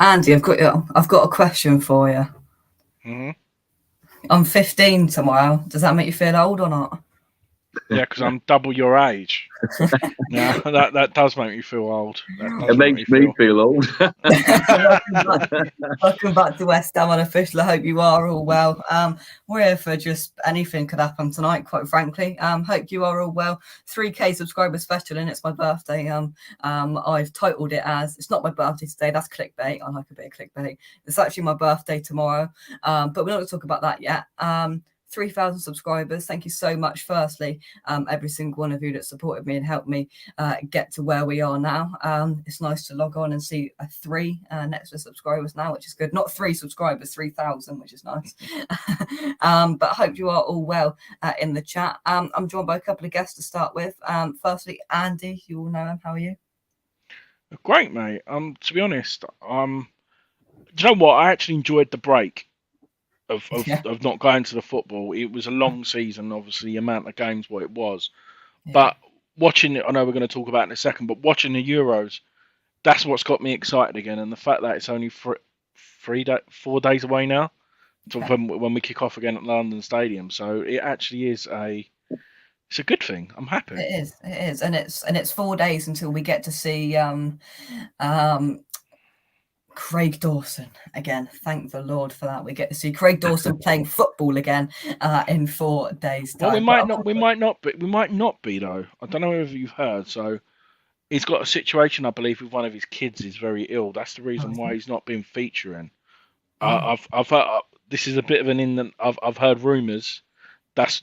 Andy, I've got a question for you. Mm-hmm. I'm 15 tomorrow. Does that make you feel old or not? Yeah, because I'm double your age. Yeah, that does make me feel old. It makes me feel old. Welcome back to West Ham Unofficial. I hope you are all well. We're here for just anything could happen tonight, quite frankly. Hope you are all well. 3K subscriber special, and it's my birthday. I've titled it as, it's not my birthday today, that's clickbait. I like a bit of clickbait. It's actually my birthday tomorrow. But we're not going to talk about that yet. 3,000 subscribers. Thank you so much, firstly, every single one of you that supported me and helped me get to where we are now. It's nice to log on and see a 3 next to subscribers now, which is good. Not 3 subscribers, 3,000, which is nice. But I hope you are all well in the chat. I'm joined by a couple of guests to start with. Firstly, Andy, you all know him. How are you? Great, mate. To be honest, do you know what? I actually enjoyed the break of not going to the football. It was a long season, obviously, the amount of games what it was. Yeah. But watching it, I know we're going to talk about it in a second, but watching the Euros, that's what's got me excited again. And the fact that it's only 4 days away now, when we kick off again at London Stadium. So it actually is it's a good thing. I'm happy. It is, and it's 4 days until we get to see Craig Dawson again. Thank the Lord for that. We get to see Craig Dawson playing football again in 4 days' time. Well, we might not be though. I don't know if you've heard. So he's got a situation, I believe, with one of his kids is very ill. That's the reason why he's not been featuring. I've heard, this is a bit of an I've heard rumours. That's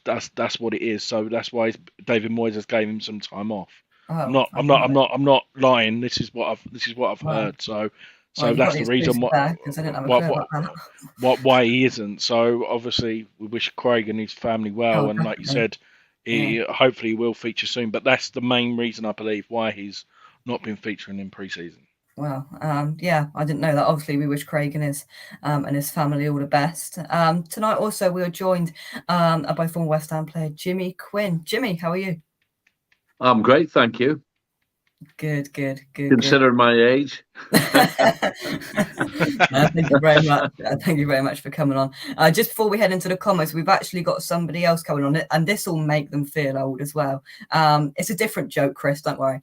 what it is. So that's why David Moyes has gave him some time off. I'm not lying. This is what I've heard. So that's the reason why he isn't. So obviously we wish Craig and his family well, and like you said, he hopefully will feature soon. But that's the main reason, I believe, why he's not been featuring in pre-season. Well, yeah, I didn't know that. Obviously, we wish Craig and his family all the best. Tonight also we are joined by former West Ham player Jimmy Quinn. Jimmy, how are you? I'm great, thank you. Good. Considering my age. Thank you very much. Thank you very much for coming on. Just before we head into the comments, we've actually got somebody else coming on, and this will make them feel old as well. It's a different joke, Chris. Don't worry.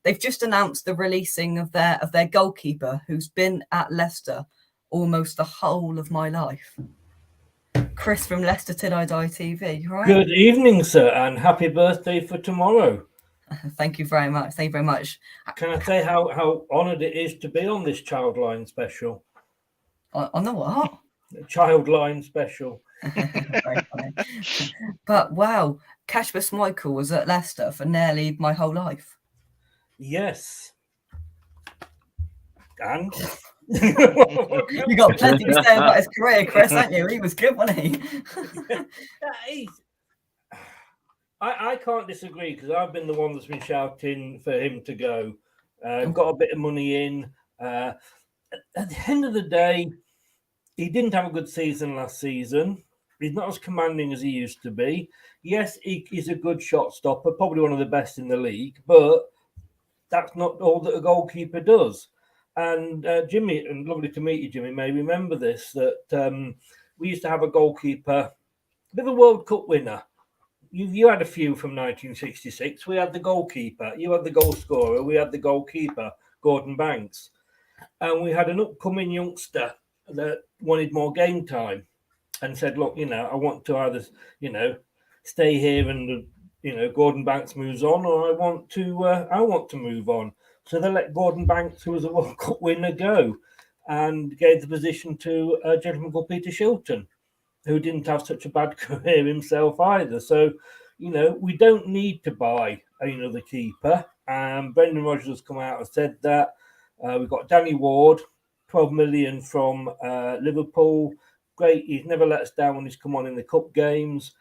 They've just announced the releasing of their goalkeeper, who's been at Leicester almost the whole of my life. Chris from Leicester Till I Die TV, right? Good evening, sir, and happy birthday for tomorrow. Thank you very much. Thank you very much. Can I say how honoured it is to be on this Childline special? On the what? Childline special. Very funny. But wow, Kasper Schmeichel was at Leicester for nearly my whole life. Yes. And you got plenty to say about his career, Chris, haven't you? He was good, wasn't he? I can't disagree, because I've been the one that's been shouting for him to go. Got a bit of money in. At the end of the day, he didn't have a good season last season. He's not as commanding as he used to be. Yes, he's a good shot stopper, probably one of the best in the league, but that's not all that a goalkeeper does. And Jimmy, and lovely to meet you, Jimmy, may remember this, that we used to have a goalkeeper, a bit of a World Cup winner. You had a few from 1966. We had the goalkeeper. You had the goal scorer. We had the goalkeeper, Gordon Banks. And we had an upcoming youngster that wanted more game time and said, look, I want to either, stay here and, Gordon Banks moves on, or I want to move on. So they let Gordon Banks, who was a World Cup winner, go and gave the position to a gentleman called Peter Shilton, who didn't have such a bad career himself either. So, we don't need to buy another keeper. Brendan Rodgers has come out and said that. We've got Danny Ward, 12 million from Liverpool. Great. He's never let us down when he's come on in the cup games.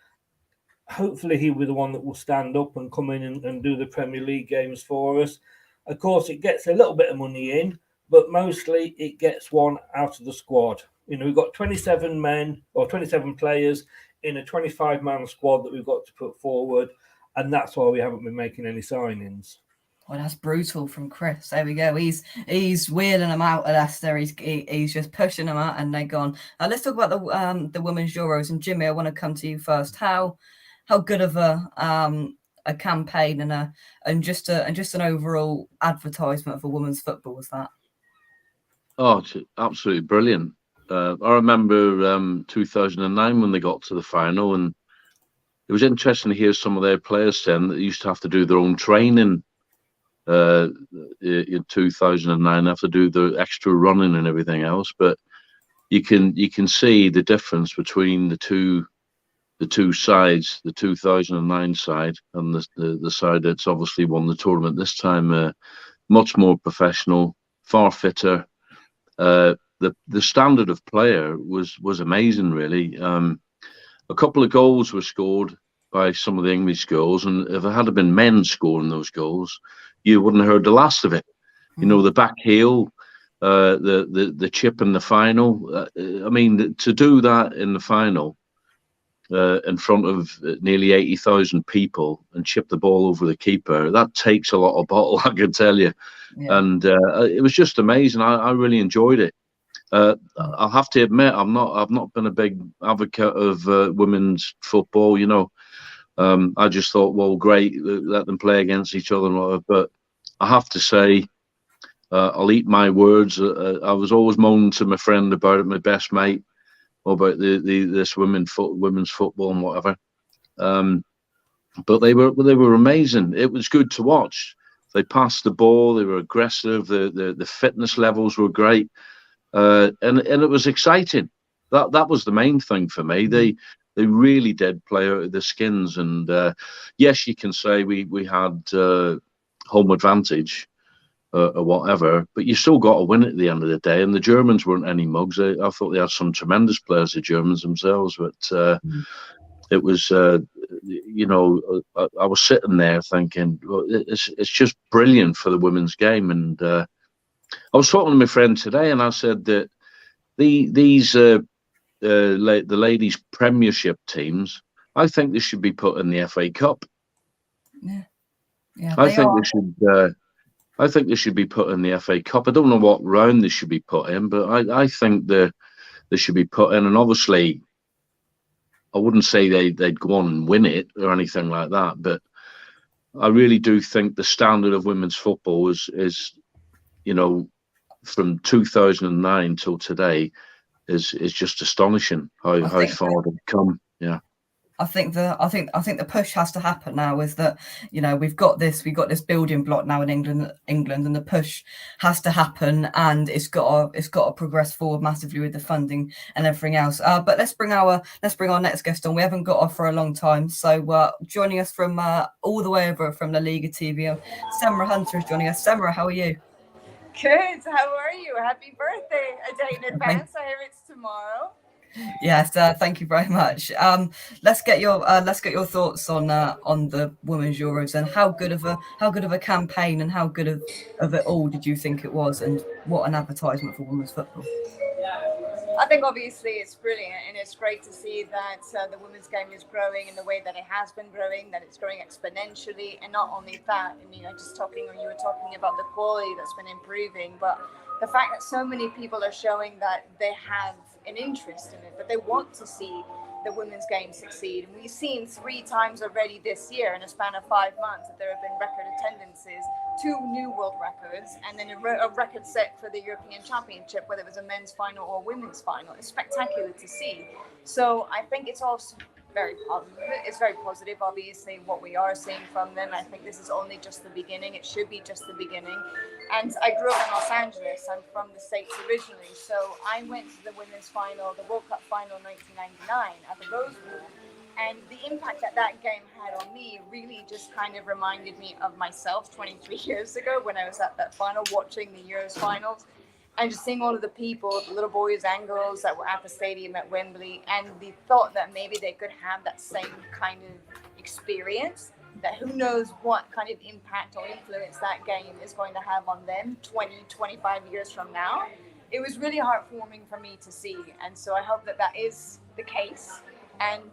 Hopefully he'll be the one that will stand up and come in and do the Premier League games for us. Of course, it gets a little bit of money in, but mostly it gets one out of the squad. We've got 27 men or 27 players in a 25-man squad that we've got to put forward, and that's why we haven't been making any signings. Well, that's brutal from Chris. There we go. He's wheeling them out at Leicester. He's just pushing them out, and they're gone. Let's talk about the women's Euros. And Jimmy, I want to come to you first. How good of a campaign and just an overall advertisement for women's football was that? Oh, it's absolutely brilliant. I remember 2009 when they got to the final, and it was interesting to hear some of their players saying that they used to have to do their own training in 2009. They have to do the extra running and everything else. But you can see the difference between the two sides, the 2009 side and the side that's obviously won the tournament this time. Much more professional, far fitter. The standard of player was amazing, really. A couple of goals were scored by some of the English girls, and if it had been men scoring those goals, you wouldn't have heard the last of it. You know, the back heel, the chip in the final. I mean, to do that in the final in front of nearly 80,000 people and chip the ball over the keeper, that takes a lot of bottle, I can tell you. Yeah. And it was just amazing. I really enjoyed it. I'll have to admit, I've not been a big advocate of women's football. You know, I just thought, well, great, let them play against each other and whatever. But I have to say, I'll eat my words. I was always moaning to my friend about it, my best mate, about this women's football and whatever. But they were amazing. It was good to watch. They passed the ball. They were aggressive. The fitness levels were great. And it was exciting. That was the main thing for me. They really did play out of their skins. And yes, you can say we had home advantage or whatever, but you still got to win at the end of the day. And the Germans weren't any mugs. I thought they had some tremendous players, the Germans themselves. But it was, you know, I was sitting there thinking, well, it's just brilliant for the women's game. And I was talking to my friend today, and I said that the ladies' Premiership teams, I think they should be put in the FA Cup. Yeah, I think they should be put in the FA Cup. I don't know what round they should be put in, but I think they should be put in. And obviously, I wouldn't say they'd go on and win it or anything like that, but I really do think the standard of women's football is you know, from 2009 till today is just astonishing how far they've come. Yeah. I think the push has to happen now. Is that, you know, we've got this building block now in England, and the push has to happen, and it's got to progress forward massively with the funding and everything else. But let's bring our next guest on. We haven't got her for a long time, so joining us from all the way over from La Liga TV, Semra Hunter is joining us. Semra, how are you? Good. How are you? Happy birthday! A day in advance. I hear it's tomorrow. Yes, thank you very much. Let's get your thoughts on the Women's Euros, and how good of a campaign and how good of it all did you think it was, and what an advertisement for women's football. I think obviously it's brilliant, and it's great to see that the women's game is growing in the way that it has been growing, that it's growing exponentially. And not only that, I mean, you were talking about the quality that's been improving, but the fact that so many people are showing that they have an interest in it, that they want to see the women's game succeed. And we've seen 3 times already this year, in a span of 5 months, that there have been record attendances, 2 new world records, and then a record set for the European Championship, whether it was a men's final or a women's final. It's spectacular to see. So I think it's also very positive. It's very positive, obviously, what we are seeing from them. I think this is only just the beginning. It should be just the beginning. And I grew up in Los Angeles. I'm from the States originally. So I went to the women's final, the World Cup final in 1999 at the Rose Bowl. And the impact that game had on me really just kind of reminded me of myself 23 years ago when I was at that final, watching the Euros finals. And just seeing all of the people, the little boys and girls that were at the stadium at Wembley, and the thought that maybe they could have that same kind of experience, that who knows what kind of impact or influence that game is going to have on them 20, 25 years from now. It was really heartwarming for me to see. And so I hope that is the case And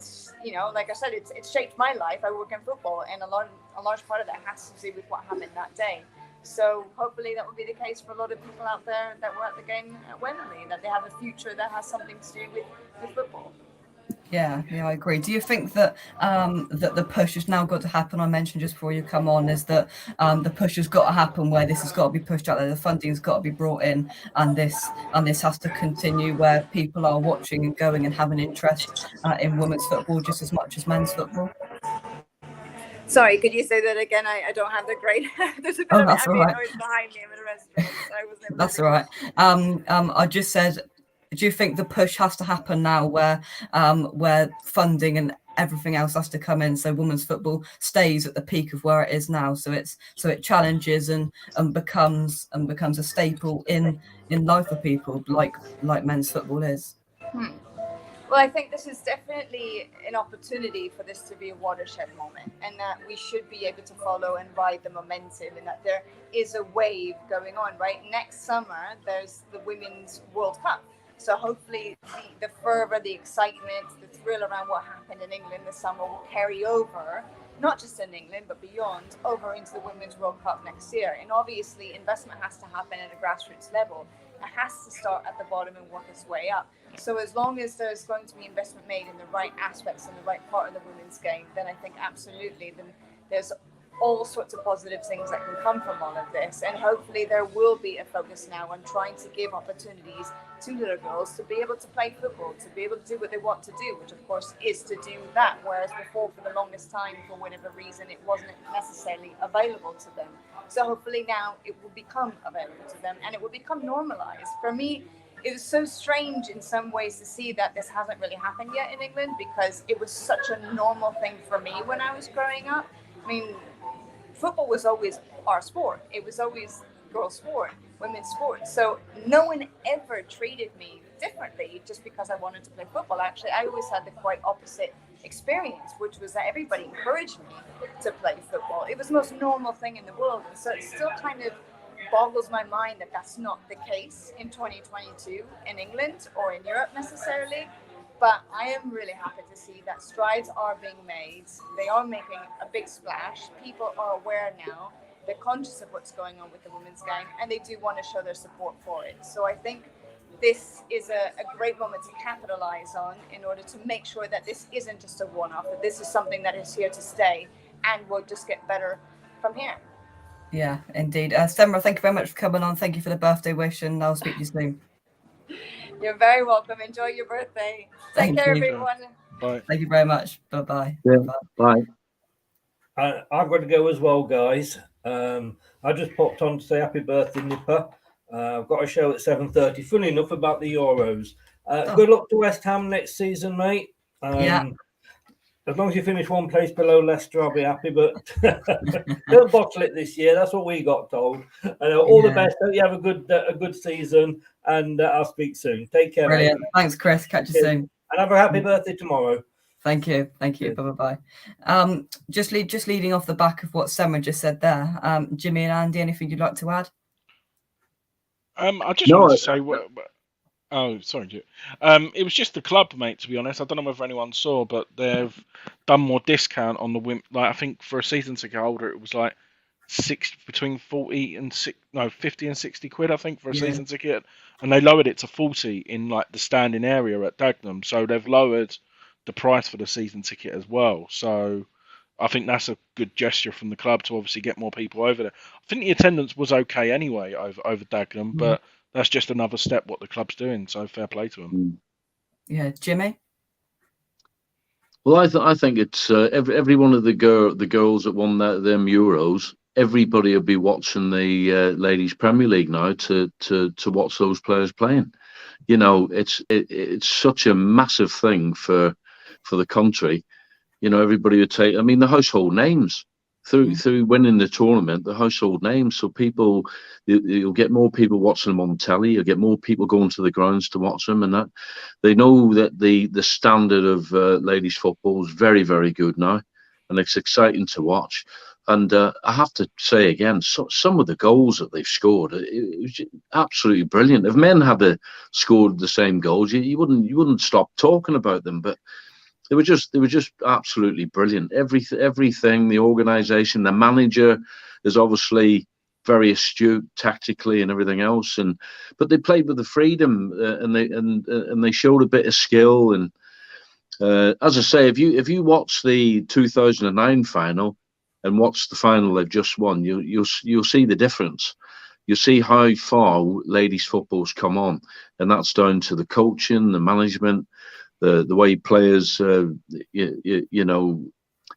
like I said, it's shaped my life. I work in football, and a large part of that has to do with what happened that day. So hopefully that will be the case for a lot of people out there that were at the game at Wembley, that they have a future that has something to do with football. Yeah, I agree. Do you think that that the push has now got to happen? I mentioned just before you come on is that the push has got to happen where this has got to be pushed out there. The funding has got to be brought in, and this has to continue where people are watching and going and having interest in women's football just as much as men's football. Sorry, could you say that again? I don't have the great. There's a bit of ambient noise behind me. I'm in a restaurant. So I wasn't able that's all right. I just said, do you think the push has to happen now where funding and everything else has to come in so women's football stays at the peak of where it is now, so it challenges and becomes a staple in life for people like men's football is? Well, I think this is definitely an opportunity for this to be a watershed moment, and that we should be able to follow and ride the momentum, and that there is a wave going on. Right, next summer there's the Women's World Cup. So hopefully the fervour, the excitement, the thrill around what happened in England this summer will carry over, not just in England, but beyond, over into the Women's World Cup next year. And obviously investment has to happen at a grassroots level. It has to start at the bottom and work its way up. So as long as there's going to be investment made in the right aspects and the right part of the women's game, then I think absolutely, then there's all sorts of positive things that can come from all of this. And hopefully there will be a focus now on trying to give opportunities to little girls to be able to play football, to be able to do what they want to do, which of course is to do that, whereas before, for the longest time, for whatever reason, it wasn't necessarily available to them. So hopefully now it will become available to them, and it will become normalized. For me, it was so strange in some ways to see that this hasn't really happened yet in England, because it was such a normal thing for me when I was growing up. I mean, football was always our sport. It was always girls' sport, women's sport. So no one ever treated me differently just because I wanted to play football. Actually, I always had the quite opposite experience, which was that everybody encouraged me to play football. It was the most normal thing in the world. And so it still kind of boggles my mind that that's not the case in 2022 in England or in Europe necessarily. But I am really happy to see that strides are being made. They are making a big splash. People are aware now. They're conscious of what's going on with the women's game, and they do want to show their support for it. So I think this is a great moment to capitalize on in order to make sure that this isn't just a one-off, that this is something that is here to stay and will just get better from here. Yeah, indeed. Semra, thank you very much for coming on. Thank you for the birthday wish, and I'll speak to you soon. You're very welcome. Enjoy your birthday. Take care, everyone. Bye. Thank you very much. Bye-bye. Yeah, bye. I've got to go as well, guys. I just popped on to say happy birthday, Nipper. I've got a show at 7:30. Funny enough about the Euros. Good luck to West Ham next season, mate. Yeah. As long as you finish one place below Leicester, I'll be happy. But don't bottle it this year. That's what we got told. All the best. Hope you have a good season, and I'll speak soon. Take care. Brilliant. Mate. Thanks, Chris. Catch you soon. And have a happy birthday tomorrow. Thank you. Bye. Just leading off the back of what Semra just said there. Jimmy and Andy, anything you'd like to add? I just wanted to say. Oh, sorry, Jim. It was just the club, mate. To be honest, I don't know whether anyone saw, but they've done more discount on the women. Like I think for a season ticket holder, it was like between 50 and 60 quid. I think for a season ticket, and they lowered it to 40 in like the standing area at Dagenham. So they've lowered the price for the season ticket as well. So I think that's a good gesture from the club to obviously get more people over there. I think the attendance was okay anyway over Dagenham, but that's just another step what the club's doing. So fair play to them. Yeah, Jimmy. Well, I think it's every one of the girls that won them Euros. Everybody will be watching the Ladies Premier League now to watch those players playing. You know, it's such a massive thing for the country. You know, everybody would take. I mean, the household names through winning the tournament, the household names. So you'll get more people watching them on telly. You'll get more people going to the grounds to watch them, and that they know that the standard of ladies football is very, very good now, and it's exciting to watch. And I have to say again, some of the goals that they've scored, it was absolutely brilliant. If men had scored the same goals, you wouldn't stop talking about them. But They were just absolutely brilliant. Everything, the organisation, the manager is obviously very astute tactically and everything else, but they played with the freedom and they showed a bit of skill. And as I say, if you watch the 2009 final and watch the final they've just won, you'll see the difference. You'll see how far ladies football's come on, and that's down to the coaching, the management, the way players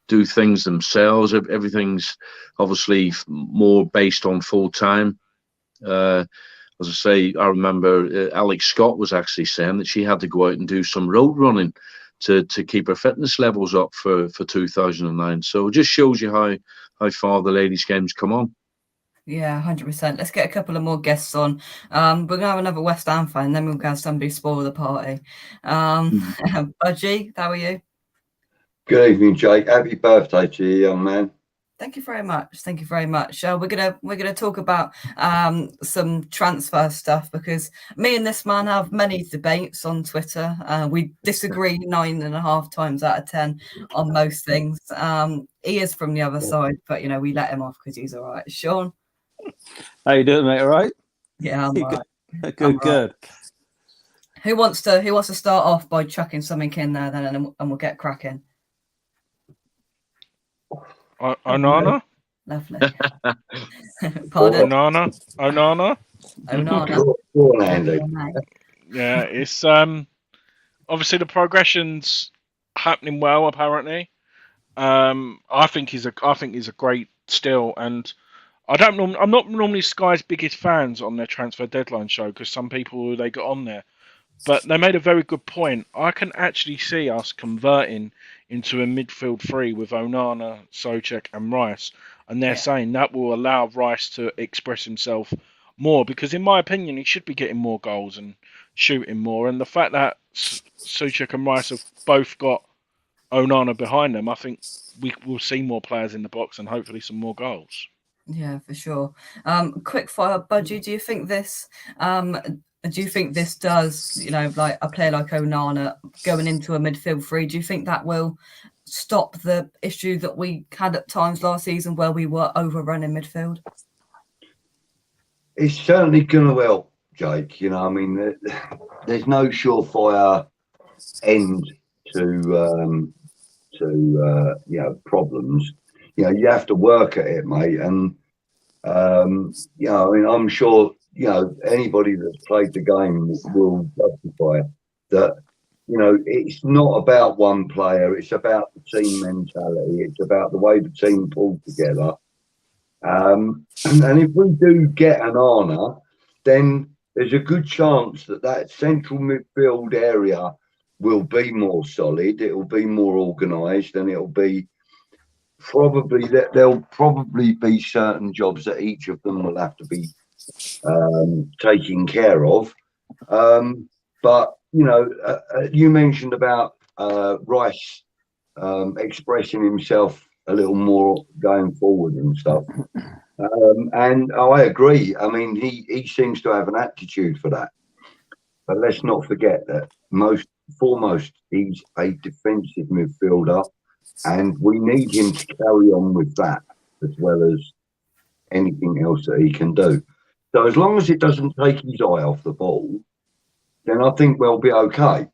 do things themselves. Everything's obviously more based on full time. As I say, I remember Alex Scott was actually saying that she had to go out and do some road running to keep her fitness levels up for 2009. So it just shows you how far the ladies' game's come on. Yeah, 100%. Let's get a couple of more guests on. We're going to have another West Ham fan, then we'll have somebody spoil the party. Budgie, how are you? Good evening, Jake. Happy birthday to you, young man. Thank you very much. Thank you very much. We're gonna talk about some transfer stuff, because me and this man have many debates on Twitter. We disagree 9.5 times out of 10 on most things. He is from the other side, but we let him off because he's all right. Sean, how you doing, mate? All right? Yeah, I'm all right. Good. Who wants to start off by chucking something in there then, and we'll get cracking? Onana? Lovely. Pardon? Onana? Yeah, it's obviously the progression's happening well, apparently. I think he's a great still, and I'm not normally Sky's biggest fans on their transfer deadline show, because some people they got on there. But they made a very good point. I can actually see us converting into a midfield three with Onana, Souček and Rice. And they're saying that will allow Rice to express himself more, because in my opinion, he should be getting more goals and shooting more. And the fact that Souček and Rice have both got Onana behind them, I think we will see more players in the box and hopefully some more goals. Yeah, for sure. Quick fire, Budgie, do you think this does, like a player like Onana going into a midfield three, do you think that will stop the issue that we had at times last season where we were overrunning midfield? It's certainly going to help, Jake. There's no surefire end to problems. You have to work at it, mate. And I'm sure anybody that's played the game will justify that. It's not about one player. It's about the team mentality. It's about the way the team pulled together. And if we do get an Onana, then there's a good chance that central midfield area will be more solid. It will be more organised, and it'll be there'll probably be certain jobs that each of them will have to be taken care of. But you mentioned about Rice expressing himself a little more going forward and stuff, and I agree. He seems to have an aptitude for that, but let's not forget that foremost he's a defensive midfielder, and we need him to carry on with that as well as anything else that he can do. So as long as it doesn't take his eye off the ball, then I think we'll be okay.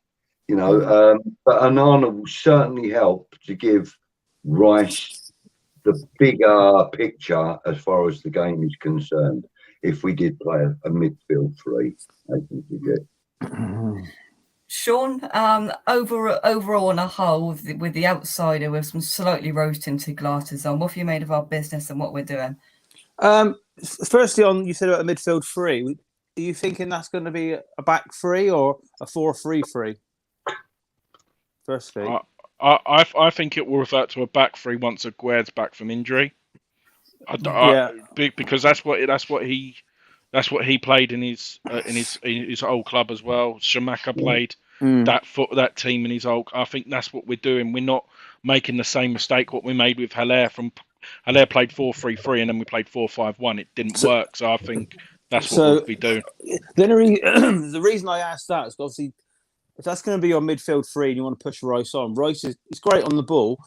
But Onana will certainly help to give Rice the bigger picture as far as the game is concerned. If we did play a midfield three, I think we did. Sean, overall on a whole, with the outsider with some slightly rose-tinted glasses on, what have you made of our business and what we're doing? Firstly, you said about a midfield three. Are you thinking that's going to be a back three or a 4-3-3? Firstly, I think it will revert to a back three once Aguerd's back from injury. Because that's what he played in his old club as well. Shamaka played that team in his old. I think that's what we're doing. We're not making the same mistake what we made with Haller. Haller played 4-3-3 and then we played 4-5-1. It didn't work. So I think that's what we'll be doing. The reason I asked that is obviously if that's going to be your midfield three and you want to push Rice on, he's great on the ball.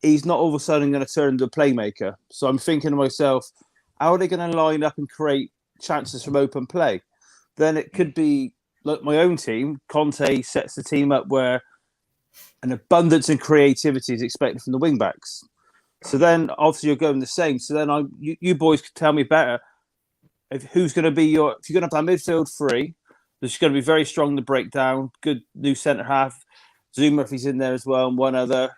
He's not all of a sudden going to turn into a playmaker. So I'm thinking to myself, how are they going to line up and create chances from open play? Then it could be like my own team. Conte sets the team up where an abundance in creativity is expected from the wing backs. So then obviously you're going the same. So then you boys could tell me better who's going to be if you're going to have that midfield three. There's going to be very strong in the breakdown. Good new centre half. Zuma, if he's in there as well, and one other.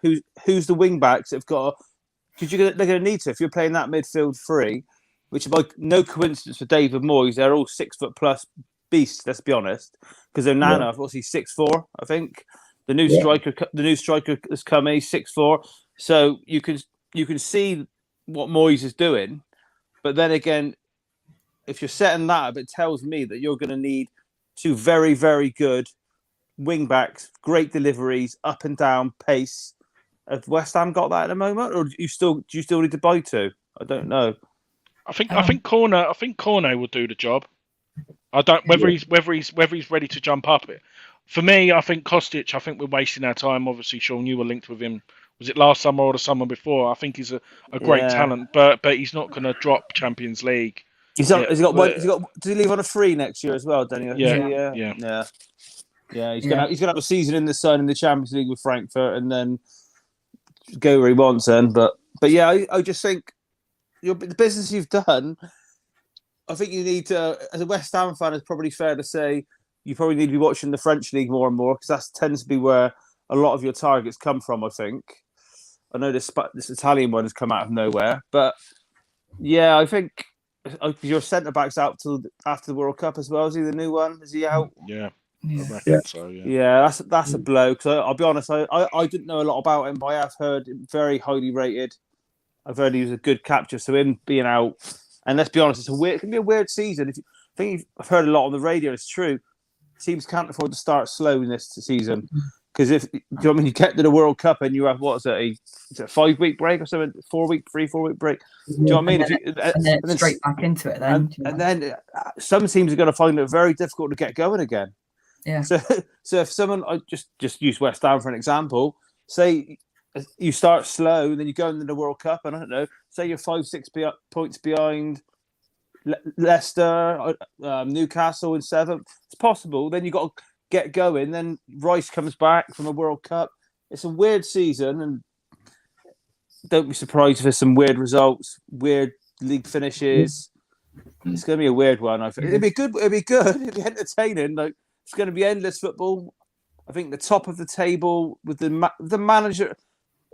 Who's the wing backs that have got? Because they're going to need to. If you're playing that midfield three, which by no coincidence for David Moyes, they're all 6 foot plus beasts. Let's be honest, because they're Nana, obviously 6'4", I think. The new striker has come. He's 6'4", so you can see what Moyes is doing. But then again, if you're setting that up, it tells me that you're going to need 2 very, very good wing backs, great deliveries, up and down pace. Have West Ham got that at the moment, or do you still need to buy 2? I don't know. I think Cornet will do the job. I don't whether he's ready to jump up it. For me, I think Kostic. I think we're wasting our time. Obviously, Sean, you were linked with him. Was it last summer or the summer before? I think he's a great talent, but he's not going to drop Champions League. Does he leave on a free next year as well, Daniel? Yeah. He's gonna have a season in the sun in the Champions League with Frankfurt, and then go where he wants. Then, but yeah, I just think the business you've done. I think you need to, as a West Ham fan, it's probably fair to say you probably need to be watching the French league more and more, because that tends to be where a lot of your targets come from. I think. I know this Italian one has come out of nowhere, but yeah, I think. Your centre back's out till after the World Cup as well. Is he the new one? Is he out? Yeah. So, that's a blow. Because I'll be honest, I didn't know a lot about him, but I have heard him very highly rated. I've heard he was a good capture. So him being out, and let's be honest, it can be a weird season. I've heard a lot on the radio. It's true. Teams can't afford to start slow in this season. Because you get to the World Cup and you have, is it a 5-week break or something? 4-week break? Do you know what I mean? And then straight back into it then. And then some teams are going to find it very difficult to get going again. Yeah. So if someone, I just use West Ham for an example, say you start slow and then you go into the World Cup, and I don't know, say you're 5-6 points behind Leicester, Newcastle in 7th. It's possible. Then you got to get going. Then Rice comes back from a World Cup. It's a weird season, and don't be surprised if there's some weird results, weird league finishes. It's going to be a weird one. I think it'd be good. It'd be entertaining. Like, it's going to be endless football. I think the top of the table with the manager,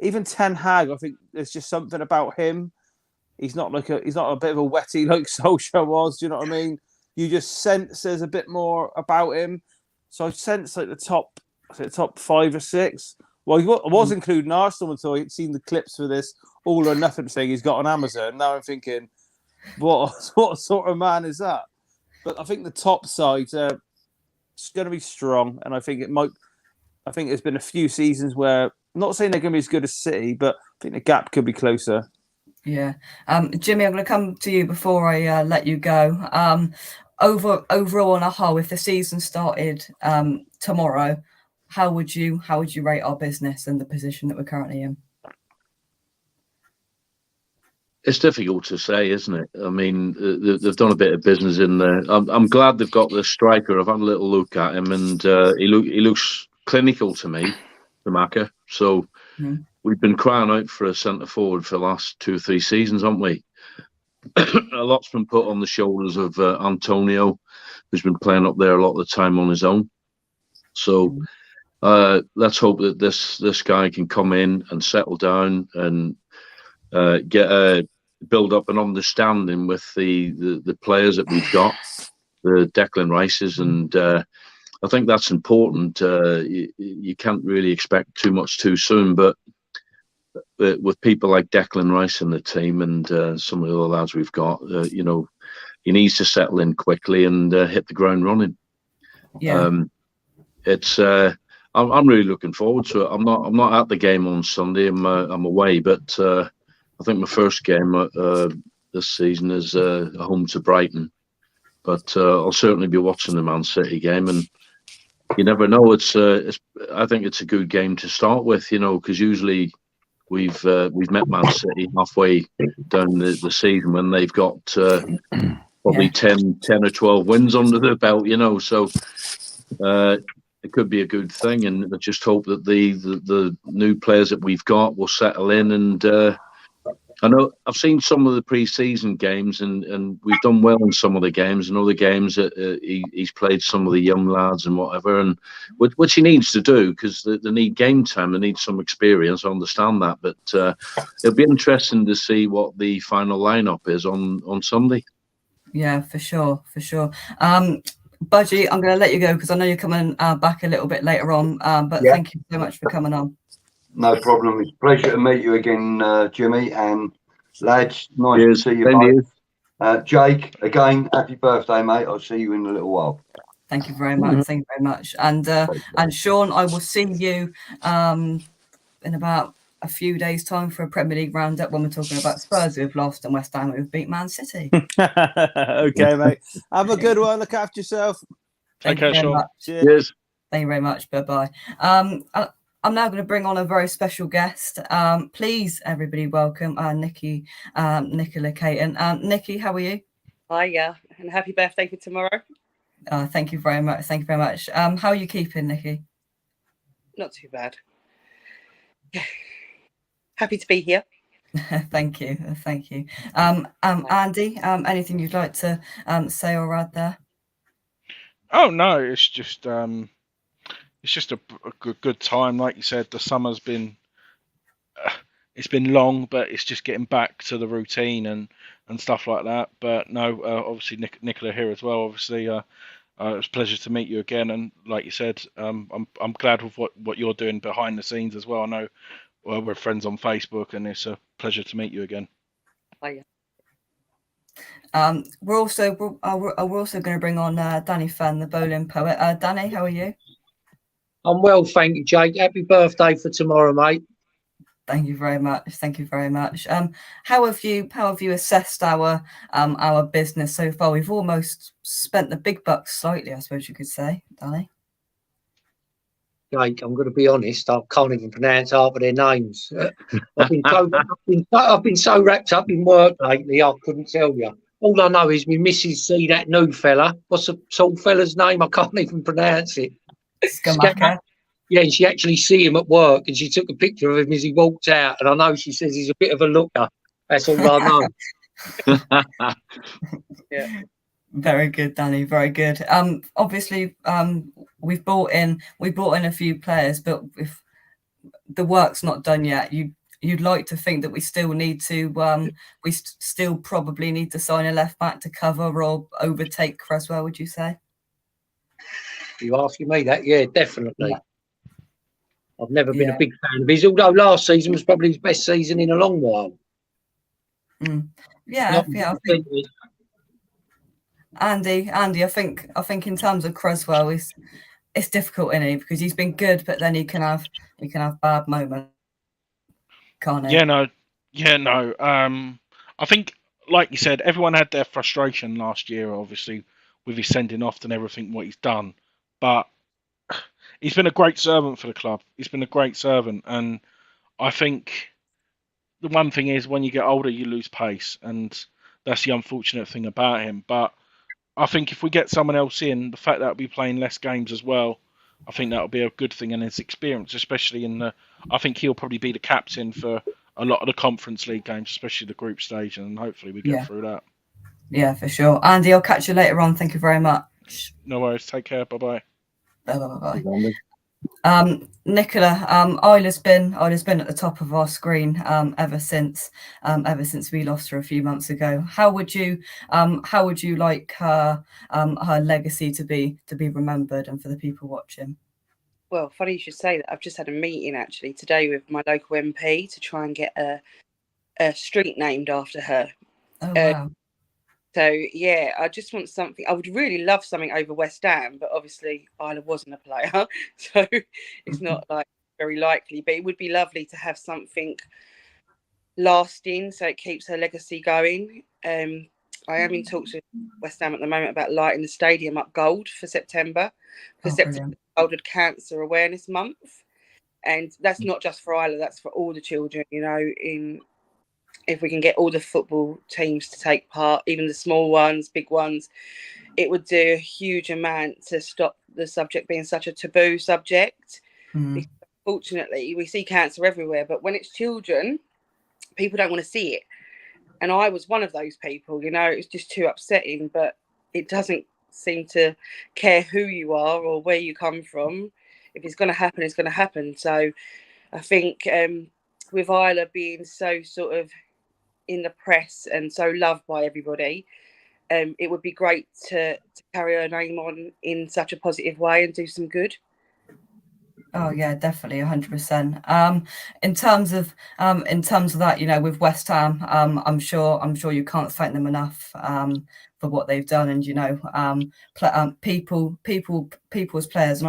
even Ten Hag. I think there's just something about him. He's not a bit of a wetty like Solskjaer was. Do you know what I mean? You just sense there's a bit more about him. So I sense like the top 5 or 6. Well, I was including Arsenal until I'd seen the clips for this all or nothing thing he's got on Amazon. Now I'm thinking, what sort of man is that? But I think the top sides are going to be strong, and I think there's been a few seasons where, I'm not saying they're going to be as good as City, but I think the gap could be closer. Yeah. Jimmy, I'm going to come to you before I let you go. Overall on a whole, if the season started tomorrow, how would you rate our business and the position that we're currently in? It's difficult to say, isn't it? I mean, they've done a bit of business in there. I'm glad they've got the striker. I've had a little look at him, and he looks clinical to me, Scamacca. So we've been crying out for a centre forward for the last 2 or 3 seasons, haven't we? A lot's been put on the shoulders of Antonio, who's been playing up there a lot of the time on his own. So let's hope that this guy can come in and settle down and build up an understanding with the players that we've got, the Declan Rices, and I think that's important. You can't really expect too much too soon, but with people like Declan Rice in the team and some of the other lads we've got, he needs to settle in quickly and hit the ground running. Yeah. I'm really looking forward to it. I'm not at the game on Sunday. I'm away, but I think my first game this season is home to Brighton. But I'll certainly be watching the Man City game, and you never know. I think it's a good game to start with, you know, because usually we've met Man City halfway down the season when they've got probably 10 or 12 wins under their belt, you know. So it could be a good thing, and I just hope that the new players that we've got will settle in. And I know I've seen some of the pre-season games, and we've done well in some of the games, and other games that he's played some of the young lads and whatever, and which he needs to do because they need game time, they need some experience. I understand that, but it'll be interesting to see what the final lineup is on Sunday. Yeah, for sure. Budgie, I'm going to let you go because I know you're coming back a little bit later on, but thank you so much for coming on. No problem. It's a pleasure to meet you again, Jimmy, and lads, nice Cheers. to see you Same to both. Jake, again, happy birthday, mate. I'll see you in a little while. Thank you very much. Thank you very much. And Sean, I will see you in about a few days' time for a Premier League roundup when we're talking about Spurs who've lost and West Ham who've beat Man City. Okay, mate. Have a good one. Look after yourself. Take care, Sean. Cheers. Thank you very much. Bye-bye. I'm now going to bring on a very special guest. Please, everybody, welcome Nicola Caton. Nikki, how are you? Hiya, and happy birthday for tomorrow. Thank you very much. Thank you very much. How are you keeping, Nikki? Not too bad. Happy to be here. Thank you. Andy, anything you'd like to say or add there? Oh no, it's just a good time. Like you said, the summer's been it's been long, but it's just getting back to the routine and stuff like that. But no, obviously Nicola here as well. Obviously, it was a pleasure to meet you again. And like you said, I'm glad with what you're doing behind the scenes as well. I know we're friends on Facebook, and it's a pleasure to meet you again. Hiya. We're also going to bring on Danny Fenn, the bowling poet. Danny, how are you? I'm well, thank you, Jake. Happy birthday for tomorrow, mate. Thank you very much. How have you assessed our business so far? We've almost spent the big bucks slightly, I suppose you could say, Danny. Jake, I'm going to be honest. I can't even pronounce half of their names. I've been so wrapped up in work lately. I couldn't tell you. All I know is my missus see that new fella. What's the tall fella's name? I can't even pronounce it. Skamaka. Yeah, and she actually see him at work, and she took a picture of him as he walked out. And I know she says he's a bit of a looker. That's all I know. Yeah. Very good, Danny. Very good. Obviously, we've brought in a few players, but if the work's not done yet, you'd like to think that we still need to still probably need to sign a left back to cover or overtake Cresswell. Would you say? You asking me that? Yeah, definitely. I've never been a big fan of his, although last season was probably his best season in a long while. I think, Andy, I think in terms of Cresswell, it's difficult, isn't he? Because he's been good, but then he can have bad moments, can't he? Yeah, no. I think, like you said, everyone had their frustration last year, obviously, with his sending off and everything what he's done, but he's been a great servant for the club. He's been a great servant, and I think the one thing is when you get older, you lose pace, and that's the unfortunate thing about him. But I think if we get someone else in, the fact that we'll be playing less games as well, I think that'll be a good thing, and his experience, especially I think he'll probably be the captain for a lot of the Conference League games, especially the group stage, and hopefully we get through that. Yeah, for sure. Andy, I'll catch you later on. Thank you very much. No worries. Take care. Bye-bye. Bye. Nicola, Isla's been at the top of our screen ever since we lost her a few months ago. How would you like her legacy to be remembered and for the people watching? Well, funny you should say that. I've just had a meeting actually today with my local MP to try and get a street named after her. Oh wow. So yeah, I just want something. I would really love something over West Ham, but obviously Isla wasn't a player, so it's not like very likely. But it would be lovely to have something lasting, so it keeps her legacy going. I am in talks with West Ham at the moment about lighting the stadium up gold for September, because September is Childhood Cancer Awareness Month, and that's not just for Isla, that's for all the children. You know, if we can get all the football teams to take part, even the small ones, big ones, it would do a huge amount to stop the subject being such a taboo subject. Because unfortunately, we see cancer everywhere, but when it's children, people don't want to see it. And I was one of those people, you know, it was just too upsetting, but it doesn't seem to care who you are or where you come from. If it's going to happen, it's going to happen. So I think with Isla being so sort of in the press and so loved by everybody, it would be great to carry her name on in such a positive way and do some good. Oh yeah, definitely 100%. In terms of that, you know, with West Ham, I'm sure you can't thank them enough for what they've done, and you know, people as players,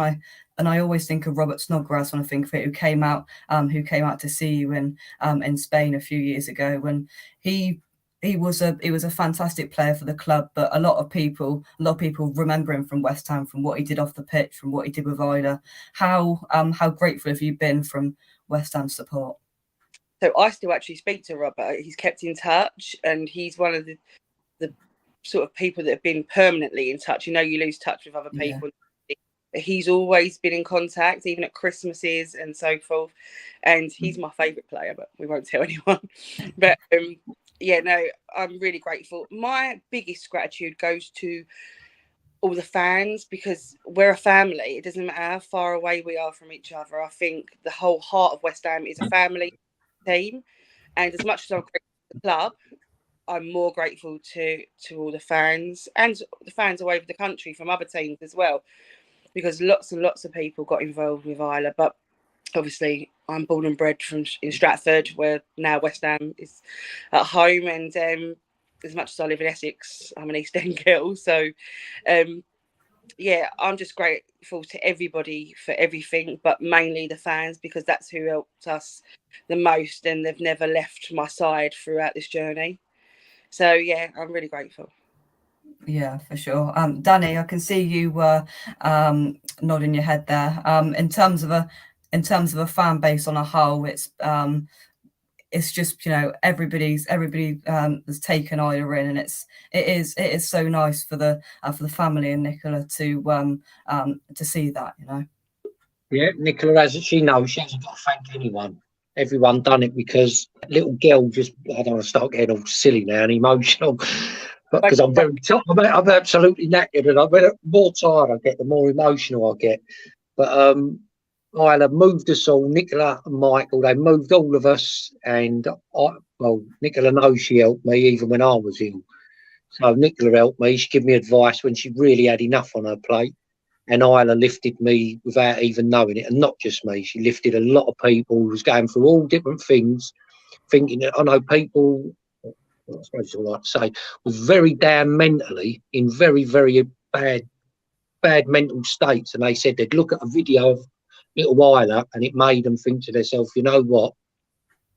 and I always think of Robert Snodgrass when I think of it, who came out to see you in Spain a few years ago, when he was a fantastic player for the club, but a lot of people remember him from West Ham, from what he did off the pitch, from what he did with Isla. How grateful have you been from West Ham support? So I still actually speak to Robert. He's kept in touch, and he's one of the sort of people that have been permanently in touch. You know, you lose touch with other people. Yeah. He's always been in contact, even at Christmases and so forth. And he's my favourite player, but we won't tell anyone. But yeah, no, I'm really grateful. My biggest gratitude goes to all the fans, because we're a family. It doesn't matter how far away we are from each other. I think the whole heart of West Ham is a family team. And as much as I'm grateful to the club, I'm more grateful to all the fans and the fans all over the country from other teams as well, because lots and lots of people got involved with Isla. But obviously, I'm born and bred in Stratford, where now West Ham is at home. And as much as I live in Essex, I'm an East End girl. So, yeah, I'm just grateful to everybody for everything, but mainly the fans, because that's who helped us the most, and they've never left my side throughout this journey. So, yeah, I'm really grateful. Yeah, for sure. Danny, I can see you were nodding your head there. In terms of a fan base on a whole, it's just, you know, everybody has taken Isla in, and it is so nice for the family and Nicola to see that, you know. Yeah, Nicola hasn't. She knows she hasn't got to thank anyone. Everyone done it because little girl just. I don't want to start getting all silly now and emotional, but because I'm very, I'm absolutely knackered, and the more tired I get, the more emotional I get. But Isla moved us all, Nicola and Michael. They moved all of us, and Nicola knows she helped me even when I was ill. So Nicola helped me. She gave me advice when she really had enough on her plate. And Isla lifted me without even knowing it, and not just me. She lifted a lot of people who was going through all different things, thinking that I know people, I suppose all I like to say, was very down mentally, in very, very bad mental states. And they said they'd look at a video of little Isla, and it made them think to themselves, you know what,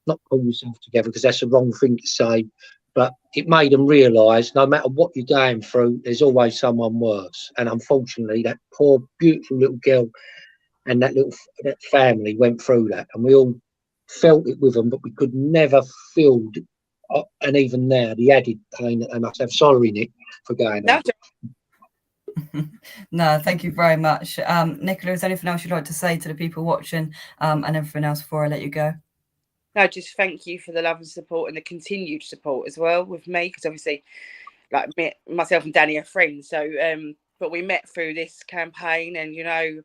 not pull yourself together, because that's the wrong thing to say. But it made them realise no matter what you're going through, there's always someone worse. And unfortunately, that poor, beautiful little girl and that family went through that. And we all felt it with them, but we could never feel, and even now, the added pain that they must have. Sorry, Nick, for going on. No, thank you very much. Nicola, is there anything else you'd like to say to the people watching and everything else before I let you go? No, just thank you for the love and support and the continued support as well with me, because obviously, like myself and Danny are friends. So, but we met through this campaign, and you know,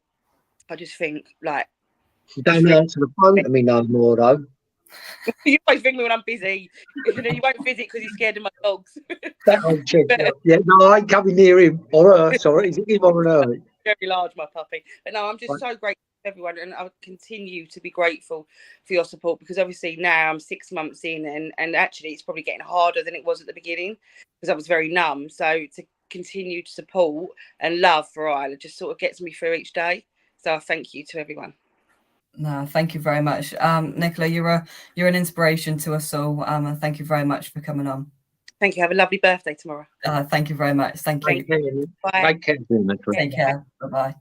I just think like you don't answer the phone to me no more, though. You always ring me when I'm busy. You won't visit because you're scared of my dogs. That old chick. Yeah, no, I ain't coming near him or her. Sorry, is it him or her? Very large, my puppy. But no, I'm just so grateful to everyone, and I'll continue to be grateful for your support, because obviously now I'm 6 months in, and actually it's probably getting harder than it was at the beginning, because I was very numb. So to continue to support and love for Isla just sort of gets me through each day. So thank you to everyone. No, thank you very much. Nicola, you're an inspiration to us all. And thank you very much for coming on. Thank you. Have a lovely birthday tomorrow. Thank you very much. Thank you. Bye. Take care. Take care. Bye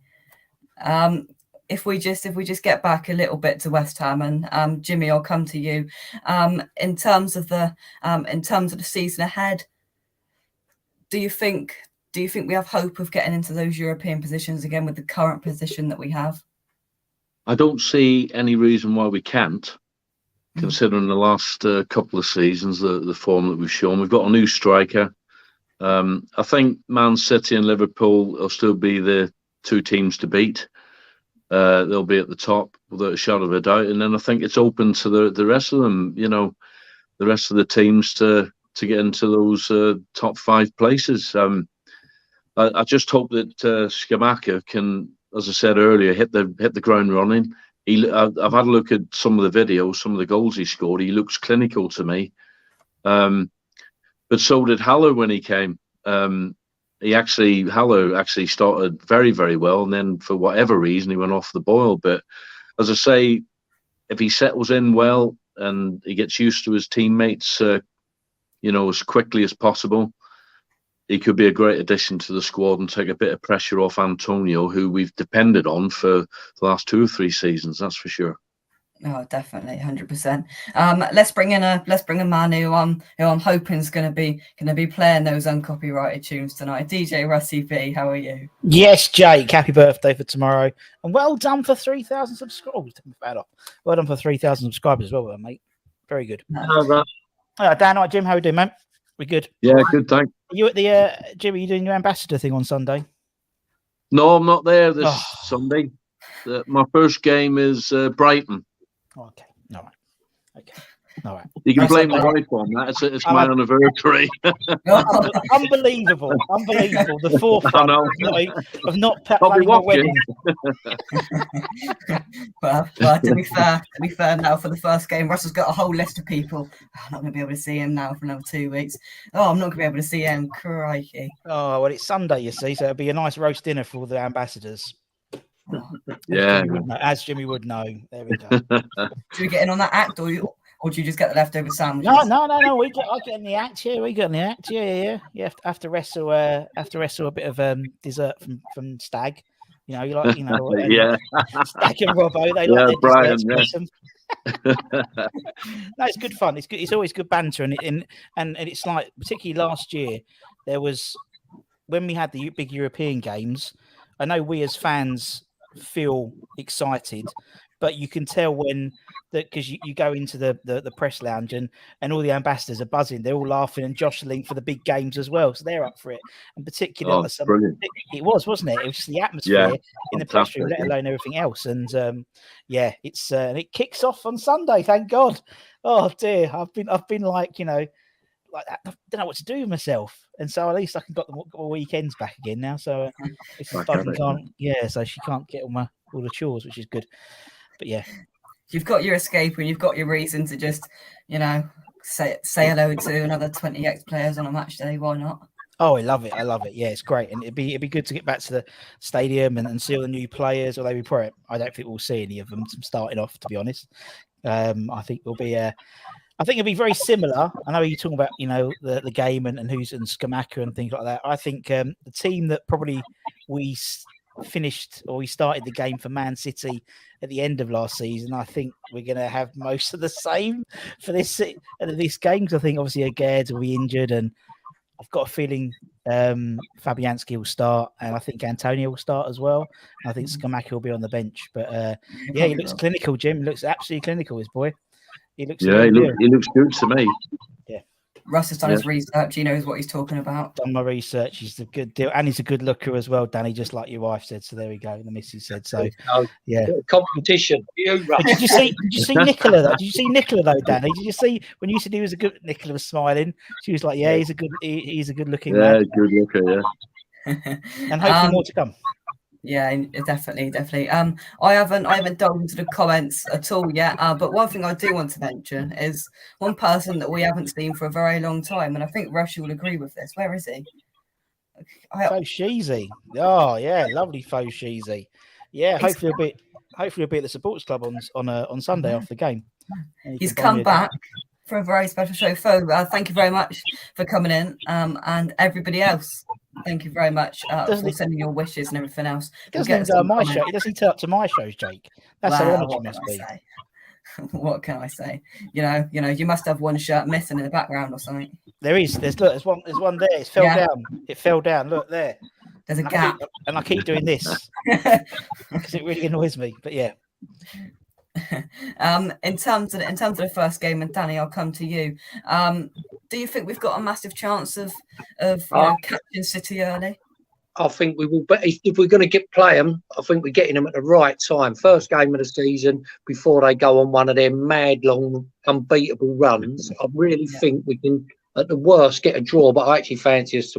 bye. If we just get back a little bit to West Ham, and Jimmy, I'll come to you. In terms of the season ahead, do you think we have hope of getting into those European positions again with the current position that we have? I don't see any reason why we can't, considering the last couple of seasons, the form that we've shown. We've got a new striker. I think Man City and Liverpool will still be the two teams to beat. They'll be at the top without a shadow of a doubt, and then I think it's open to the rest of them. The rest of the teams to get into those top 5 places. I just hope that Scamacca can, as I said earlier, hit the ground running. I've had a look at some of the videos, some of the goals he scored. He looks clinical to me, but so did Haller when he came. Haller actually started very, very well, and then for whatever reason he went off the boil. But as I say, if he settles in well and he gets used to his teammates, as quickly as possible, he could be a great addition to the squad and take a bit of pressure off Antonio, who we've depended on for the last 2 or 3 seasons. That's for sure. Oh, definitely, 100%. Let's bring in a man who I'm hoping is going to be playing those uncopyrighted tunes tonight. DJ Rusty B, how are you? Yes, Jake. Happy birthday for tomorrow, and well done for 3,000 subscribers. Well done for 3,000 subscribers as well, mate. Very good. Dan, hi, Jim. How are you doing, mate? We good? Yeah, good. Thanks. Are you at the Jim? Are you doing your ambassador thing on Sunday? No, I'm not there this Sunday. My first game is Brighton. Okay. All right. Okay. All right. You can blame my wife on that. It's my anniversary. Unbelievable. The forefront of not planning a wedding. well, to be fair, now for the first game, Russell's got a whole list of people. I'm not going to be able to see him now for another 2 weeks. Oh, I'm not going to be able to see him. Crikey. Oh, well, it's Sunday, you see, so it'll be a nice roast dinner for all the ambassadors. Yeah. As Jimmy would know. There we go. Do we get in on that act, or do you just get the leftover sandwiches? No. I get in the act here. We get in the act. Yeah. You have to wrestle a bit of dessert from Stag. Yeah. Stag and Robbo. They like their Brian. Desserts. No, it's good fun. It's good. It's always good banter, and it's like, particularly last year, there was, when we had the big European games. I know we as fans feel excited, but you can tell when because you go into the press lounge and all the ambassadors are buzzing. They're all laughing and jostling for the big games as well, so they're up for it. And particularly, it wasn't it? It was just the atmosphere in the press room, let alone everything else. And it's and it kicks off on Sunday. Thank God. Oh dear, I've been like like that. I don't know what to do with myself, and so at least I can got the weekends back again now. So so she can't get all the chores, which is good. But yeah, you've got your escape and you've got your reason to just say hello to another 20 ex-players on a match day. Why not? Oh, I love it. Yeah, it's great, and it'd be good to get back to the stadium and see all the new players. Although I don't think we'll see any of them starting off, to be honest. I think it'll be very similar. I know you're talking about, the game and who's in Scamacca and things like that. I think the team that probably we started the game for Man City at the end of last season, I think we're going to have most of the same for this game. Because I think obviously Aguerd will be injured, and I've got a feeling Fabianski will start, and I think Antonio will start as well. I think Scamacca will be on the bench. But he looks clinical, Jim. He looks absolutely clinical, this boy. He looks good to me. Yeah. Russ has done his research. He knows what he's talking about. Done my research. He's a good deal, and he's a good looker as well, Danny. Just like your wife said. So there we go. The missus said so. Yeah. Competition. Did you see Nicola though? Did you see Nicola though, Danny? Did you see when you said he was a good? Nicola was smiling. She was like, "Yeah, he's a good looking man." Good looker. Yeah. And hopefully more to come. Yeah, definitely. I haven't dug into the comments at all yet. But one thing I do want to mention is one person that we haven't seen for a very long time, and I think Rushy will agree with this. Where is he? Fosheezy. Oh yeah, lovely Fosheezy. Yeah, hopefully he'll be at the supporters club on Sunday after the game. He's come back for a very special show. So thank you very much for coming in, and everybody else. Thank you very much for sending your wishes and everything else. He doesn't even go on my show. He doesn't turn up to my shows, Jake. That's how honoured you must be. What can I say? You know, you must have one shirt missing in the background or something. There is. There's one there. It fell down. It fell down. Look there. There's a gap. And I keep doing this because it really annoys me. But yeah. In terms of the first game, and Danny, I'll come to you. Do you think we've got a massive chance of catching City early? I think we will. But if we're going to play them, I think we're getting them at the right time. First game of the season before they go on one of their mad, long, unbeatable runs. I really think we can, at the worst, get a draw. But I actually fancy us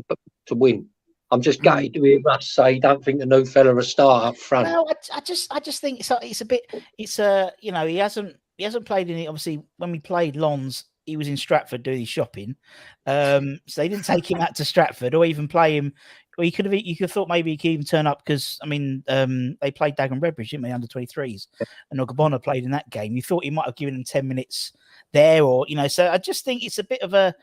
to win. I'm just gutted to hear Russ say don't think the new fella will start up front. No, I just think it's a bit. It's he hasn't played in it. Obviously, when we played Lons, he was in Stratford doing his shopping. So they didn't take him out to Stratford or even play him. Or you could have thought maybe he could even turn up because they played Dagenham Redbridge, didn't they, under 23s, and Ogbonna played in that game. You thought he might have given him 10 minutes there, or So I just think it's a bit of a.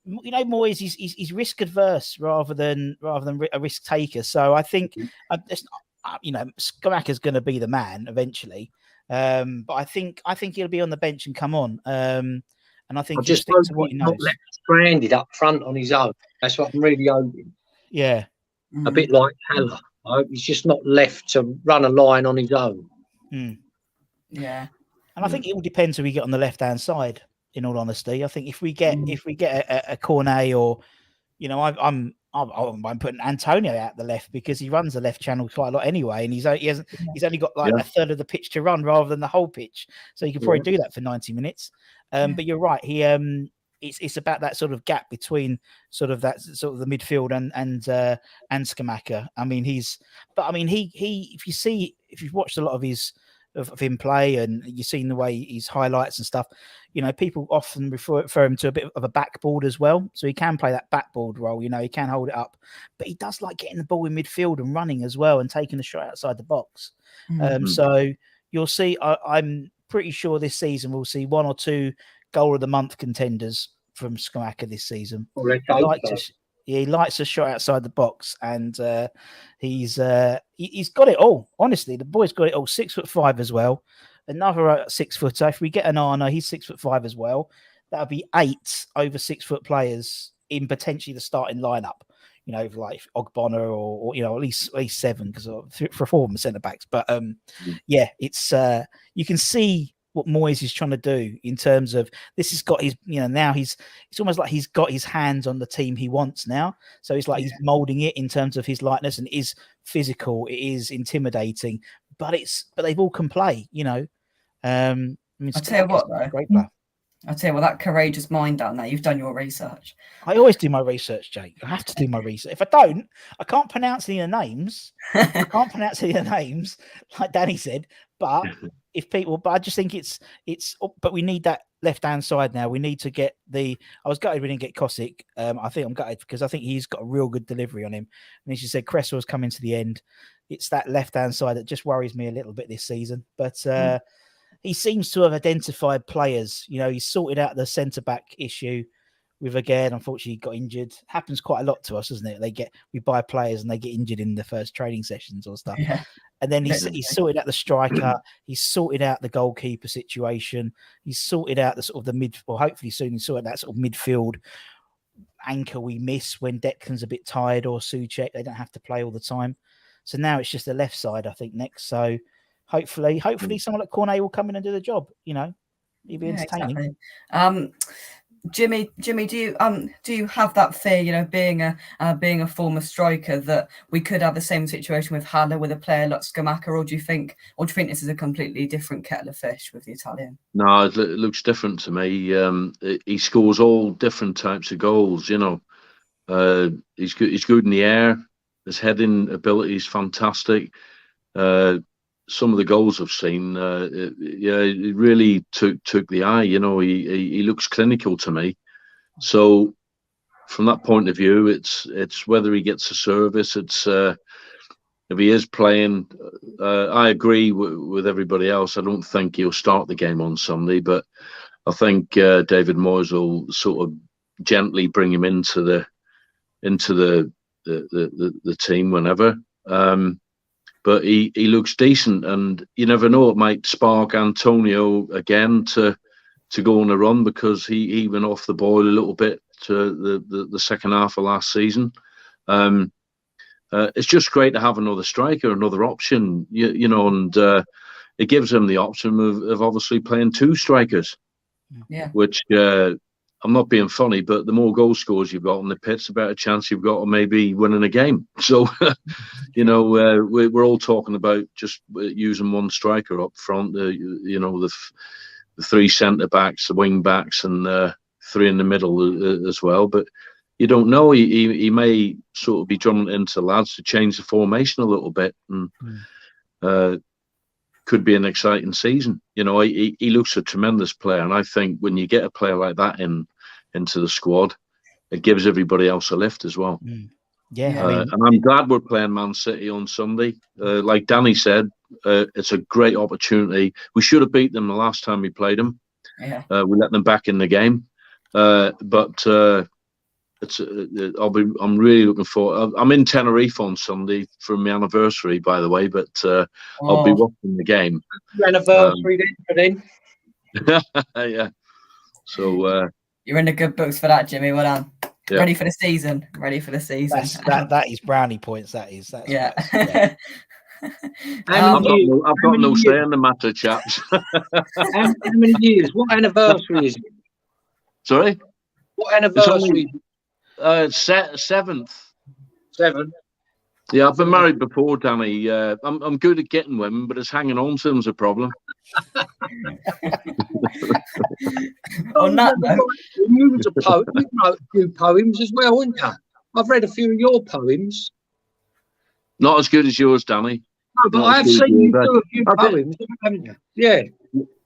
Moyes, he's risk adverse rather than a risk taker. So I think Scamacca's going to be the man eventually. But I think he'll be on the bench and come on. And I think just stick to what he knows. Not left stranded up front on his own. That's what I'm really hoping. Yeah, a bit like Haller. I hope he's just not left to run a line on his own. Yeah, and I think it all depends who we get on the left hand side. In all honesty, I think if we get a Cornet or, I'm putting Antonio out the left because he runs the left channel quite a lot anyway, and he's only got like a third of the pitch to run rather than the whole pitch, so he could probably do that for 90 minutes. But you're right, it's about that sort of gap between sort of the midfield and Scamacca. I mean, if you've watched a lot of him play and you've seen the way his highlights and stuff, people often refer him to a bit of a backboard as well. So he can play that backboard role, he can hold it up, but he does like getting the ball in midfield and running as well and taking the shot outside the box. So you'll see, I'm pretty sure this season we'll see one or two goal of the month contenders from Scamacca this season. He likes a shot outside the box, and he's got it all. Honestly, the boy's got it all. 6'5" as well. Another 6 footer. If we get an Arna, he's 6'5" as well. That would be 8 over 6 foot players in potentially the starting lineup. Like Ogbonna or at least 7 because for 4 of them centre backs. But it's you can see what Moyes is trying to do in terms of this has got his, now it's almost like he's got his hands on the team he wants now. So it's like he's molding it in terms of his likeness, and it is physical, it is intimidating, but they've all can play, I'll tell you what, though. Great player. I'll tell you what, that courageous mind down there, you've done your research. I always do my research, Jake. I have to do my research. If I don't, I can't pronounce any of the names. Like Danny said, but I just think but we need that left-hand side now. We need to get I was gutted we didn't get Kosic. I think I'm gutted because I think he's got a real good delivery on him. And as you said, Creswell's coming to the end. It's that left-hand side that just worries me a little bit this season. But he seems to have identified players. He's sorted out the centre-back issue with again, unfortunately, got injured. Happens quite a lot to us, doesn't it? We buy players and they get injured in the first training sessions or stuff. Yeah. And then he's sorted out the striker. He's sorted out the goalkeeper situation. He's sorted out the sort of hopefully soon he's sorted out that sort of midfield anchor we miss when Declan's a bit tired or Souček. They don't have to play all the time. So now it's just the left side, I think, next. So hopefully someone like Cornet will come in and do the job. He'll be entertaining. Exactly. Jimmy, do you have that fear, being a former striker, that we could have the same situation with Haller with a player like Scamacca, or do you think this is a completely different kettle of fish with the Italian? No, it looks different to me. He scores all different types of goals. He's good in the air. His heading ability is fantastic. Some of the goals I've seen, it really took the eye. He looks clinical to me. So from that point of view, it's whether he gets a service. It's if he is playing. I agree with everybody else. I don't think he'll start the game on Sunday, but I think David Moyes will sort of gently bring him into the team whenever. But he looks decent, and you never know, it might spark Antonio again to go on a run, because he went off the boil a little bit to the second half of last season. It's just great to have another striker, another option, you know, and it gives him the option of obviously playing two strikers. Yeah. Which I'm not being funny, but the more goal scorers you've got on the pitch, the better chance you've got of maybe winning a game. So, you know, we're all talking about just using one striker up front. You know, the three centre backs, the wing backs, and three in the middle as well. But you don't know. He may sort of be drumming into lads to change the formation a little bit, and could be an exciting season. You know, he looks a tremendous player, and I think when you get a player like that into the squad, it gives everybody else a lift as well. Yeah, I mean, and I'm glad we're playing Man City on Sunday. Like Danny said, it's a great opportunity. We should have beat them the last time we played them. Yeah. We let them back in the game, but I'm really looking forward. I'm in Tenerife on Sunday for my anniversary, by the way, but I'll be watching the game. Your anniversary then. Yeah. So you're in the good books for that, Jimmy. Well done. Yeah. Ready for the season. Ready for the season. That is brownie points. That's yeah. I've got no say in the matter, chaps. How many years? What anniversary is it? Sorry? What anniversary? Seventh. 7. Yeah, I've been married before, Danny. I'm good at getting women, but it's hanging on to them's a problem. On that note, you was a poet. You wrote a few poems as well, weren't you? I've read a few of your poems. Not as good as yours, Danny. No, but I've seen you do a few poems, haven't you? Yeah.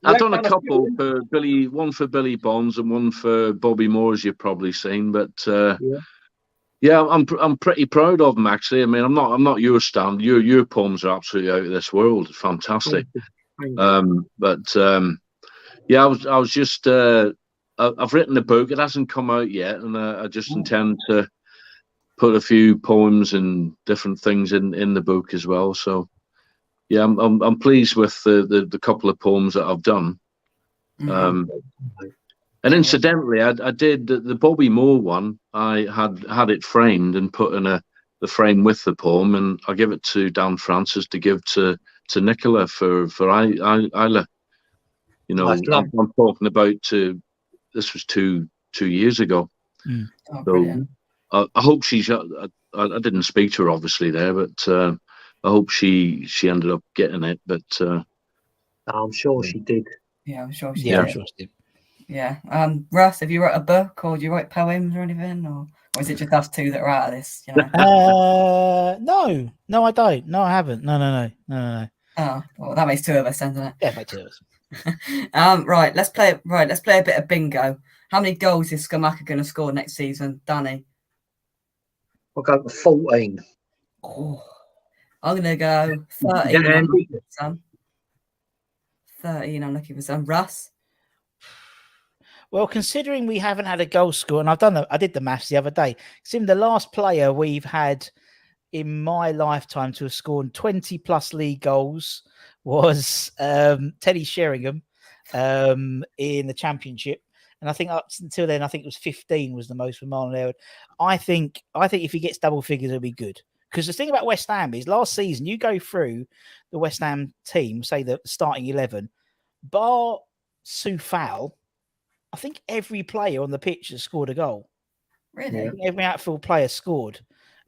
I've done a couple for Billy, one for Billy Bonds and one for Bobby Moore, as you've probably seen. But yeah, I'm pretty proud of them, actually. I mean, I'm not your stand. Your poems are absolutely out of this world. It's fantastic. Yeah, I was just I've written a book. It hasn't come out yet, and I just intend to put a few poems and different things in the book as well. So yeah, I'm pleased with the couple of poems that I've done. And incidentally, I did the Bobby Moore one. I had it framed and put in the frame with the poem, and I give it to Dan Francis to give to Nicola for Isla. You know, I'm talking about this was two years ago. So I hope she's. I didn't speak to her obviously there, but I hope she ended up getting it. But I'm sure she did. Yeah, I'm sure she did. I'm sure she did. Yeah. Russ, have you wrote a book, or do you write poems or anything, or is it just us two that are out of this? You know? No, I don't. No, I haven't. No. Oh, well, that makes two of us, doesn't it? Yeah, makes two of us. Right, let's play a bit of bingo. How many goals is Scamacca going to score next season, Danny? I'll go for 14. Oh, I'm going to go 13. I'm looking for some. 13. I'm looking for some. Russ. Well, considering we haven't had a goal score, and I did the maths the other day. Considering the last player we've had in my lifetime to have scored 20 plus league goals was Teddy Sheringham in the Championship. And I think up until then, I think it was 15 was the most for Marlon Harewood. I think if he gets double figures, it'll be good. Because the thing about West Ham is last season, you go through the West Ham team, say the starting 11, bar Soufal, I think every player on the pitch has scored a goal. Really? Every outfield player scored.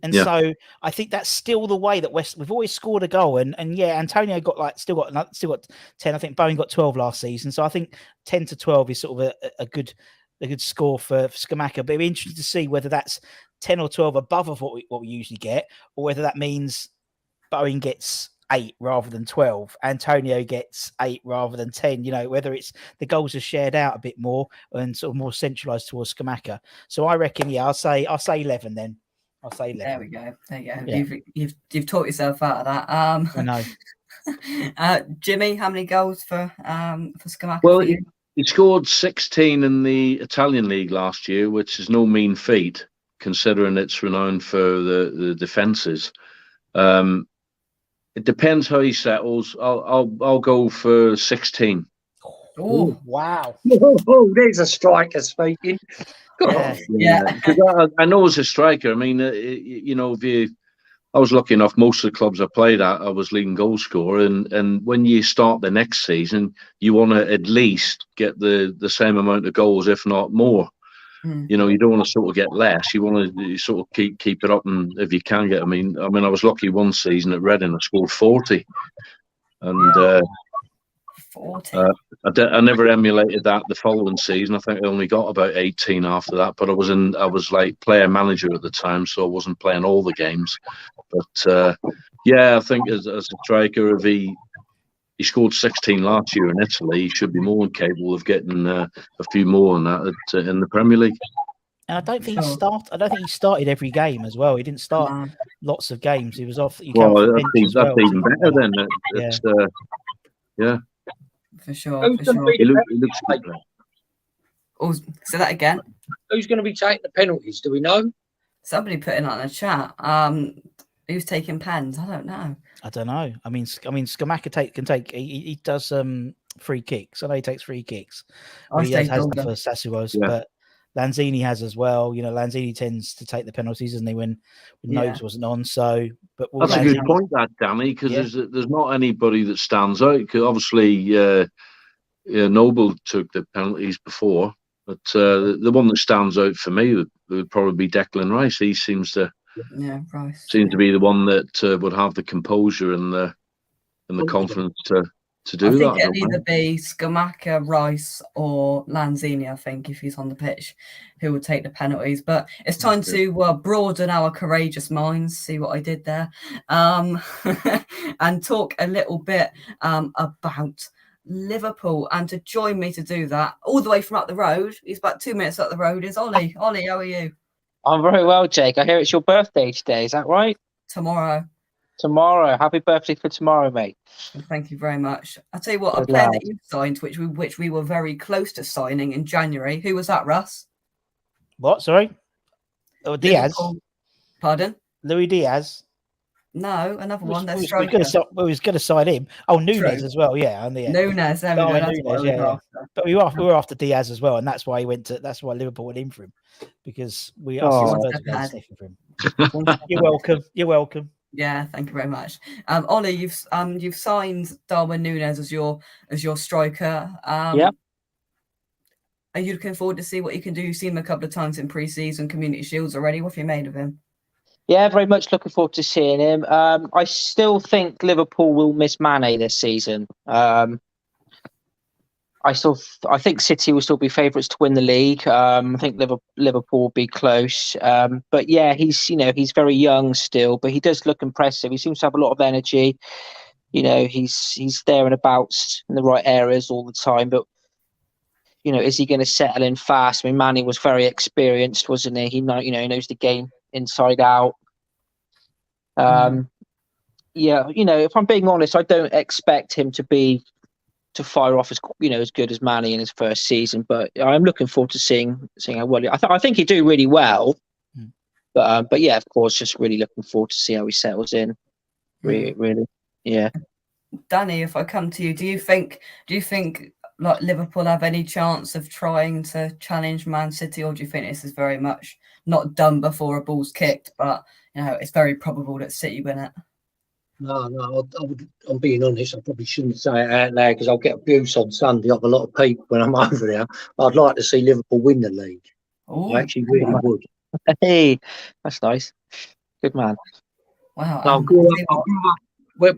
And so I think that's still the way that we've always scored a goal. And yeah, Antonio still got 10. I think Bowen got 12 last season. So I think 10 to 12 is sort of a good score for Scamacca. But it'd be interesting to see whether that's 10 or 12 above of what we usually get, or whether that means Bowen gets 8 rather than 12, Antonio gets 8 rather than 10, you know, whether it's the goals are shared out a bit more and sort of more centralized towards Scamacca. So I reckon, I'll say 11 then. I'll say 11. There we go. There you go. Yeah. You've taught yourself out of that. I know. Jimmy, how many goals for Scamacca? Well, He scored 16 in the Italian league last year, which is no mean feat, considering it's renowned for the defences. It depends how he settles. I'll go for 16. Oh, wow. Oh, there's a striker speaking. Yeah. 'Cause I know as a striker, I mean, I was lucky enough, most of the clubs I played at, I was leading goal scorer. And when you start the next season, you want to at least get the same amount of goals, if not more. You know, you don't want to sort of get less. You want to sort of keep it up, and if you can get, I mean, I was lucky one season at Reading, I scored 40, and 40. I never emulated that the following season. I think I only got about 18 after that, but I was like player manager at the time, so I wasn't playing all the games. But I think as a striker, if he scored 16 last year in Italy, he should be more than capable of getting a few more than that in the Premier League. And I don't think he started every game as well. He didn't start lots of games. He was off. That's even better then. It's For sure. Who's For gonna sure. be the He looks good. Oh, say that again. Who's going to be taking the penalties? Do we know? Somebody put in on the chat. Who's taking pens? I don't know. I don't know. I mean, Scamacca can take. He does free kicks. I know he takes free kicks. He has done for Sassuolo, but Lanzini has as well. You know, Lanzini tends to take the penalties, doesn't he? When Nobes wasn't on. So, but that's a good point, that Danny, because there's not anybody that stands out. Because obviously, Noble took the penalties before, but the one that stands out for me would probably be Declan Rice. He seems to be the one that would have the composure and the confidence to do that. I think it'll either be Scamacca, Rice, or Lanzini, I think, if he's on the pitch, who will take the penalties. But it's time to broaden our courageous minds, see what I did there, and talk a little bit about Liverpool. And to join me to do that, all the way from up the road, he's about 2 minutes up the road, is Ollie. Ollie, how are you? I'm very well, Jake. I hear it's your birthday today. Is that right? Tomorrow. Happy birthday for tomorrow, mate. Thank you very much. I'll tell you what, a player that you signed, which we were very close to signing in January. Who was that, Russ? What? Sorry? Oh, Diaz. Liverpool. Pardon? Louis Diaz. No, another one. That's we was going to sign him. Oh, Nunes as well. Yeah, Nunes. There we go. Nunes, But we were after Diaz as well, and that's why That's why Liverpool went in for him, because we asked for him. You're welcome. You're welcome. Yeah, thank you very much. Ollie, you've signed Darwin Nunes as your striker. Yeah. Are you looking forward to see what you can do? You've seen him a couple of times in pre-season Community Shields already. What have you made of him? Yeah, very much looking forward to seeing him. I still think Liverpool will miss Mane this season. I think City will still be favourites to win the league. I think Liverpool will be close. But yeah, he's very young still, but he does look impressive. He seems to have a lot of energy. You know, he's there and about in the right areas all the time. But you know, is he going to settle in fast? I mean, Manny was very experienced, wasn't he? He knows the game inside out. Yeah, you know, if I'm being honest, I don't expect him to fire off as good as Manny in his first season, but I'm looking forward to seeing how well. I think he'd do really well, but yeah, of course, just really looking forward to see how he settles in. Really, yeah. Danny, if I come to you, do you think like Liverpool have any chance of trying to challenge Man City, or do you think this is very much not done before a ball's kicked, but you know it's very probable that City win it? No, I'm being honest. I probably shouldn't say it out loud because I'll get abuse on Sunday off a lot of people when I'm over there. I'd like to see Liverpool win the league. Ooh. I actually really would. Hey, that's nice. Good man. Wow.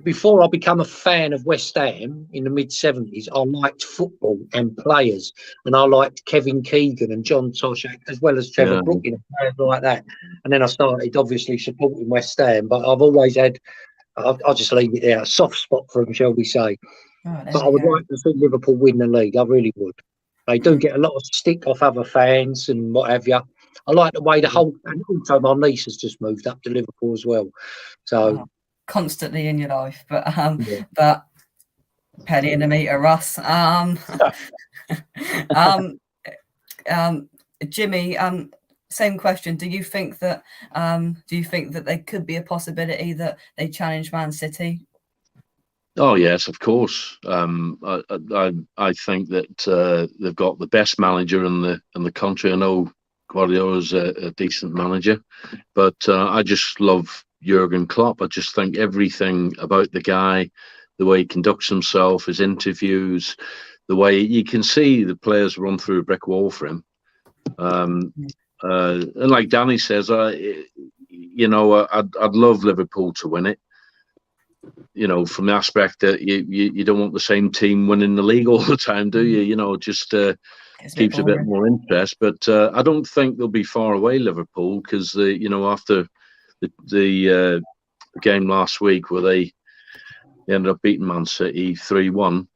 Before I become a fan of West Ham in the mid-70s, I liked football and players. And I liked Kevin Keegan and John Toshak, as well as Trevor Brooking and players like that. And then I started, obviously, supporting West Ham. But I've always had, I'll just leave it there, a soft spot for them, shall we say. But I would like to see Liverpool win the league. I really would. They do get a lot of stick off other fans and what have you. I like the way and also my niece has just moved up to Liverpool as well. So... constantly in your life, but penny in the meter, Russ. Jimmy, same question. Do you think that there could be a possibility that they challenge Man City? Oh yes, of course. I think that they've got the best manager in the country. I know Guardiola's a decent manager, but I just love Jurgen Klopp. I just think everything about the guy, the way he conducts himself, his interviews, the way you can see the players run through a brick wall for him. And like Danny says, I'd love Liverpool to win it. You know, from the aspect that you don't want the same team winning the league all the time, do you? You know, just keeps a bit more interest. But I don't think they'll be far away, Liverpool, because after the game last week where they ended up beating Man City 3-1,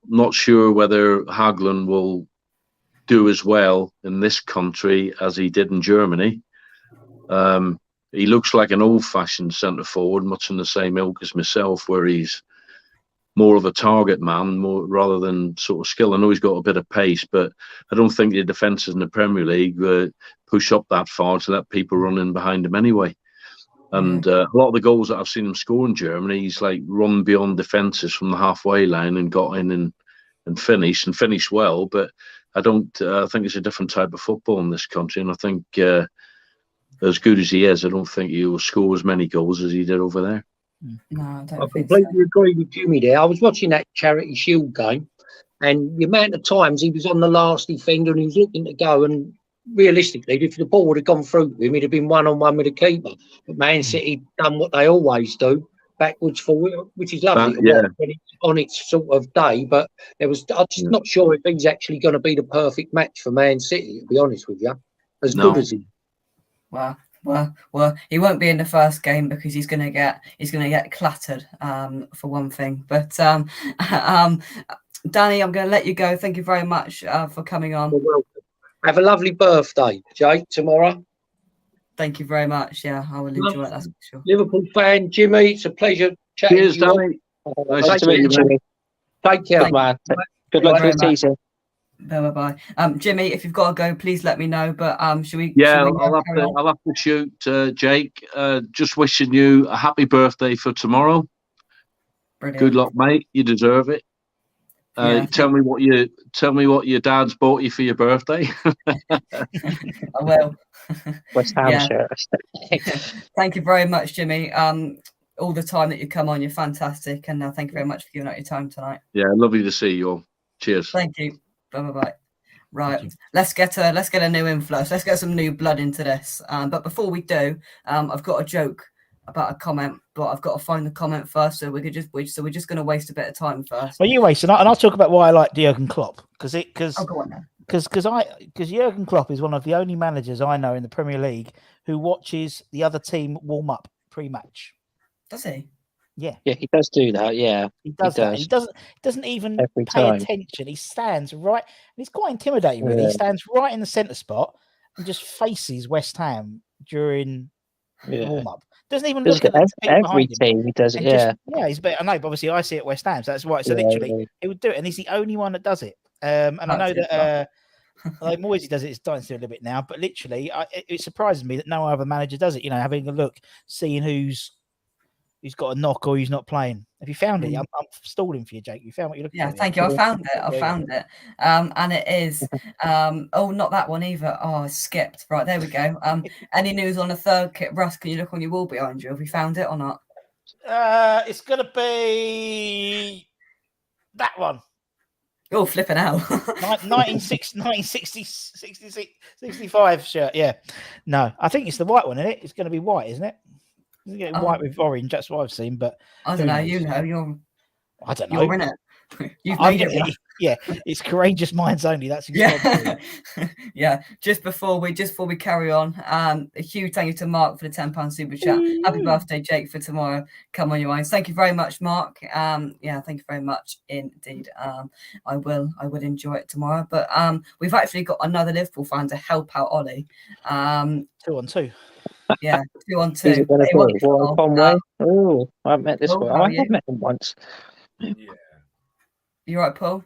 not sure whether Hagelin will do as well in this country as he did in Germany. He looks like an old-fashioned centre forward, much in the same ilk as myself, where he's more of a target man, more rather than sort of skill. I know he's got a bit of pace, but I don't think the defences in the Premier League push up that far to let people run in behind him anyway. And a lot of the goals that I've seen him score in Germany, he's like run beyond defences from the halfway line and got in and finished well. But I think it's a different type of football in this country, and I think as good as he is, I don't think he will score as many goals as he did over there. No, I don't I think completely agree with Jimmy there. I was watching that Charity Shield game, and the amount of times he was on the last defender and he was looking to go, and realistically, if the ball would have gone through him, he'd have been one-on-one with the keeper. But Man City done what they always do, backwards, forward, which is lovely to watch when it's on its sort of day. But I'm just not sure if he's actually going to be the perfect match for Man City, to be honest with you. As good as he. Well, he won't be in the first game because he's gonna get clattered for one thing. But Danny, I'm gonna let you go. Thank you very much for coming on. You're welcome. Have a lovely birthday, Jake, tomorrow. Thank you very much. Yeah, I will enjoy it. That's for sure. Liverpool fan, Jimmy. It's a pleasure chatting Cheers, to you. Danny. Nice to meet you, Jimmy. Take care, man. Good luck for the season. Bye. Jimmy, if you've got to go, please let me know. But should we? Yeah, should we I'll have to shoot, Jake. Just wishing you a happy birthday for tomorrow. Brilliant. Good luck, mate. You deserve it. Tell me what your dad's bought you for your birthday. I will. West Ham shirt. Thank you very much, Jimmy. All the time that you come on, you're fantastic, and thank you very much for giving up your time tonight. Yeah, lovely to see you all. Cheers. Thank you. Bye. Right, let's get a new influx. Let's get some new blood into this. But before we do, I've got a joke about a comment, but I've got to find the comment first. So we're just going to waste a bit of time first. Well, you waste, and I'll talk about why I like Jurgen Klopp because go on then. Because Jurgen Klopp is one of the only managers I know in the Premier League who watches the other team warm up pre-match. Does he? Yeah, he does do that. Yeah, he does that. He doesn't even Every pay time. attention. He stands right, and he's quite intimidating. Really, he stands right in the centre spot and just faces West Ham during warm up. Doesn't even look at every team. He does it. Yeah, he's better. I know, but obviously I see it at West Ham, so that's right. So literally, he would do it, and he's the only one that does it. And I know that like Moisey does it. It's starting to do a little bit now, but literally, it surprises me that no other manager does it. You know, having a look, seeing who's got a knock or who's not playing. Have you found it? I'm stalling for you, Jake. You found what you're looking for? Yeah, thank you. I found it. And it is not that one either. Oh, it's skipped. Right, there we go. Any news on the third kit? Russ, can you look on your wall behind you? Have we found it or not? It's gonna be that one. Oh, flipping out. 1965 shirt. Yeah. No, I think it's the white one, isn't it? It's going to be white, isn't it? It's getting white with orange. That's what I've seen. But I don't know. I don't know. You're in it. You've made it. Yeah, it's courageous minds only. That's yeah. Yeah. Just before we carry on, a huge thank you to Mark for the £10 super chat. Happy birthday, Jake, for tomorrow. Come on your minds. Thank you very much, Mark. Thank you very much indeed. I will enjoy it tomorrow. But we've actually got another Liverpool fan to help out Ollie. 2-on-2. Yeah, 2-on-2. Conway. Oh, I haven't met this one. I have met him once. Yeah. You right, Paul?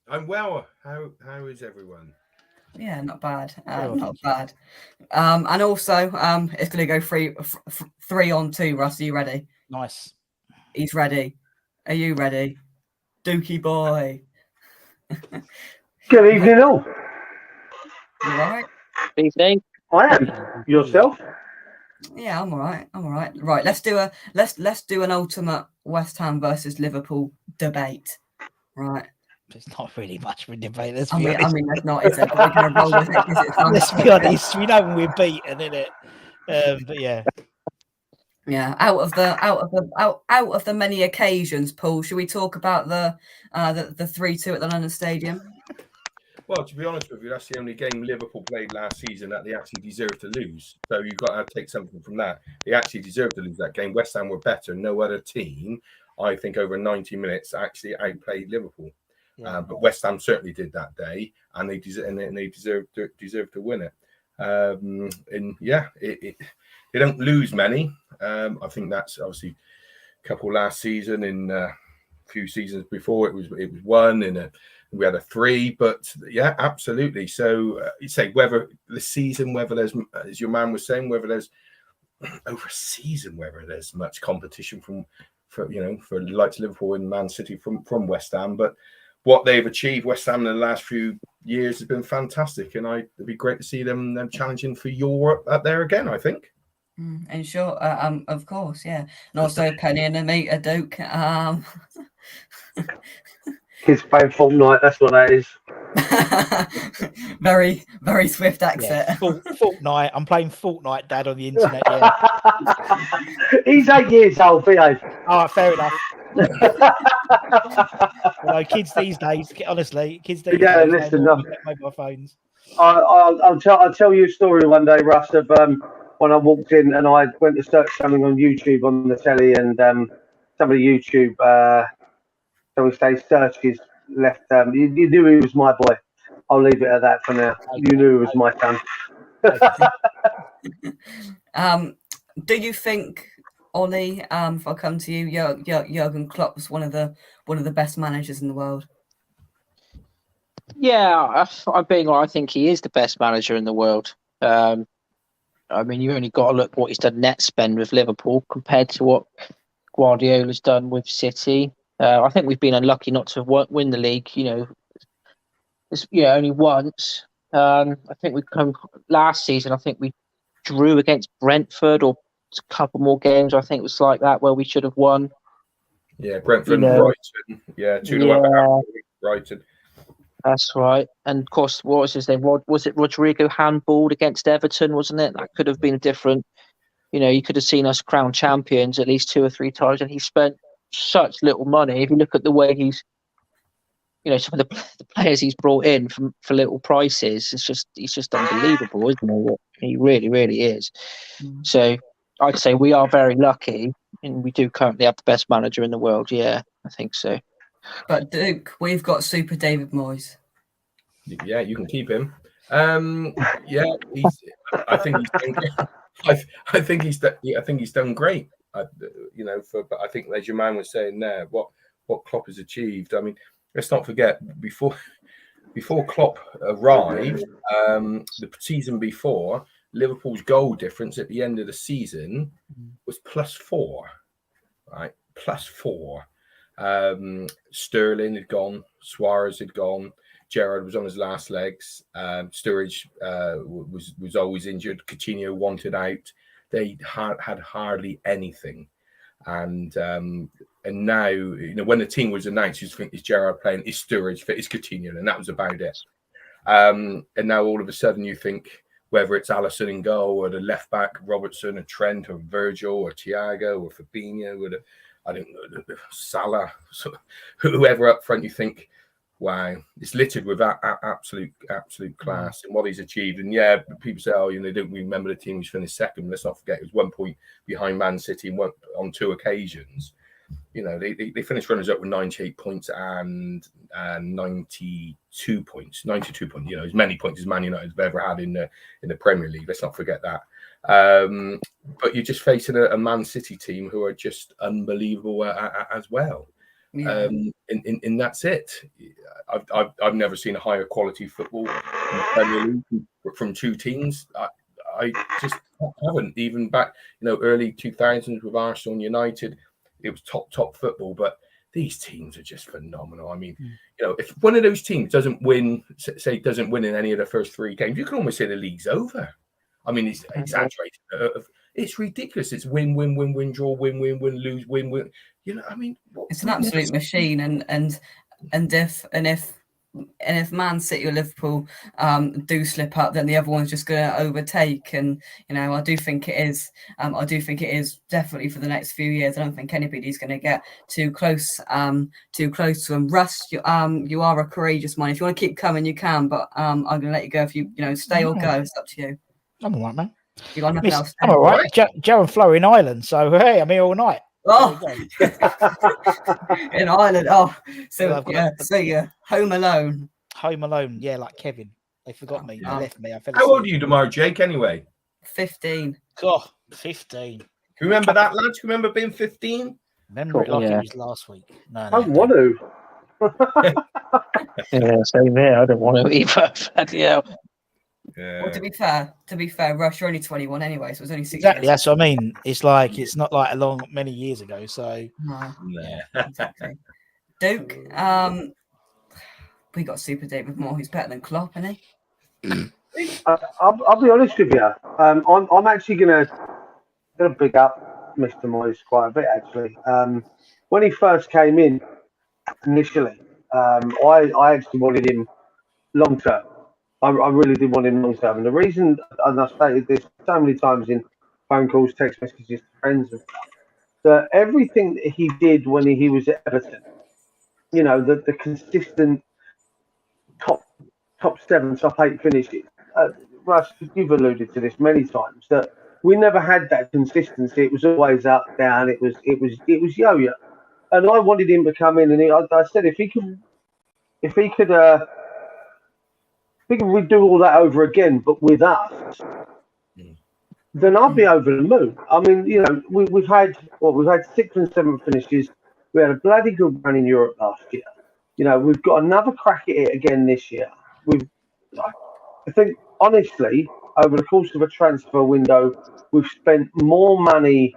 I'm well. How is everyone? Yeah, not bad. Well, Not bad. And also, it's going to go 3-on-2. Russ, are you ready? Nice. He's ready. Are you ready? Dookie boy. Good evening, all. You all right? Evening. I am. Yourself? Yeah, I'm all right. I'm all right. Right, let's do an ultimate West Ham versus Liverpool debate. Right. There's not really much of a debate. Let's I be mean, honest. there's not, is there? But we're going to roll with it because it's Let's be honest. We know when we're beaten, innit? But yeah. Yeah, out of the many occasions, Paul, should we talk about the 3-2 at the London Stadium? Well, to be honest with you, that's the only game Liverpool played last season that they actually deserved to lose. So you've got to take something from that. They actually deserved to lose that game. West Ham were better. No other team, I think, over 90 minutes actually outplayed Liverpool. Yeah. But West Ham certainly did that day, and they deserved to win it. And yeah, they don't lose many. I think that's obviously a couple last season. In a few seasons before, it was one, and we had a 3. But yeah, absolutely. So you say whether the season, whether there's, as your man was saying, whether there's over a season, whether there's much competition for the likes of Liverpool and Man City from West Ham, but what they've achieved, West Ham, in the last few years has been fantastic, and it'd be great to see them challenging for Europe up there again, I think. And sure, of course, yeah, and also a penny and a meter, Duke. Kids playing Fortnite, that's what that is. Very, very swift exit. Yeah. Fortnite. I'm playing Fortnite, Dad, on the internet. Yeah. He's 8 years old, behave. All right, fair enough. Kids these days, honestly, days listen, mobile phones. I'll tell you a story one day, Russ, of when I walked in and I went to search something on YouTube on the telly, and some of the YouTube, shall we say, searches left. You knew he was my boy. I'll leave it at that for now. You knew he was my son. Do you think, Ollie, if I come to you, Jurgen Klopp was one of the best managers in the world? Yeah, I think he is the best manager in the world. I mean, you only got to look what he's done net spend with Liverpool compared to what Guardiola's done with City. I think we've been unlucky not to win the league. Only once. I think we come last season. I think we drew against Brentford, or a couple more games. I think it was like that where we should have won. Yeah, Brentford and Brighton. Yeah, 2-0 Brighton. That's right. And of course, what was his name? Was it Rodrigo handballed against Everton, wasn't it? That could have been different. You could have seen us crowned champions at least 2 or 3 times, and he spent such little money. If you look at the way he's, some of the players he's brought in for little prices, he's just unbelievable, isn't he? He really, really is. So I'd say we are very lucky, and we do currently have the best manager in the world. Yeah, I think so. But Duke, we've got Super David Moyes. Yeah, you can keep him. Yeah, I think he's done great. But I think, as your man was saying there, what Klopp has achieved. I mean, let's not forget before Klopp arrived, the season before, Liverpool's goal difference at the end of the season was +4, right? +4. Sterling had gone, Suarez had gone, Gerrard was on his last legs, Sturridge was always injured, Coutinho wanted out. They had hardly anything, and now when the team was announced, you think, is Gerrard playing? Is Sturridge fit? Is Coutinho? And that was about it. And now all of a sudden you think, whether it's Alisson in goal, or the left back Robertson, or Trent, or Virgil, or Thiago, or Fabinho, or Salah, whoever up front, you think, wow, it's littered with that absolute class and what he's achieved. And yeah, people say, they don't remember the team who's finished second. Let's not forget, it was 1 point behind Man City on 2 occasions. They finished runners up with 98 points and 92 points. 92 points, as many points as Man United have ever had in the Premier League. Let's not forget that. But you're just facing a Man City team who are just unbelievable as well. Yeah. And that's it. I've never seen a higher quality football in the Premier League from two teams. I just haven't. Even back, early 2000s with Arsenal and United, it was top football. But these teams are just phenomenal. I mean, if one of those teams doesn't win in any of the first three games, you can almost say the league's over. I mean, it's exaggerated. It's ridiculous. It's win, draw, win, lose, win. I mean, it's an absolute machine. And if Man City or Liverpool do slip up, then the other one's just going to overtake. And I do think it is. I do think it is definitely for the next few years. I don't think anybody's going to get too close to them. Russ, you are a courageous man. If you want to keep coming, you can. But I'm going to let you go. If you stay or go, it's up to you. I'm all right, man. You got nothing else? I'm all right. Joe and Flo in Ireland, so hey, I'm here all night. Oh, in Ireland. Oh, so Home Alone. Home Alone, yeah, like Kevin. They forgot me. They left me. How old are you tomorrow, Jake? Anyway, 15. God, 15. Do you remember that, lads? Do you remember being 15? Remember it like it was last week. No, I want to. Yeah, same here. I don't want to either. Yeah. Well, to be fair, Rush, you're only 21 anyway, so it was only 6 exactly. years. That's what I mean. It's like it's not like many years ago. So no. Yeah, exactly. Duke, we got Super David Moore, who's better than Klopp, isn't he? I'll be honest with you. I'm actually gonna big up Mr. Moyes quite a bit actually. When he first came in initially, I actually wanted him long term. I really did want him long term, and the reason, and I've stated this so many times in phone calls, text messages to friends, that everything that he did when he was at Everton, the consistent top 7, top 8 finishes. Russ, you've alluded to this many times, that we never had that consistency. It was always up, down. It was yo-yo, and I wanted him to come in, and I said if he could redo all that over again, but with us, then I'll be over the moon. I mean, we've had 6th and 7th finishes. We had a bloody good run in Europe last year. We've got another crack at it again this year. I think, honestly, over the course of a transfer window, we've spent more money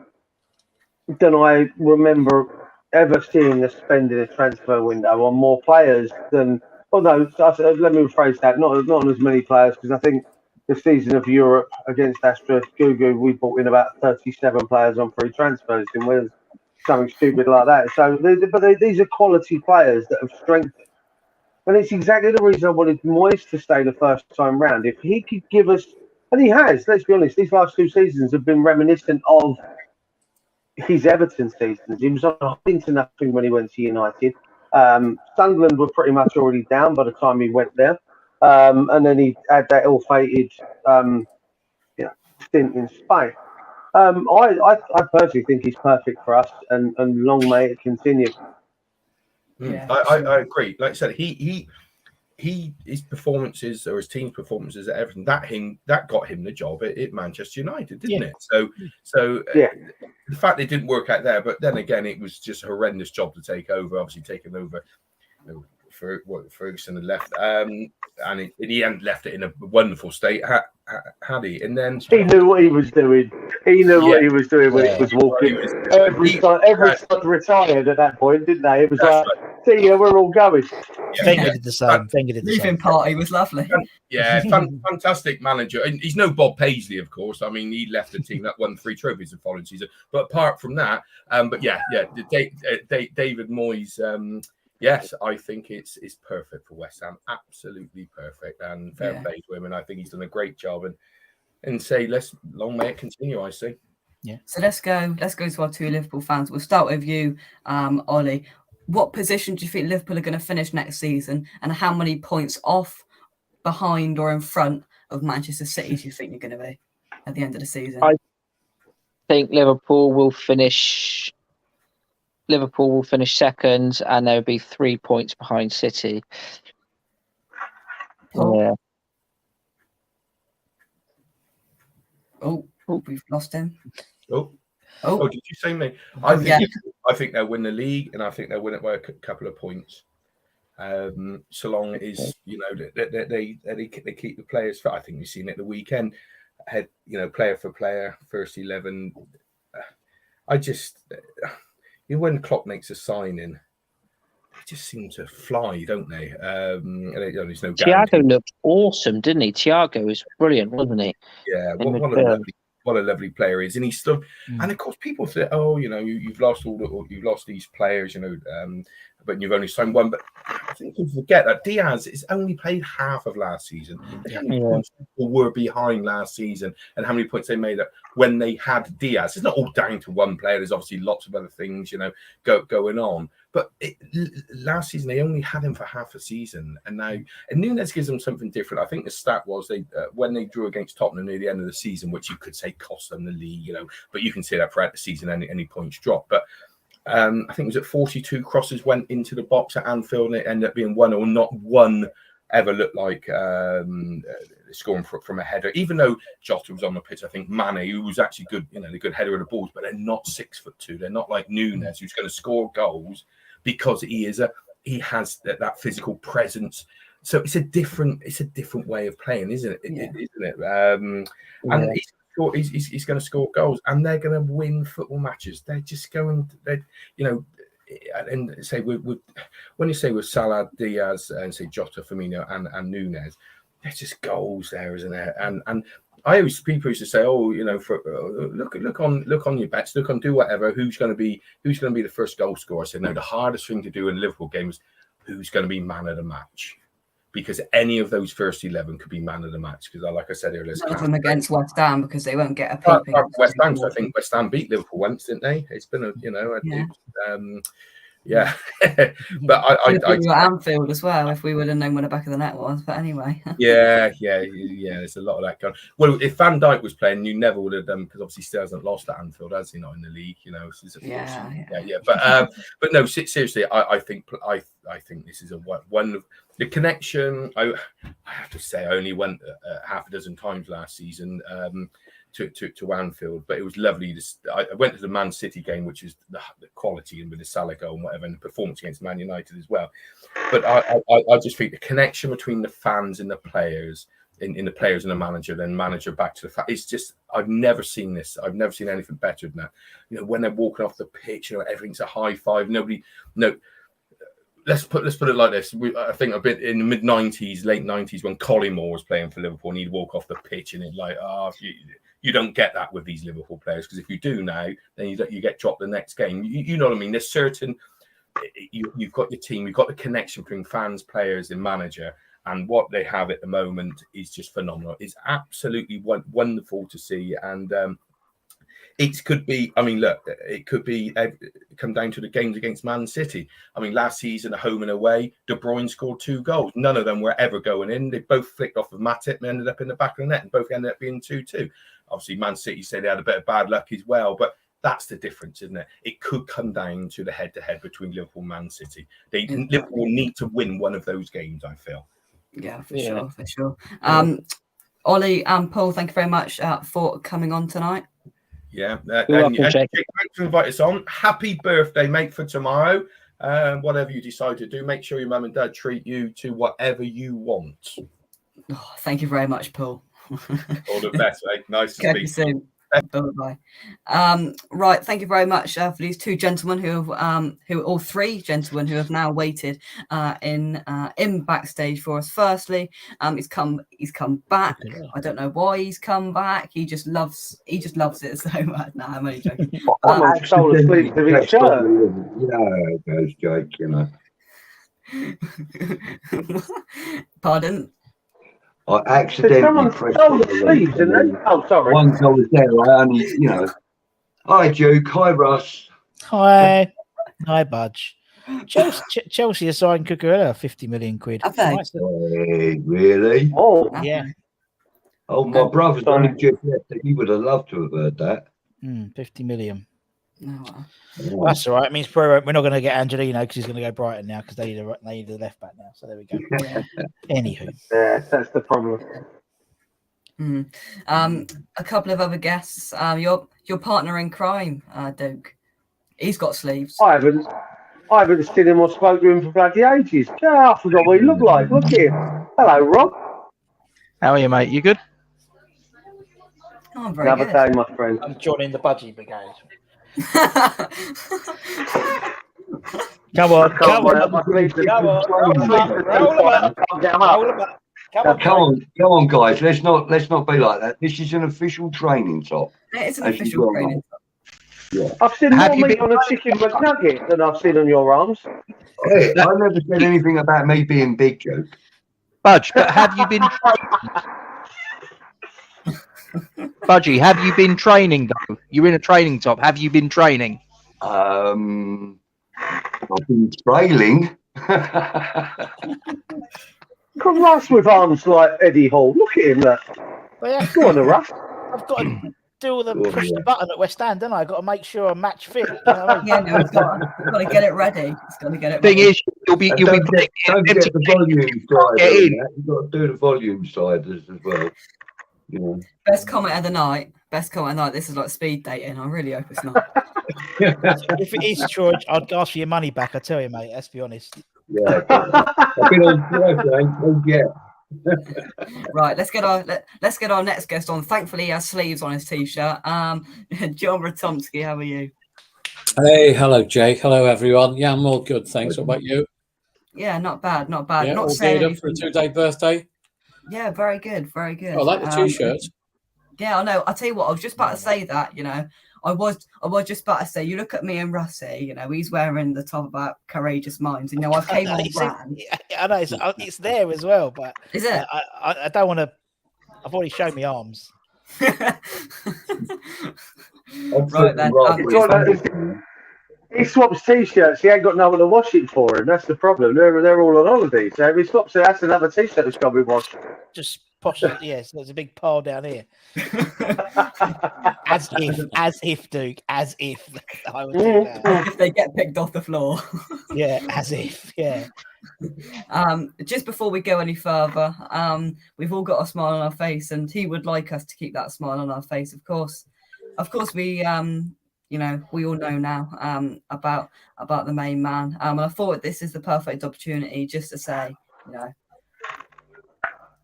than I remember ever seeing us spend in a transfer window on more players than. Although, let me rephrase that, not on as many players, because I think the season of Europe against Astra Gugu, we brought in about 37 players on free transfers, and was something stupid like that. So, these are quality players that have strengthened. And it's exactly the reason I wanted Moyes to stay the first time round. If he could give us, and he has, let's be honest, these last 2 seasons have been reminiscent of his Everton seasons. He was on into nothing when he went to United. Sunderland were pretty much already down by the time he went there, and then he had that ill-fated stint in Spain. I personally think he's perfect for us, and long may it continue. Yeah. I agree. Like I said, his performances, or his team's performances at Everton, that got him the job at Manchester United, didn't it? So the fact it didn't work out there, but then again, it was just a horrendous job to take over. Obviously, taking over Ferguson had left, and he hadn't left it in a wonderful state, had he? And then he knew what he was doing. He knew what he was doing when he was walking. Every son retired at that point, didn't they? It was see ya, we're all going. Wenger did the same. Leaving party was lovely. Yeah, fantastic manager. And he's no Bob Paisley, of course. I mean, he left a team that won 3 trophies the following season. But apart from that, David Moyes. Yes, I think it's perfect for West Ham. Absolutely perfect, and fair play to him. And I think he's done a great job. And say, long may it continue. I say. Yeah. So let's go to our 2 Liverpool fans. We'll start with you, Ollie. What position do you think Liverpool are going to finish next season, and how many points off, behind, or in front of Manchester City do you think you're going to be at the end of the season? I think Liverpool will finish second, and they'll be 3 points behind City. Yeah. Oh, we've lost him. Oh, Oh, did you say me? I think Yeah. I think they'll win the league, and I think they'll win it by a couple of points. So long as they keep the players fit. I think we've seen it the weekend. Had player for player, first 11. I just when Klopp makes a signing, they just seem to fly, don't they? There's no guarantee. Thiago looked awesome, didn't he? Thiago was brilliant, wasn't he? Yeah, what a lovely player is, and he's still. And of course, people say, "Oh, you've lost you've lost these players, but you've only signed one." But I think you forget that Diaz has only played half of last season. How many points people were behind last season, and how many points they made up when they had Diaz? It's not all down to one player. There's obviously lots of other things, going on. But last season they only had him for half a season, and Nunes gives them something different. I think the stat was they when they drew against Tottenham near the end of the season, which you could say cost them the league, but you can say that throughout the season, any points drop. But I think it was at 42 crosses went into the box at Anfield, and it ended up being one, or not one ever looked like scoring from a header. Even though Jota was on the pitch, I think Mane, who was actually good, the good header of the balls, but they're not 6'2". They're not like Nunes, who's going to score goals because he has that physical presence. So it's a different way of playing, isn't it? And he's going to score goals, and they're going to win football matches. They're just going, and say when you say with Salah, Diaz, and say Jota, Firmino, and Nunes, there's just goals there, isn't there? And I always people used to say, look on your bets, do whatever. Who's going to be the first goal scorer? I said no. The hardest thing to do in a Liverpool game is who's going to be man of the match. Because any of those first 11 could be man of the match. Because, like I said earlier, none of them against West Ham because they won't get a peep. West Ham, so I think West Ham beat Liverpool once, didn't they? It's been but I at Anfield as well. If we would have known where the back of the net was, but anyway. yeah. There's a lot of that going. Well, if Van Dijk was playing, you never would have done because obviously still hasn't lost at Anfield, has he? Not in the league, Yeah. But no, seriously, I think this is one of the connection. I have to say, I only went half a dozen times last season to Anfield, but it was lovely. I went to the Man City game, which is the quality and with the Salah goal and whatever, and the performance against Man United as well. But I just think the connection between the fans and the players, in the players and the manager, then manager back to the fans, it's just I've never seen this. I've never seen anything better than that. When they're walking off the pitch, everything's a high five. Let's put it like this. I think a bit in the mid-90s, late 90s, when Collymore was playing for Liverpool, and he'd walk off the pitch, and it's like, you don't get that with these Liverpool players, because if you do now, then you get dropped the next game. You know what I mean? There's certain you've got your team, you've got the connection between fans, players, and manager, and what they have at the moment is just phenomenal. It's absolutely wonderful to see, and it could be. I mean, look, it could be come down to the games against Man City. I mean, last season, home and away, De Bruyne scored 2 goals. None of them were ever going in. They both flicked off of Matip and ended up in the back of the net, and both ended up being 2-2. Obviously, Man City say they had a bit of bad luck as well, but that's the difference, isn't it? It could come down to the head-to-head between Liverpool and Man City. Liverpool need to win one of those games, I feel. Yeah, for sure. Ollie and Paul, thank you very much for coming on tonight. Yeah, thanks for inviting us on. Happy birthday, mate, for tomorrow. Whatever you decide to do, make sure your mum and dad treat you to whatever you want. Oh, thank you very much, Paul. All the best, mate. Nice to speak. Soon. Bye. Right, thank you very much for these two gentlemen all three gentlemen who have now waited in backstage for us. Firstly, he's come back. I don't know why he's come back. He just loves it so much. No, I'm only joking. I stole a sleeve of his shirt. Yeah, goes Jake, Pardon? I accidentally pressed once I was there, I only, hi Duke, hi Russ. Hi Budge. Chelsea assigned Cucurella 50 million quid. Nice. Hey, really? Oh, yeah. Oh, my brother's only just left. He would have loved to have heard that. 50 million. Oh. That's all right. It means we're not going to get Angelino because he's going to go Brighton now because they need the left back now. So there we go. Anywho, yeah, that's the problem. A couple of other guests. Your partner in crime, Duke. He's got sleeves. I haven't seen him or spoken to him for bloody ages. Yeah, I forgot what he looked like. Look at him. Hello, Rob. How are you, mate? You good? Oh, I'm very Another good. day, my friend. I'm joining the budgie brigade. Come on, come on, Come on, guys. Let's not be like that. This is an official training top. It's an As you official well training know. top. Yeah. I've seen more meat on a chicken McNugget than I've seen on your arms. Hey, I never said anything about me being big, Joke. Budge, but have you been Budgie, have you been training though? You're in a training top. Have you been training? I've been trailing. Come Russ with arms like Eddie Hall. Look at him, look. Go on, Russ. I've got to do all the push the button at West Ham, don't I? I've got to make sure I'm match fit. You know what I mean? Yeah, no, it's got to get it ready. It's got to get it Thing ready. is, you'll be Don't playing forget the volume side. Get in. You've got to do the volume side as well. You know. Best comment of the night. Best comment of the night. This is like speed dating. I really hope it's not. If it is, George, I'd ask for your money back. I tell you, mate. Let's be honest. Yeah, I've been on twice, oh yeah. Right, let's get our next guest on. Thankfully, he has sleeves on his t-shirt. John Ratomski, how are you? Hey, hello, Jake. Hello, everyone. Yeah, I'm all good, thanks. What about you? Yeah, not bad, not bad. Yeah, Not all saying geared up for a anything. 2-day birthday. Yeah, very good, very good. I like the t-shirt. Yeah, I know. I'll tell you what, I was just about to say that, you know. I was just about to say, you look at me and Russie, you know, he's wearing the top about Courageous Minds. You know, I've came on brand. I know it's there as well, but Is it? I don't want to. I've already shown my arms. Right then. He swaps t-shirts. He ain't got no one to wash it for him. That's the problem. They're all on holiday. So if he swaps it, that's another t-shirt that's got to be washed. Just posh. Yes, there's a big pile down here. as if, Duke, as if I would do that. As if they get picked off the floor. Yeah, as if, yeah. Just before we go any further, we've all got a smile on our face, and he would like us to keep that smile on our face. Of course, we, you know, we all know now about the main man. And I thought this is the perfect opportunity just to say, you know,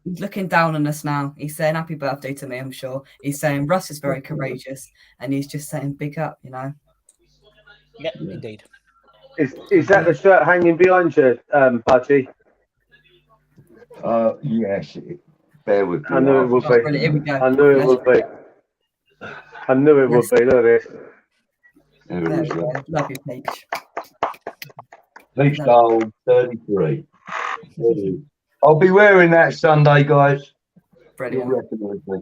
he's looking down on us now. He's saying happy birthday to me, I'm sure. He's saying Russ is very courageous, and he's just saying big up, you know. Yeah, indeed. Is that the shirt hanging behind you, Budgie? Yes. Bear with me. I knew it would be. Brilliant. Here we go. I knew it would be. I knew it would be. Look at this. There it is. Love you, Peach. Peach Dole 33. I'll be wearing that Sunday, guys. Brilliant. You'll recognise me.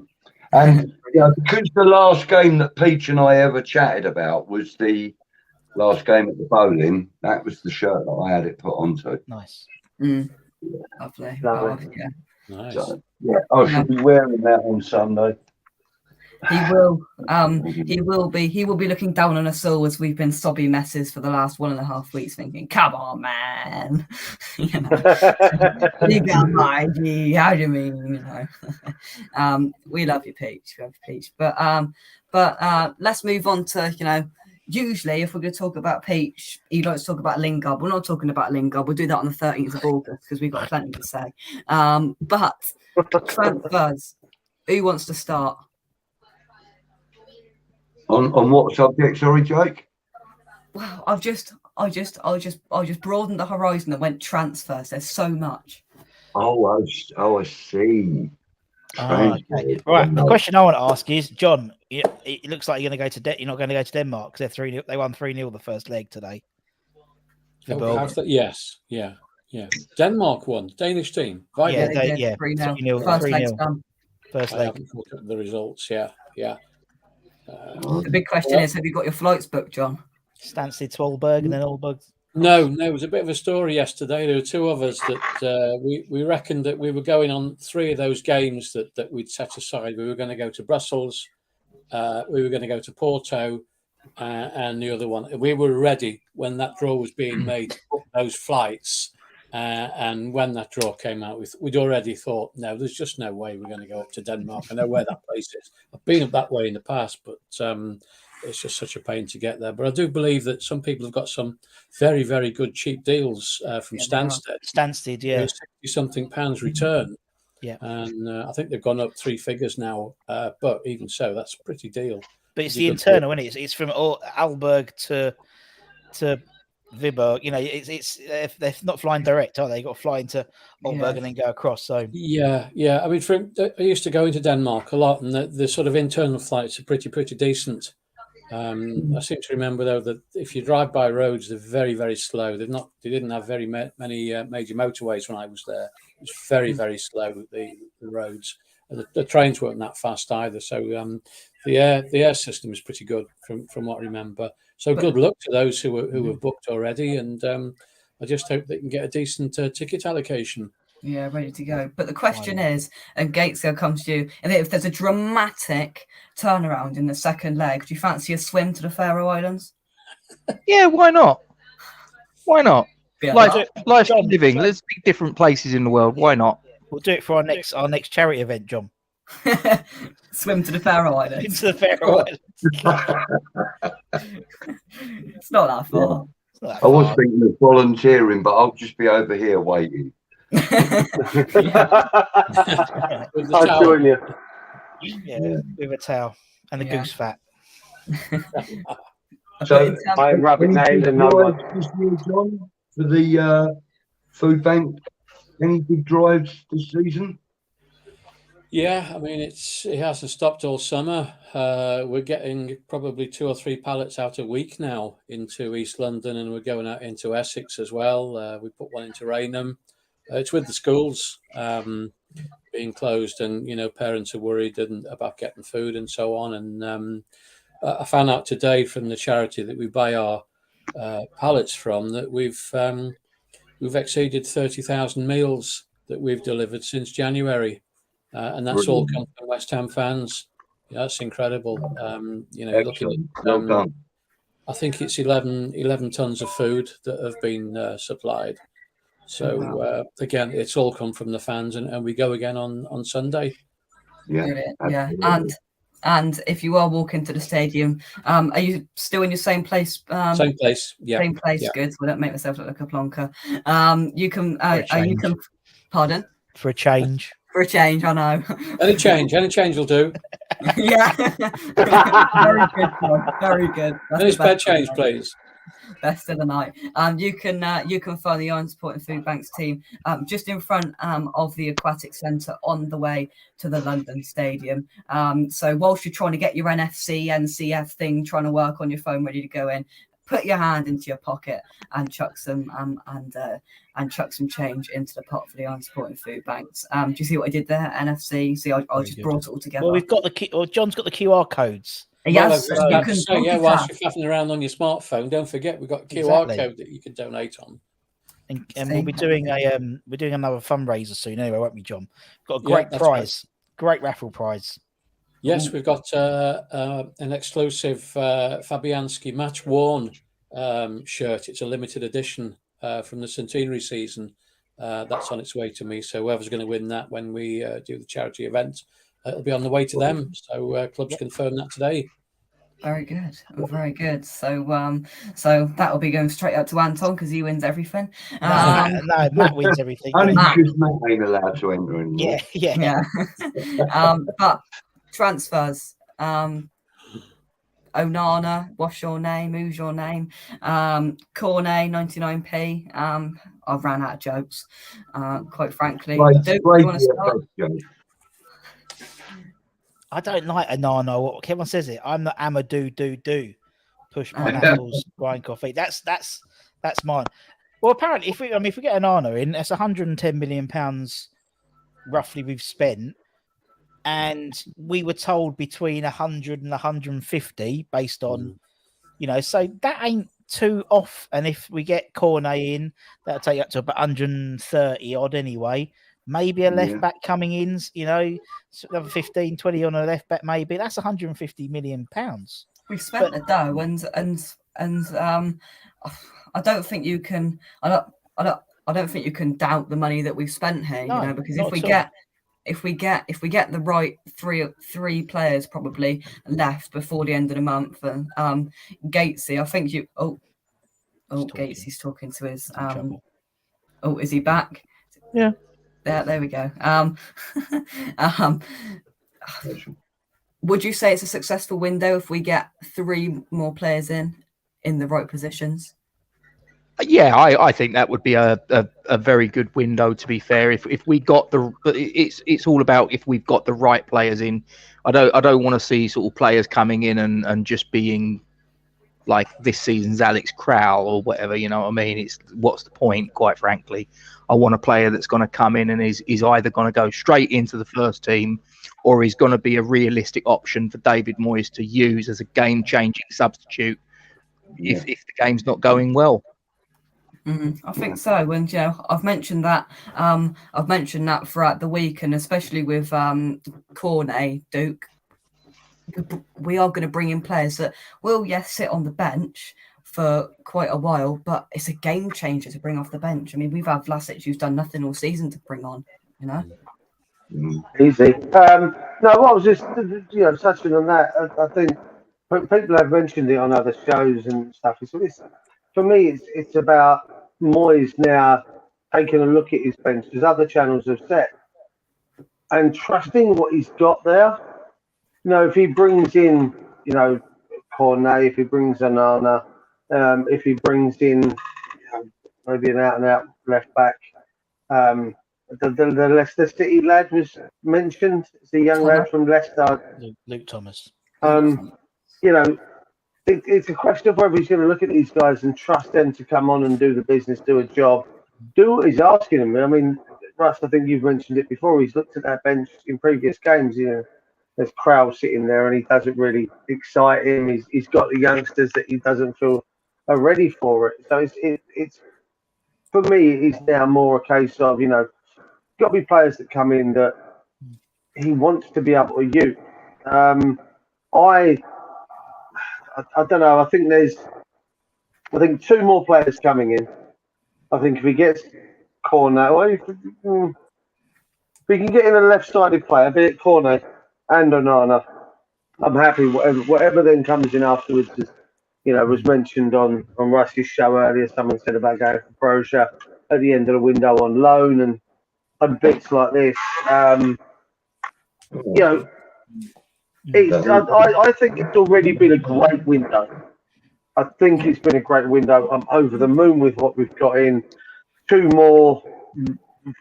And you know, because the last game that Peach and I ever chatted about was the last game at the bowling, that was the shirt that I had it put onto. Nice. Lovely. Oh, yeah. Nice. So, yeah, I should be wearing that on Sunday. He will. He will be looking down on us all as we've been sobby messes for the last 1.5 weeks, thinking, "Come on, man, you know, you got my G. How do you mean?" You know, we love you, Peach. We love you, Peach. But let's move on to, you know. Usually, if we're going to talk about Peach, he likes to talk about Lingard. We're not talking about Lingard. We'll do that on the 13th of August because we've got plenty to say. But transfers. Who wants to start? On what subject? Sorry, Jake. Well, I just broadened the horizon and went transfers. There's so much. Oh, I see. Okay. Right. The question I want to ask is, John. It looks like you're going to go to. You're not going to go to Denmark because they're 3-0. They won 3-0 the first leg today. Yes. Yeah. Denmark won. Danish team. Yeah. 3-0. First I leg. haven't looked at the results. Yeah. The big question is, have you got your flights booked, John? Stansted to Aalborg and then Aalborg. No, it was a bit of a story yesterday. There were two of us that we reckoned that we were going on 3 of those games that we'd set aside. We were going to go to Brussels, we were going to go to Porto, and the other one. We were ready when that draw was being made to book those flights. And when that draw came out, we'd already thought, no, there's just no way we're going to go up to Denmark. I know where that place is. I've been up that way in the past, but it's just such a pain to get there. But I do believe that some people have got some very, very good cheap deals from Stansted. Stansted, yeah. £60-something return. Yeah. And I think they've gone up 3 figures now. But even so, that's a pretty deal. But it's the internal, isn't it? It's from Aalborg to Viborg. You know, it's if they're not flying direct, are they? You've got to fly into Aalborg and then go across. So yeah. I mean, I used to go into Denmark a lot, and the sort of internal flights are pretty decent. I seem to remember though that if you drive by roads, they're very, very slow. They didn't have very many major motorways when I was there. It was very, very slow, the roads. The trains weren't that fast either. So the air system is pretty good from what I remember. So good luck to those who have booked already, and I just hope they can get a decent ticket allocation. Yeah, ready to go. But the question is, and Gatesco comes to you, and if there's a dramatic turnaround in the second leg, do you fancy a swim to the Faroe Islands? Yeah, why not? Why not? Yeah, Life's living. Let's be different places in the world. Why not? We'll do it for our next charity event, John. Swim to the Faroe Islands. Into the Faroe Islands. It's not that far. I was thinking of volunteering, but I'll just be over here waiting. I'll join you. Yeah, with a towel and a goose fat. So I'm rabbit named and no one. John, for the food bank, any big drives this season? Yeah, I mean it hasn't stopped all summer. We're getting probably 2 or 3 pallets out a week now into East London, and we're going out into Essex as well. We put one into Raynham. It's with the schools being closed, and parents are worried about getting food and so on. And I found out today from the charity that we buy our pallets from that we've exceeded 30,000 meals that we've delivered since January. And that's all come from West Ham fans. Yeah, that's incredible. Looking at, I think it's 11 tons of food that have been supplied. So again, it's all come from the fans, and we go again on Sunday. Yeah. And if you are walking to the stadium, are you still in your same place? Same place, yeah. Same place, yeah. Good. So I don't make myself look like a plonker. You can. Pardon? For a change. For a change, I know. Any change will do. Yeah. Very good, John. Very good. Any spare change, please. Best of the night. You can find the Iron Support and Food Banks team just in front of the Aquatic Centre on the way to the London Stadium. So whilst you're trying to get your NFC, NCF thing, trying to work on your phone, ready to go in, put your hand into your pocket and chuck some change into the pot for the Iron Support and Food Banks. Do you see what I did there? NFC. See, I just brought it all together. Well, we've got John's got the QR codes. Yes, whilst you're faffing around on your smartphone, don't forget we've got a QR code that you can donate on. And we'll be doing another fundraiser soon anyway, won't we, John? Got a great prize, great raffle prize. Yes, we've got an exclusive Fabianski match worn shirt. It's a limited edition from the centenary season. That's on its way to me. So whoever's going to win that when we do the charity event, it'll be on the way to them. So clubs confirm that today. Very good. Very good. So that will be going straight out to Anton because he wins everything. No, Matt wins everything. Only because Matt ain't allowed to enter anymore. Yeah. But transfers. Onana, what's your name? Who's your name? Cornet, 99p. I've ran out of jokes, quite frankly. Do you want to start? I don't like Onana. Everyone says it. I'm the do. Push pineapples, grind coffee. That's mine. Well, apparently, if we get Onana in, that's 110 million pounds roughly we've spent. And we were told between 100 and 150 based on, so that ain't too off. And if we get Cornet in, that'll take up to about 130 odd anyway. Maybe a left back coming in, another 15, 20 on a left back, maybe. That's 150 million pounds. We've spent the dough, and I don't think you can. I don't think you can doubt the money that we've spent here. No, You know, because not if we at all. get if we get the right three players probably left before the end of the month, and Gatesy, I think you. Gatesy's talking to his. Is he back? Yeah. There we go. Would you say it's a successful window if we get 3 more players in the right positions? Yeah, I think that would be a very good window. To be fair, if we got it's all about if we've got the right players in. I don't want to see sort of players coming in and just being like this season's Alex Crowell or whatever. You know what I mean? It's what's the point? Quite frankly, I want a player that's going to come in and is either going to go straight into the first team, or is going to be a realistic option for David Moyes to use as a game-changing substitute if the game's not going well. I think so, and I've mentioned that. I've mentioned that throughout the week, and especially with Cornet, Duke. We are going to bring in players that will, sit on the bench for quite a while, but it's a game changer to bring off the bench. I mean, we've had Vlasic who's done nothing all season to bring on. You know, easy. No, what I was just touching on that. I think people have mentioned it on other shows and stuff. For me, it's about Moyes now taking a look at his bench, as other channels have said, and trusting what he's got there. You know, if he brings in, Cornet, if he brings Onana, if he brings in maybe an out-and-out left back, the Leicester City lad was mentioned. It's a young lad from Leicester, Luke Thomas. It's a question of whether he's going to look at these guys and trust them to come on and do the business, do a job, do what he's asking them. I mean, Russ, I think you've mentioned it before. He's looked at that bench in previous games. There's Crowell sitting there and he doesn't really excite him. He's got the youngsters that he doesn't feel are ready for it. So it's for me, it's now more a case of, got to be players that come in that he wants to be able to use. I don't know. I think 2 more players coming in. I think if he gets Cornet, if we can get in a left-sided player, be it Cornet and Onana, I'm happy. Whatever then comes in afterwards, was mentioned on Russ's show earlier. Someone said about going for Broja at the end of the window on loan and bits like this. I think it's already been a great window. I think it's been a great window. I'm over the moon with what we've got in. 2 more,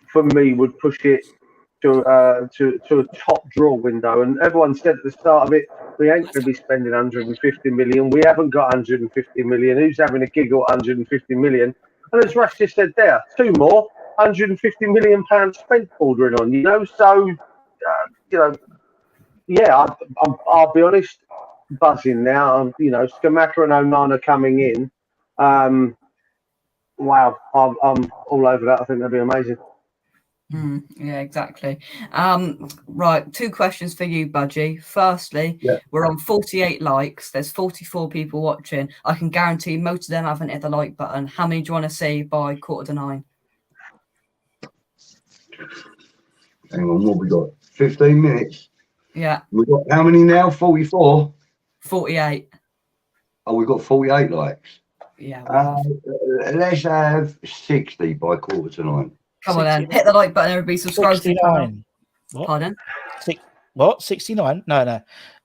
for me, would push it to a top draw window. And everyone said at the start of it, we ain't going to be spending 150 million. We haven't got 150 million. Who's having a giggle at 150 million? And as Rush just said there, 2 more, 150 million pounds spent bordering on. So, I'll be honest, buzzing now. Scamacca and Onana coming in. Wow, I'm all over that. I think that'd be amazing. Yeah, exactly. Right, 2 questions for you, Budgie. Firstly, we're on 48 likes. There's 44 people watching. I can guarantee most of them haven't hit the like button. How many do you want to see by 8:45? Hang on, what we got? 15 minutes. Yeah. We got how many now? 44. 48. Oh, we got 48 likes. Yeah. Let's have 60 by 8:45. Come on then, hit the like button, everybody. Subscribe to the channel. What? Pardon? What? 69? No.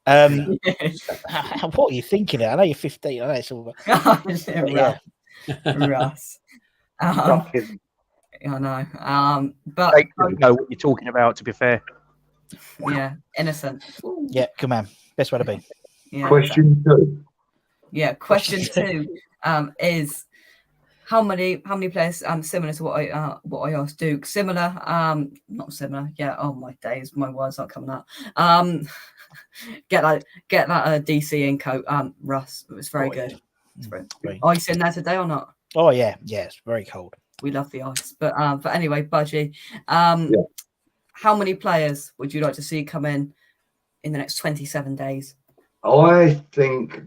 What are you thinking of? I know you're 15. I know it's all about... Russ. I know. But I don't know what you're talking about, to be fair. Yeah, innocent. Yeah, good man. Best way to be. Yeah, question 2. Yeah, question 2 is how many players similar to what I asked Duke? Similar, not similar. Yeah. Oh my days, my words aren't coming out. Get that DC in coat. Russ, it was very good. It's very ice in there today or not? Oh yeah, it's very cold. We love the ice, but anyway, Budgie, how many players would you like to see come in the next 27 days? I think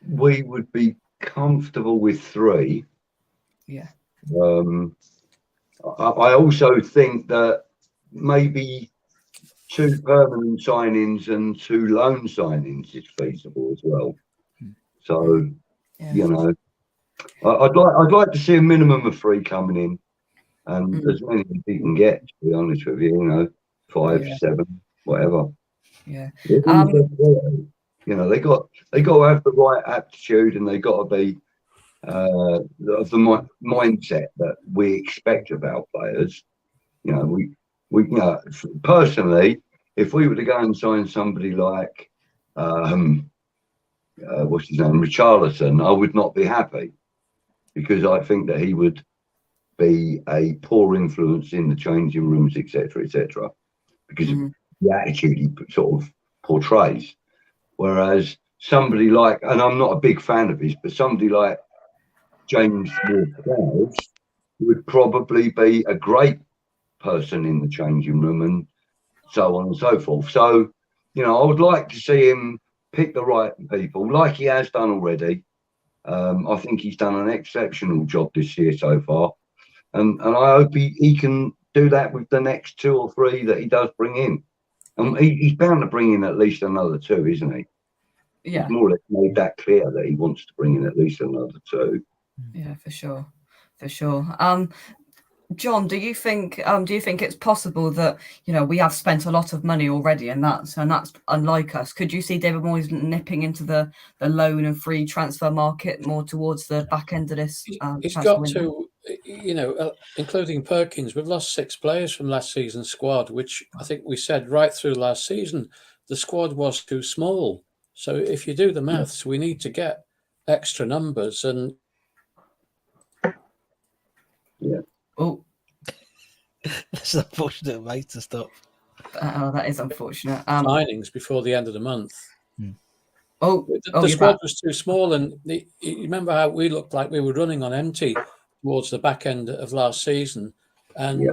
we would be comfortable with 3. Yeah. I also think that maybe 2 permanent signings and 2 loan signings is feasible as well. So, you know, I'd like to see a minimum of 3 coming in, and as many as you can get. To be honest with you, you know, 5, 7, whatever. Yeah. You know, they got to have the right aptitude, and they got to be of the mindset that we expect of our players. You know, we you know, personally, if we were to go and sign somebody like what's his name, Richarlison, I would not be happy, because I think that he would be a poor influence in the changing rooms, etc., because of the attitude he sort of portrays. Whereas somebody like, and I'm not a big fan of his, but somebody like James Ward-Prowse would probably be a great person in the changing room, and so on and so forth. So, you know, I would like to see him pick the right people, like he has done already. I think he's done an exceptional job this year so far, and I hope he can do that with the next 2 or 3 that he does bring in. And he's bound to bring in at least another 2, isn't he? Yeah. He's more or less made that clear that he wants to bring in at least another 2. Yeah, for sure. John, do you think it's possible that, you know, we have spent a lot of money already, and that's unlike us? Could you see David Moyes nipping into the loan and free transfer market more towards the back end of this? He's got to, you know, including Perkins. We've lost 6 players from last season's squad, which I think we said right through last season the squad was too small. So if you do the maths, we need to get extra numbers. And oh, that's unfortunate, mate, to stop. Oh, that is unfortunate. Signings before the end of the month. The squad was too small, and you remember how we looked like we were running on empty towards the back end of last season. And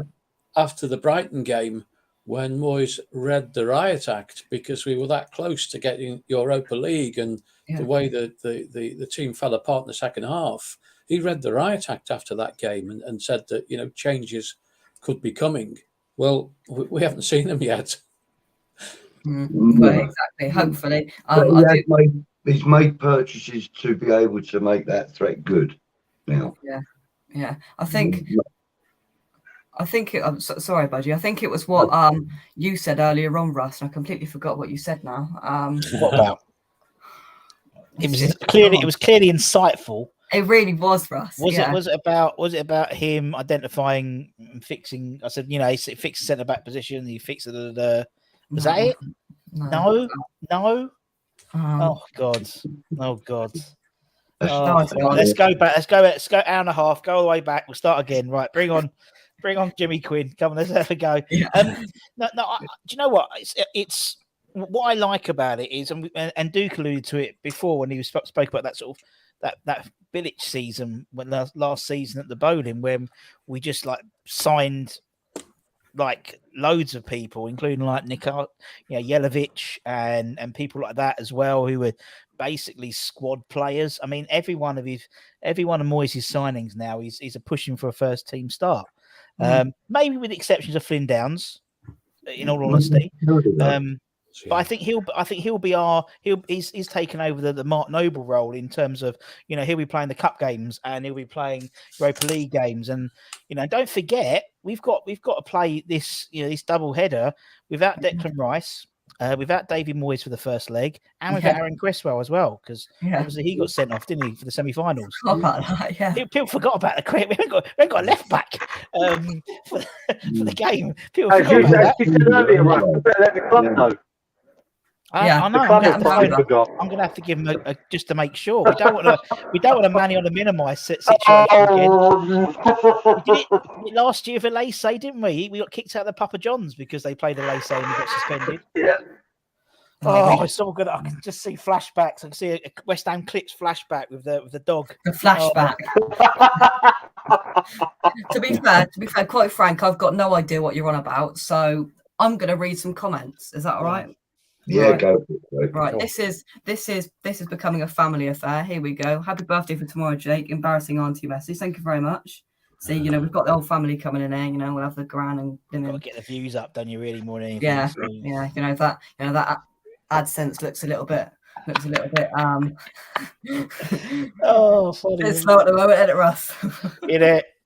after the Brighton game, when Moyes read the riot act, because we were that close to getting Europa League, and the way that the team fell apart in the second half, he read the riot act after that game and said that, you know, changes could be coming. Well, we haven't seen them yet. Well, exactly. Hopefully, he's made purchases to be able to make that threat good. Now, yeah. I think I'm sorry, Budgie. I think it was what you said earlier on, Russ. And I completely forgot what you said now. What about? It was clearly insightful. It really was, Russ. Was it about him identifying and fixing? I said, you know, he fixed the centre back position. He fixed the. Was that it? No. Oh God. Let's go back. Let's go hour and a half. Go all the way back. We'll start again. Right. Bring on Jimmy Quinn. Come on. Let's have a go. Do you know what? It's what I like about it is, and Duke alluded to it before when he spoke about that sort of that Bilic season, when last season at the Bowling, when we just like signed like loads of people, including like Jelavic and people like that as well, who were basically squad players. I mean, every one of Moyes' signings now is a pushing for a first team start. Maybe with the exceptions of Flynn Downs, in all honesty. But I think he's taken over the Mark Noble role in terms of, you know, he'll be playing the cup games and he'll be playing Europa League games, and, you know, don't forget we've got to play this, you know, this double header without Declan Rice, without David Moyes for the first leg, and without Aaron Cresswell as well, because obviously he got sent off, didn't he, for the semi-finals? People forgot about the we haven't got a left back for the game. People forgot about that. You said earlier, right? You better let the club know. I know. I'm going to have to give him just to make sure. We don't want to Manny on a minimised situation again. We did it last year for Lacey, didn't we? We got kicked out of the Papa John's because they played a Lacey and we got suspended. Oh, it's all good. I can just see flashbacks. I can see a West Ham Clips flashback with the dog. The flashback. To be fair, quite frank, I've got no idea what you're on about, so I'm going to read some comments. Is that all right? Yeah, right. Go. Right, this is becoming a family affair. Here we go. Happy birthday for tomorrow, Jake. Embarrassing auntie message. Thank you very much. see, we've got the whole family coming in here. We'll have the gran and Got to get the views up, don't you? Really, more than anything. yeah, So, yeah. That AdSense looks a little bit. Oh, funny. It's slow at the moment, isn't it, Russ?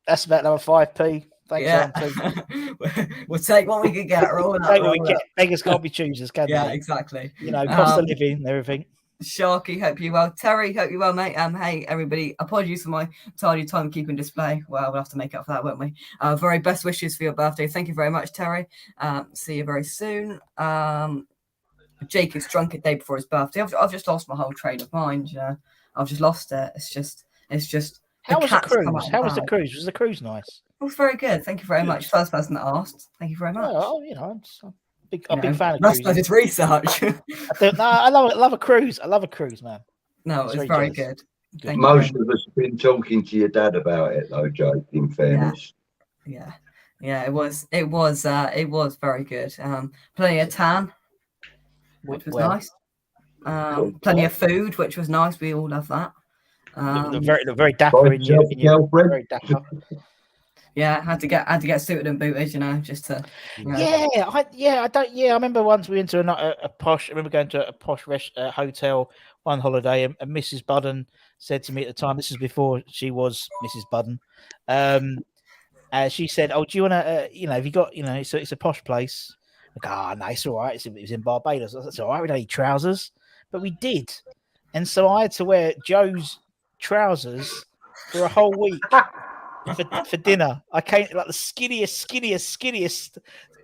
That's about another 5p. Thanks, Yeah. Auntie. We'll take what we can get. Take what we get. Beggars can't be choosers, can Yeah, they? exactly. Cost of living and everything. Sharky, hope you well. Terry, hope you well, mate. Hey, everybody. Apologies for my tardy timekeeping display. Well, we'll have to make up for that, won't we? Very best wishes for your birthday. Thank you very much, Terry. See you very soon. Jake is drunk a day before his birthday. I've just lost my whole train of mind. I've just lost it. It's just. How was the cruise? How was the cruise? Was the cruise nice? It was very good. Thank you very much. First person that asked. Thank you very much. Oh, I'm a big fan of Russ cruises. does his research. I love a cruise. I love a cruise, man. No, it's very good. Most of us have been talking to your dad about it, though, Jake. In fairness. Yeah, it was very good. Plenty of tan, which was nice. Plenty of food, which was nice. We all love that. Look very dapper in you. Very dapper. Yeah, had to get suited and booted, just to. I remember once we went to a posh. I remember going to a posh hotel one holiday, and Mrs. Budden said to me at the time. This is before she was Mrs. Budden. She said, "Oh, do you want to? Have you got? It's a posh place." No, it's all right. It was in Barbados. That's all right. We don't need trousers, but we did, and so I had to wear Joe's trousers for a whole week. For dinner, I came like the skinniest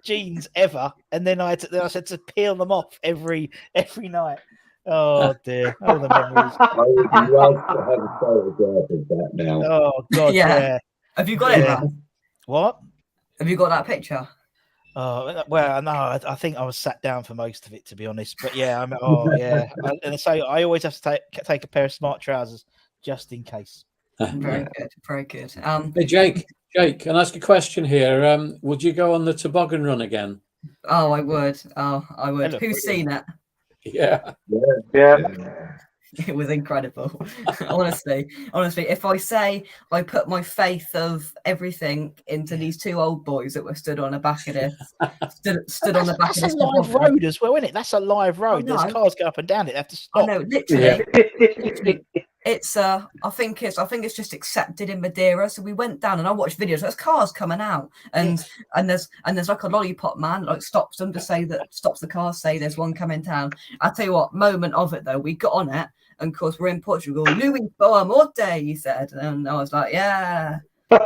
jeans ever, and then I had to peel them off every night. Oh dear, all the memories. I would love to have a photograph of that now. Oh God, yeah. Have you got it? Russ? What? Have you got that picture? Oh well, no. I think I was sat down for most of it, to be honest. But yeah, and so I always have to take a pair of smart trousers just in case. Very good, very good. Hey Jake, can I ask a question here? Would you go on the toboggan run again? Oh, I would. Who's seen it? Yeah. It was incredible. honestly, if I say I put my faith of everything into these two old boys that were stood on the back of this, stood on the back of this. That's a live road as well, isn't it? That's a live road. There's cars go up and down it. They have to stop. I know, literally. It's I think it's just accepted in Madeira. So we went down and I watched videos. There's cars coming out, and there's like a lollipop man like stops them to say stops the cars, say there's one coming down. I tell you what, moment of it though, we got on it, and of course we're in Portugal. Louis Boa Morte, he said, and I was like, yeah. I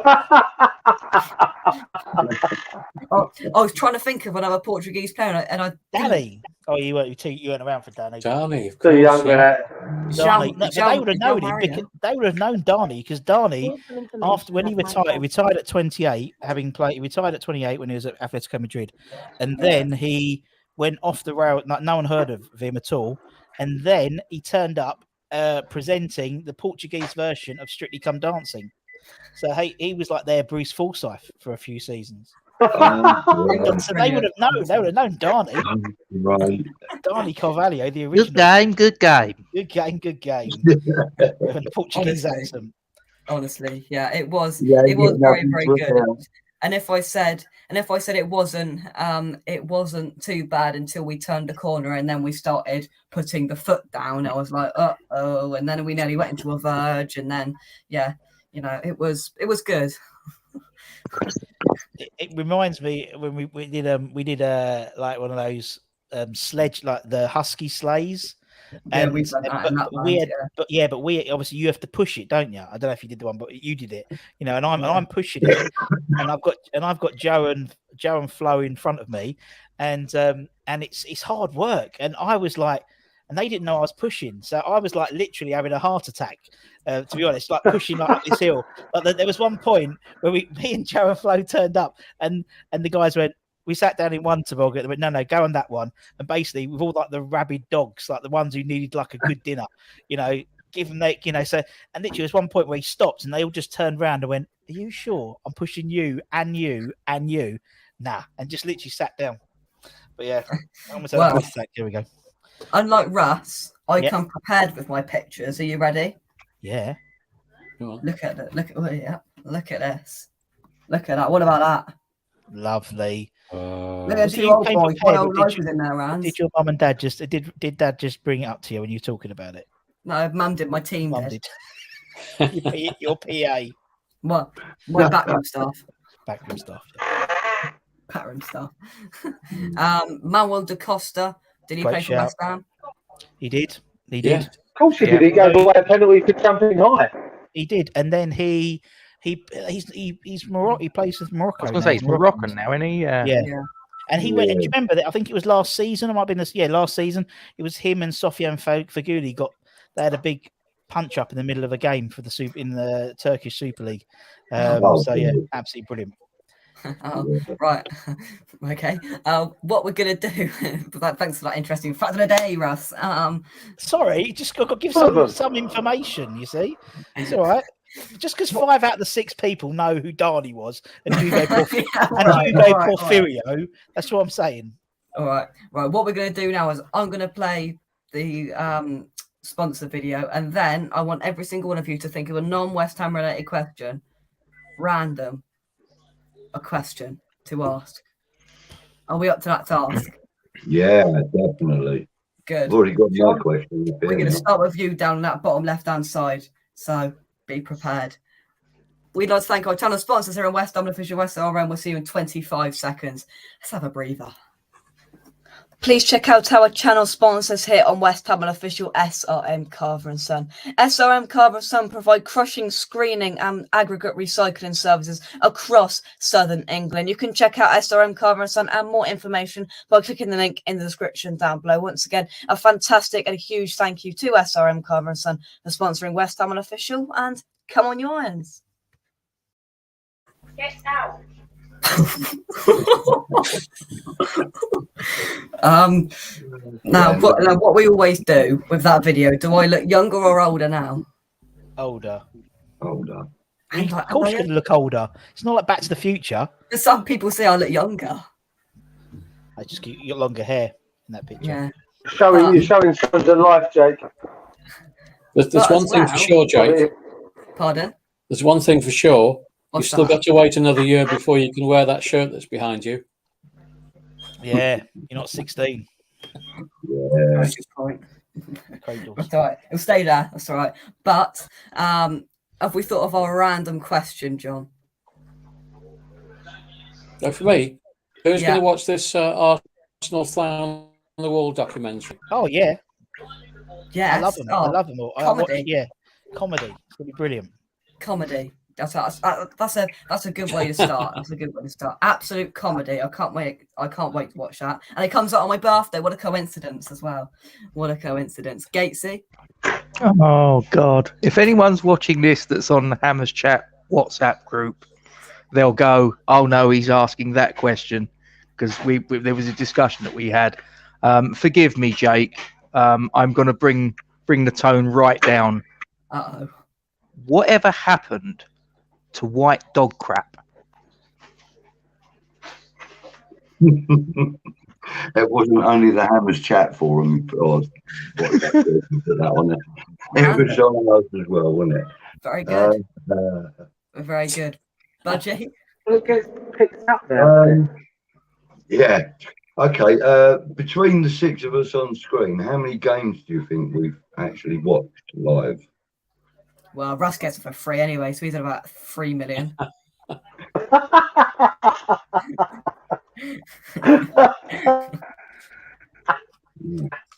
was trying to think of another Portuguese player, and I Danny. Oh, you weren't around for Danny. Danny, too young for that. They would have known him. They would have known Danny because Danny, after when he retired at 28, having played. He retired at 28 when he was at Atletico Madrid, and then he went off the rail. No one heard of him at all, and then he turned up presenting the Portuguese version of Strictly Come Dancing. So he was like their Bruce Forsyth for a few seasons. So they would have known. They would have known Darnie. Right. Darnie Carvalho, the original. Good game. Good game. With a Portuguese accent. Honestly, yeah, it was. It was very, very good. And if I said it wasn't too bad until we turned the corner and then we started putting the foot down, I was like, oh, and then we nearly went into a verge, and then it was good. It reminds me when we did like one of those sledge, like the husky sleighs. And we've done that but we obviously you have to push it, don't you? I don't know if you did the one, but you did it, and I'm pushing it, and I've got Joe and Flo in front of me, and it's hard work, and I was like, and they didn't know I was pushing, so I was like literally having a heart attack, to be honest, like pushing up this hill. But there was one point where me and Joe and Flo turned up, and the guys went. We sat down in one toboggan. They went, no, go on that one. And basically, with all like the rabid dogs, like the ones who needed like a good dinner, give them so. And literally, there was one point where he stopped, and they all just turned around and went, "Are you sure? I'm pushing you and you and you." Nah, and just literally sat down. But yeah, here we go. Unlike Russ, I come prepared with my pictures. Are you ready? Yeah. Look at it. Look at this. Look at that. What about that? Lovely. Look at So two you old came boys. prepared, One old but life was in there, Rand. did your mum and dad did Dad just bring it up to you when you were talking about it? No, Mum did. My team Mum did. Your PA. What? My backroom staff. Backroom staff. Backroom staff. Manuel da Costa. Did he Great play for shout. West Ham? He did. He Yeah. did. Of course he did. He gave away a penalty for jumping high. He did, and then he's Morocco. He plays with Morocco. I was going to now. say He's he's Moroccan now, isn't he? Yeah. And he went. And do you remember that? I think it was last season. It might have been this. Yeah, last season. It was him and Sofian Faguli They had a big punch up in the middle of a game for in the Turkish Super League. So yeah, absolutely brilliant. Right. Okay. What we're gonna do? Thanks for that interesting fact of the day, Russ. Sorry, just got to give some information. You see, it's all right. Just because 5 out of the 6 people know who Darnie was and Hugo Porfirio, that's what I'm saying. All right. What we're going to do now is I'm going to play the sponsor video, and then I want every single one of you to think of a non-West Ham related question, random, a question to ask. Are we up to that task? Yeah, definitely. Good. I've already got my question. We're going to start with you down that bottom left-hand side, so be prepared. We'd like to thank our channel sponsors here in West Ham, official West Ham. We'll see you in 25 seconds. Let's have a breather. Please check out our channel sponsors here on West Ham official SRM Carver & Son. SRM Carver & Son provide crushing, screening and aggregate recycling services across southern England. You can check out SRM Carver & Son and more information by clicking the link in the description down below. Once again, a fantastic and a huge thank you to SRM Carver & Son for sponsoring West Ham official, and come on you irons. Get out. Now what we always do with that video, do I look younger or older now? Older. Older. Of course you're going to look older. It's not like Back to the Future. Some people say I look younger. I just get you got longer hair in that picture. Yeah. You're showing signs of life, Jake. There's one thing for sure, Jake. Pardon? There's one thing for sure. What's You've still that? got to wait another year before you can wear that shirt that's behind you. Yeah, you're not 16. Yeah. That's your point. That's all right. It'll stay there. That's all right. But have we thought of our random question, John? For me, who's Yeah. going to watch this Arsenal Fly on the Wall documentary? Oh yeah. Yes. I love them. I love them all. Comedy. Comedy. It's going to be brilliant. Comedy. That's a good way to start. That's a good way to start. Absolute comedy. I can't wait to watch that. And it comes out on my birthday. What a coincidence as well. What a coincidence. Gatesy. Oh God! If anyone's watching this that's on the Hammers Chat WhatsApp group, they'll go, "Oh no, he's asking that question," because there was a discussion that we had. Forgive me, Jake. I'm going to bring the tone right down. Uh-oh. Whatever happened to white dog crap? It wasn't only the Hammers Chat forum or that one. It was someone else as well, wasn't it? Very good. Very good. Budgie? It gets picked up now. Yeah. Okay. Between the 6 of us on screen, how many games do you think we've actually watched live? Well, Russ gets it for free anyway, so he's at about 3 million.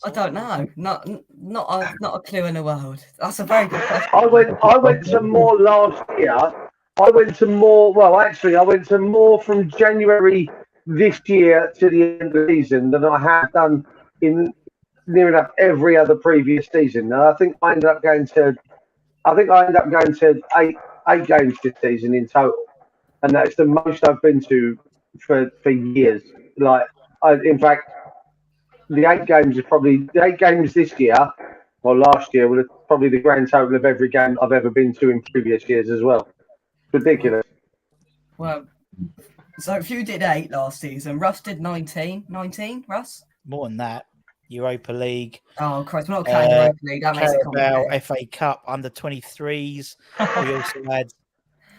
I don't know. Not a clue in the world. That's a very good question. I went to more last year. I went to more. Well, actually, I went to more from January this year to the end of the season than I have done in near enough every other previous season. And I think I ended up going to. I think I ended up going to eight games this season in total, and that's the most I've been to for years. In fact, the 8 games this year or last year was probably the grand total of every game I've ever been to in previous years as well. Ridiculous. Well, so if you did 8 last season, Russ did 19. 19, Russ? More than that. Europa League. Oh, Christ, we're not counting Europa League. That makes it Carabao, complicated. FA Cup, under 23s. We also had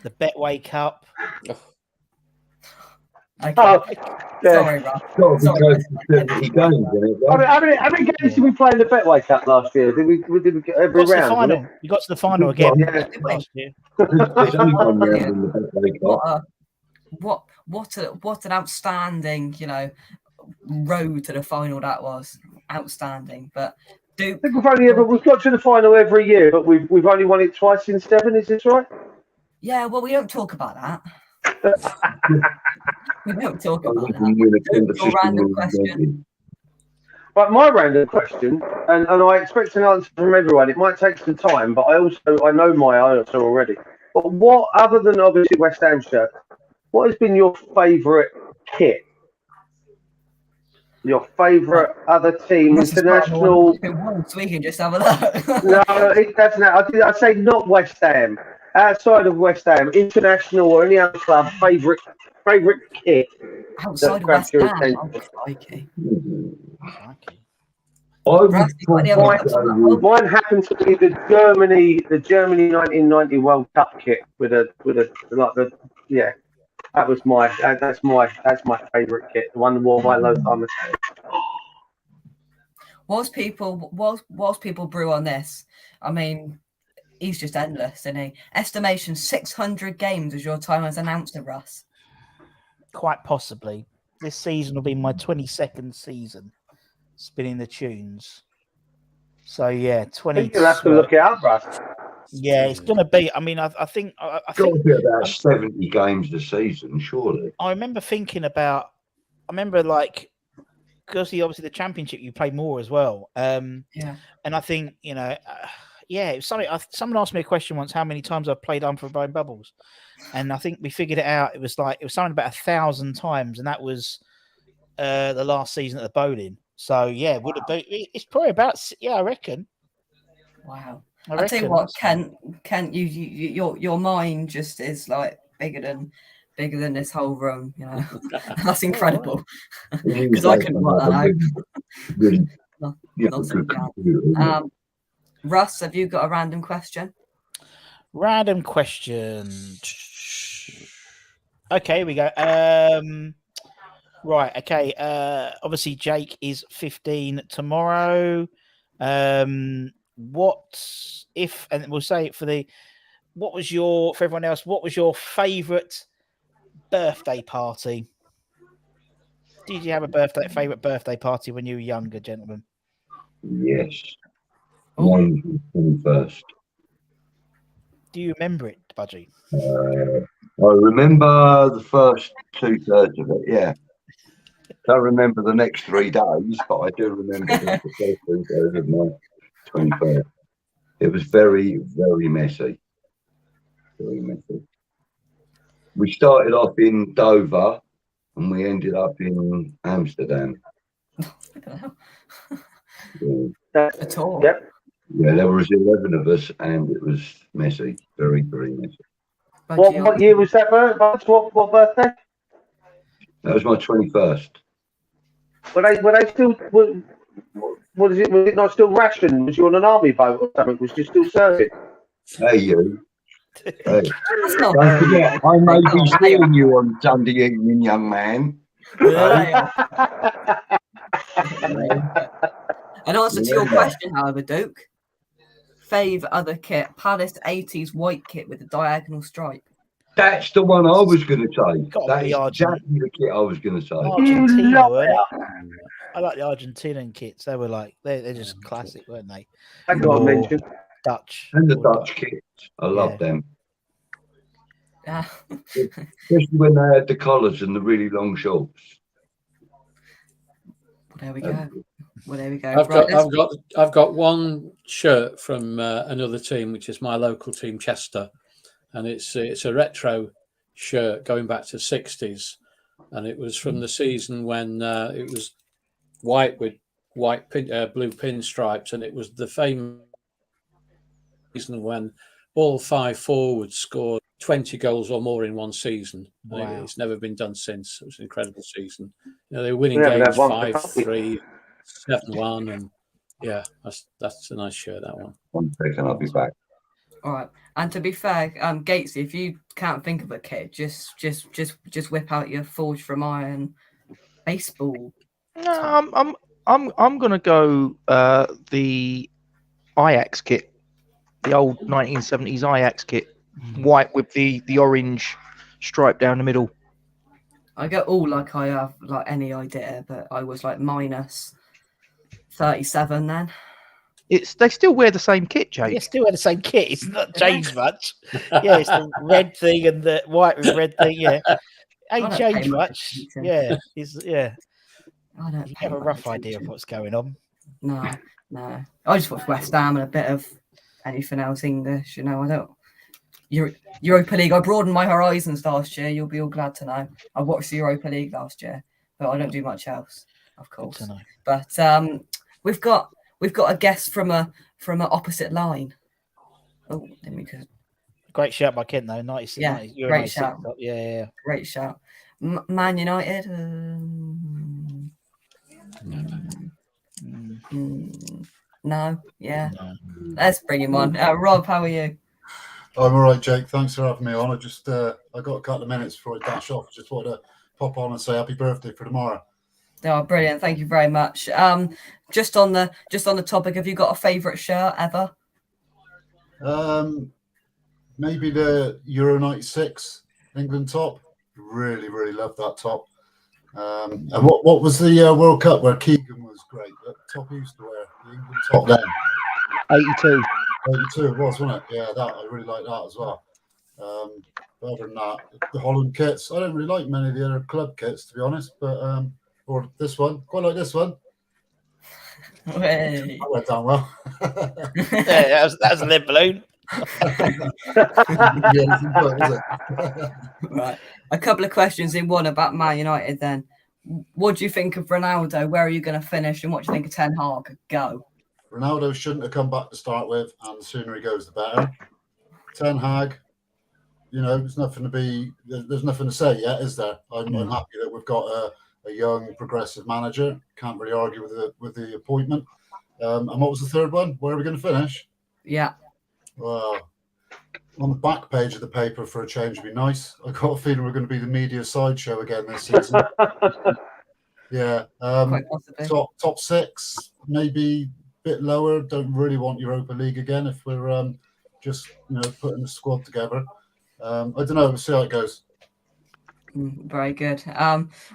the Betway Cup. Okay. Oh, yeah. Sorry, Rob. Got to be Sorry, close Rob. to 70 games, isn't it, Rob? How many games did we play in the Betway Cup last year? Did we get every Got to the round? final. You got to the final again Yeah. last year. There's only one round in the Betway Cup. What an outstanding, road to the final that was. Outstanding. But Duke, I think we've got to the final every year, but we've only won it twice in 7. Is this right? yeah, well, we don't talk about that. We don't talk about that. Duke, your random question. Right, my random question, and I expect an answer from everyone. It might take some time, but I know my answer already. But what, other than obviously West Ham shirt, what has been your favourite kit? Your favourite other team, international? So we can just have a look. No, it doesn't. I say not West Ham. Outside of West Ham, international or any other club, favourite kit. Outside of West Ham, crikey. Mine happened to be the Germany 1990 World Cup kit with a yeah. That's my favourite kit. The one that wore my low time. Whilst people brew on this, I mean, he's just endless, isn't he? Estimation 600 games is your time as announcer, Russ. Quite possibly. This season will be my 22nd season spinning the tunes. So yeah, 20. You'll have to look it up, Russ. Yeah, it's going to be. I mean, I think. It's got to be about 70 games a season, surely. I remember thinking about. I remember because obviously the championship you play more as well. Yeah. And I think yeah, it was something. Someone asked me a question once: how many times I've played Unforgiven Bubbles? And I think we figured it out. It was something about 1,000 times, and that was the last season at the Bowling. So yeah, would it be? It's probably about. Yeah, I reckon. Wow. I'll tell you what, Kent, your mind just is like bigger than this whole room. That's incredible. Because I couldn't work that out. Russ, have you got a random question? Random question. Okay, here we go. Right. Okay. Obviously, Jake is 15 tomorrow. What if, and we'll say it for everyone else, what was your favourite birthday party? Did you have a favourite birthday party when you were younger, gentlemen? Yes. Mine was 21st. Do you remember it, Budgie? I remember the first 2/3 of it, yeah. Don't remember the next 3 days, but I do remember the first 2/3 of my 21st. It was very, very messy. Very messy. We started off in Dover and we ended up in Amsterdam. At all? Yep. Yeah, there was 11 of us and it was messy. Very, very messy. What year was that, Buzz? What birthday? That was my 21st. Were they still? What is it? Was it not still ration? Was you on an army boat or something? Was you still serving? Hey, you. Hey. Don't forget, I may be seeing you on Sunday evening, young man. An answer to your question, however, Duke. Fave other kit, Palace 80s white kit with a diagonal stripe. That's the one I was going to say. That is Argentina. exactly the kit I was going to say. Argentina, weren't it? I like the Argentinian kits. They were they're just classic, weren't they? I got to mention Dutch. And the Dutch kits. I love them. Yeah. Especially when they had the collars and the really long shorts. There we go. Well, there we go. I've got one shirt from another team, which is my local team, Chester, and it's a retro shirt going back to the 60s, and it was from the season when it was white with blue pinstripes, and it was the famous season when all 5 forwards scored 20 goals or more in one season. Wow. It's never been done since. It was an incredible season. They were winning games 5-3, 7-1, and yeah, that's a nice shirt, that one. 1 second, I'll be back. All right. And to be fair, Gatesy, if you can't think of a kit, just whip out your Forged from Iron baseball. No, I'm gonna go the Ajax kit, the old 1970s Ajax kit, white with the orange stripe down the middle. I go all like I have like any idea, but I was like minus 37 then. They still wear the same kit, Jake. They still wear the same kit. It's not changed much. Yeah, it's the red thing and the white with red thing. Yeah, ain't changed much. Yeah, I don't you have a rough idea of what's going on. No. I just watch West Ham and a bit of anything else English. I don't. Europa League. I broadened my horizons last year. You'll be all glad to know. I watched the Europa League last year, but I don't do much else, of course. But we've got a guest from a opposite line. Oh, let me go. Great shout by Kent though. 90. Yeah, 90, great shout. Yeah. Great shout. Man United. No. Yeah. No. Let's bring him on. Rob, how are you? I'm all right, Jake. Thanks for having me on. I got a couple of minutes before I dash off. Just wanted to pop on and say happy birthday for tomorrow. Oh, brilliant! Thank you very much. Just on the topic, have you got a favourite shirt ever? Maybe the Euro '96 England top. Really, really love that top. And what was the World Cup where Keegan was great? That top he used to wear, the England top then. 82. 82 it was, wasn't it? Yeah, that I really like that as well. But other than that, the Holland kits, I don't really like many of the other club kits, to be honest. But or this one, quite like this one. Hey. That went down well. Yeah, that was a lead balloon. Right. A couple of questions in one about Man United then. What do you think of Ronaldo? Where are you going to finish? And what do you think of Ten Hag? Go. Ronaldo shouldn't have come back to start with, and the sooner he goes, the better. Ten Hag, there's nothing to say yet, is there? I'm happy that we've got a young, progressive manager. Can't really argue with the appointment. And what was the third one? Where are we going to finish? Yeah. Well, on the back page of the paper for a change would be nice. I've got a feeling we're going to be the media sideshow again this season. Yeah. Top six, maybe a bit lower. Don't really want Europa League again if we're just putting the squad together. I don't know. We'll see how it goes. Very good.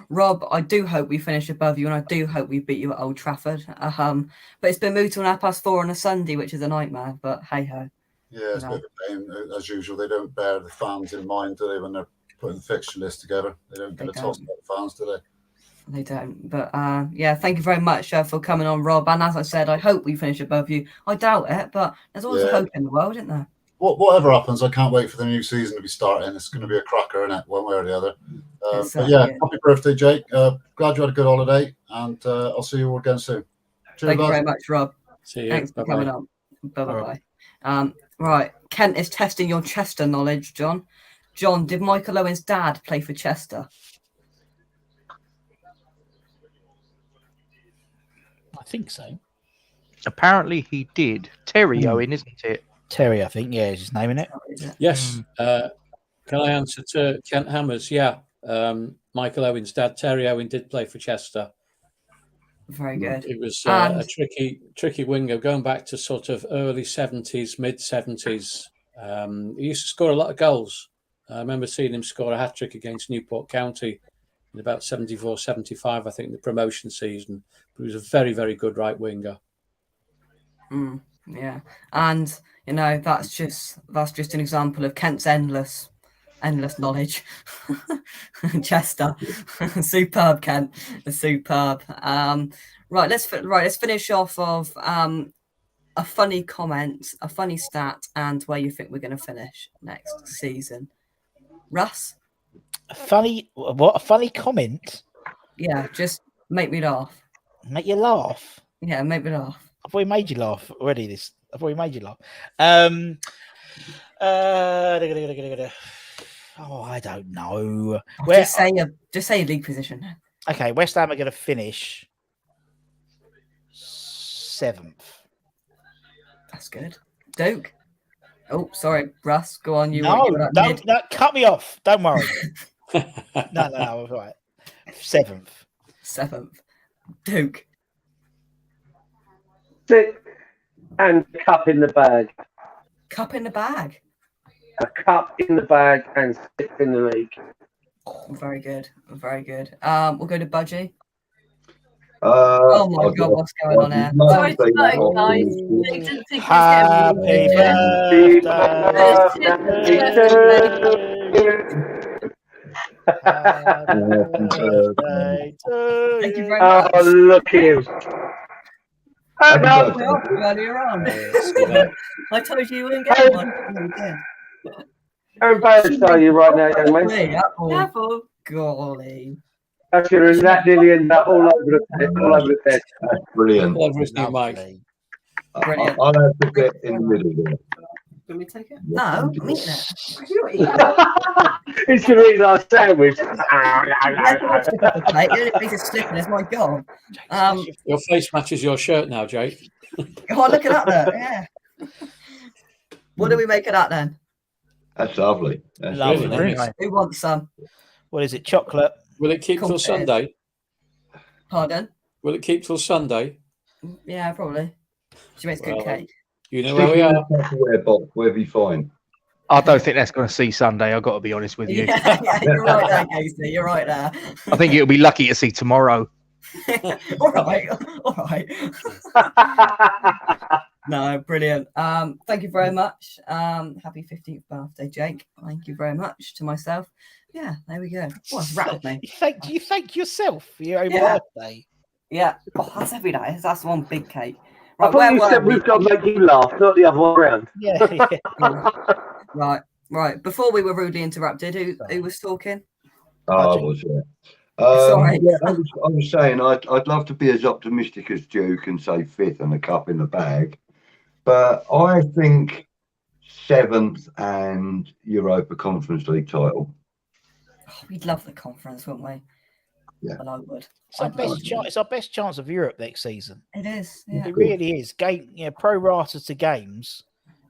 Rob, I do hope we finish above you, and I do hope we beat you at Old Trafford. But it's been moved to 4:30 on a Sunday, which is a nightmare. But hey ho. Yeah, it's a bit of a pain. As usual, they don't bear the fans in mind, do they, when they're putting the fixture list together? They don't give a toss about the fans, do they? They don't. But yeah, thank you very much for coming on, Rob. And as I said, I hope we finish above you. I doubt it, but there's always a hope in the world, isn't there? Whatever happens, I can't wait for the new season to be starting. It's going to be a cracker, isn't it? One way or the other. But yeah, happy birthday, Jake. Glad you had a good holiday, and I'll see you all again soon. Cheers, thank you very much, Rob. See you. Thanks for coming on. Bye-bye. Right, Kent is testing your Chester knowledge, John. John, did Michael Owen's dad play for Chester? I think so. Apparently he did. Terry Owen, isn't it? Terry, I think. Yeah, is his name in it? Yes. Can I answer to Kent Hammers? Yeah. Michael Owen's dad, Terry Owen, did play for Chester. Very good. It was a tricky winger going back to sort of early 70s, mid 70s. He used to score a lot of goals. I remember seeing him score a hat-trick against Newport County in about 74, 75, I think, the promotion season. But he was a very, very good right winger. Yeah. And, that's just an example of Kent's endless knowledge. Chester. Superb, Kent. Superb. Right, let's finish off of a funny comment, a funny stat, and where you think we're going to finish next season. Russ? A funny comment? Yeah, just make me laugh. Make you laugh? Yeah, make me laugh. I've already made you laugh already. I've already made you laugh. Oh, I don't know. Just say a league position. Okay, West Ham are going to finish 7th. That's good. Duke? Oh, sorry, Russ. Go on. You No, were at don't mid. cut me off. Don't worry. no, all right. 7th. 7th. Duke. 6th and cup in the bag. Cup in the bag. A cup in the bag and 6th in the league. Very good. Very good. We'll go to Budgie. Oh my God, what's going on here? Sorry to vote, guys. Happy Thank you very much. Oh, look at him. Earlier on. I told you you wouldn't get one. You did. How embarrassed are you right now, young man? Careful. Golly. You're in that nearly end up all over the place. All over the place. That's brilliant. Brilliant. I'll have to get in the middle there. Can we take it? No, I'm eating it. He's going to eat our sandwich. It's slipping. It's my God. Your face matches your shirt now, Jake. Oh, look at that there. Yeah. What do we make of that then? That's lovely. That's Lovely. really nice. Who wants some? What is it? Chocolate? Will it keep till Sunday? Pardon? Will it keep till Sunday? Yeah, probably. She makes good cake. You know where we are. Tupperware box, where'll be fine. I don't think that's going to see Sunday. I've got to be honest with you. Yeah, you're right there, Casey. You're right there. I think it'll be lucky to see tomorrow. All right. No, brilliant. Thank you very much. Happy 15th birthday, Jake. Thank you very much to myself. Yeah, there we go. Oh, it's rattled me. You thank yourself for your own Yeah. birthday. Yeah. Oh, that's every day. That's one big cake. I Right, thought where you were said we? we've got to make you laugh, not the other way around. Yeah. Right. Before we were rudely interrupted, who was talking? I was, yeah. Sorry. Yeah, I was saying I'd love to be as optimistic as Duke and say 5th and a cup in the bag, but I think 7th and Europa Conference League title. Oh, we'd love the conference, wouldn't we? Yeah. Well, I would. It's our best chance of Europe next season. It is. Yeah. It really is. Pro rata to games,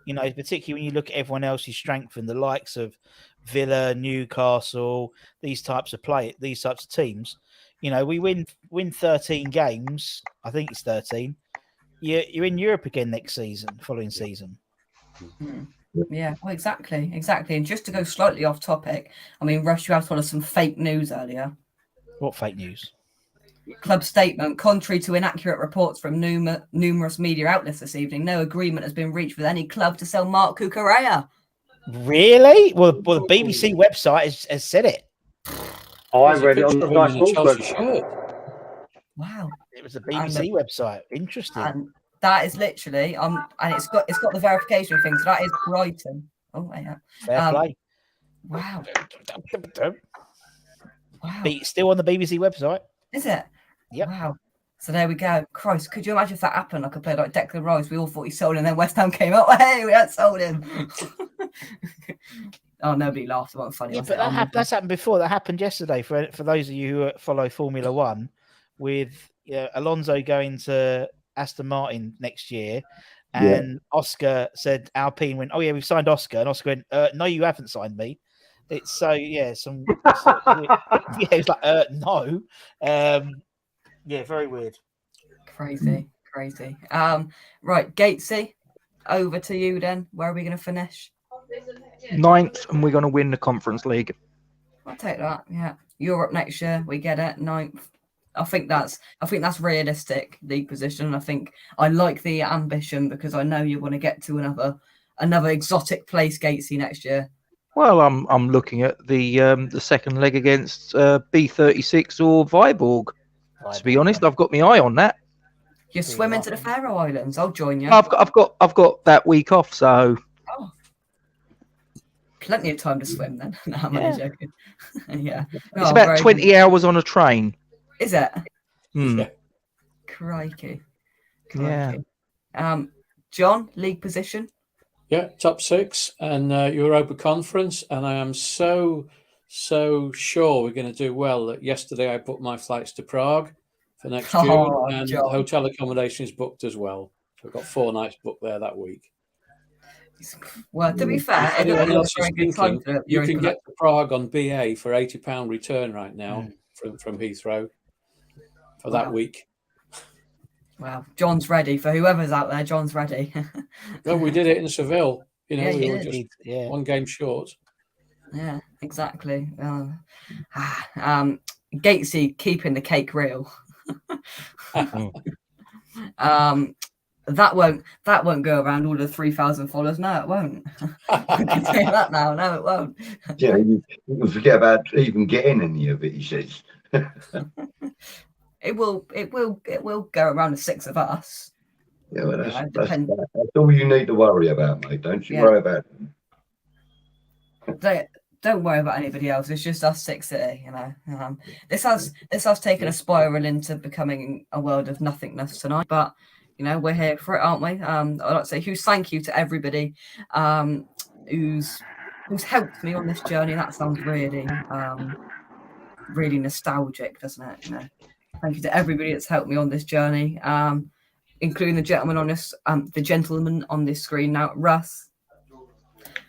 particularly when you look at everyone else's strength and the likes of Villa, Newcastle, these types of teams. We win 13 games. I think it's 13. You're in Europe again next season, following season. Yeah, well, exactly. And just to go slightly off topic, I mean, Rush, you have told us some fake news earlier. What fake news? Club statement. Contrary to inaccurate reports from numerous media outlets this evening, no agreement has been reached with any club to sell Mark Cucurella. Really? Well, the BBC website has said it. Oh, I read it on the Sky Sports shirt. Wow. It was a BBC website. Interesting. And that is literally and it's got the verification thing. So that is Brighton. Oh yeah. Fair play. Wow. Wow. Still on the BBC website. Is it? Yep. Wow. So there we go. Christ, could you imagine if that happened? Like a player like Declan Rice, we all thought he sold him, and then West Ham came out. Hey, we had sold him. Oh, nobody laughed. It wasn't funny. Yeah, was but it? that's happened before. That happened yesterday. For those of you who follow Formula One, with Alonso going to Aston Martin next year, and Oscar said Alpine went, "Oh yeah, we've signed Oscar," and Oscar went, "No, you haven't signed me." It's so it's like no, very weird. Crazy. Right, Gatesy, over to you then. Where are we going to finish? 9th, and we're going to win the Conference League. I'll take that. Yeah, Europe next year, we get it. 9th. I think that's realistic league position. I think I like the ambition because I know you want to get to another exotic place, Gatesy, next year. Well, I'm looking at the second leg against B36 or Viborg. To be honest, I've got my eye on that. You're swimming to the Faroe Islands. I'll join you. I've got that week off, so plenty of time to swim then. No, I'm only joking. Yeah, it's about 20 hours on a train. Is it? Crikey. Yeah. John, league position. Yeah, top 6 and Europa Conference, and I am so sure we're going to do well. That yesterday I booked my flights to Prague for next June, and John. hotel accommodation is booked as well. So I've got 4 nights booked there that week. Well, to be fair, If it doesn't anyone look else is very good time thinking, for you Europa can get to Prague on BA for £80 return right now from Heathrow for that Wow. week. Well, John's ready for whoever's out there. John's ready. Well, we did it in Seville. You know, Yeah, we you were did. just one game short. Yeah, exactly. Gatesy keeping the cake real. That won't go around all the 3,000 followers. No, it won't. I can say that now. No, it won't. Yeah, you forget about even getting any of it, he says. It will go around the 6 of us. Yeah, well, You know, that's all you need to worry about, mate. Don't you worry about it. Don't worry about anybody else. It's just us 6 here, you know. This has taken a spiral into becoming a world of nothingness tonight, but you know, we're here for it, aren't we? I'd like to say huge thank you to everybody who's helped me on this journey. That sounds really really nostalgic, doesn't it? You know, thank you to everybody that's helped me on this journey, including the gentleman on this screen now, Russ,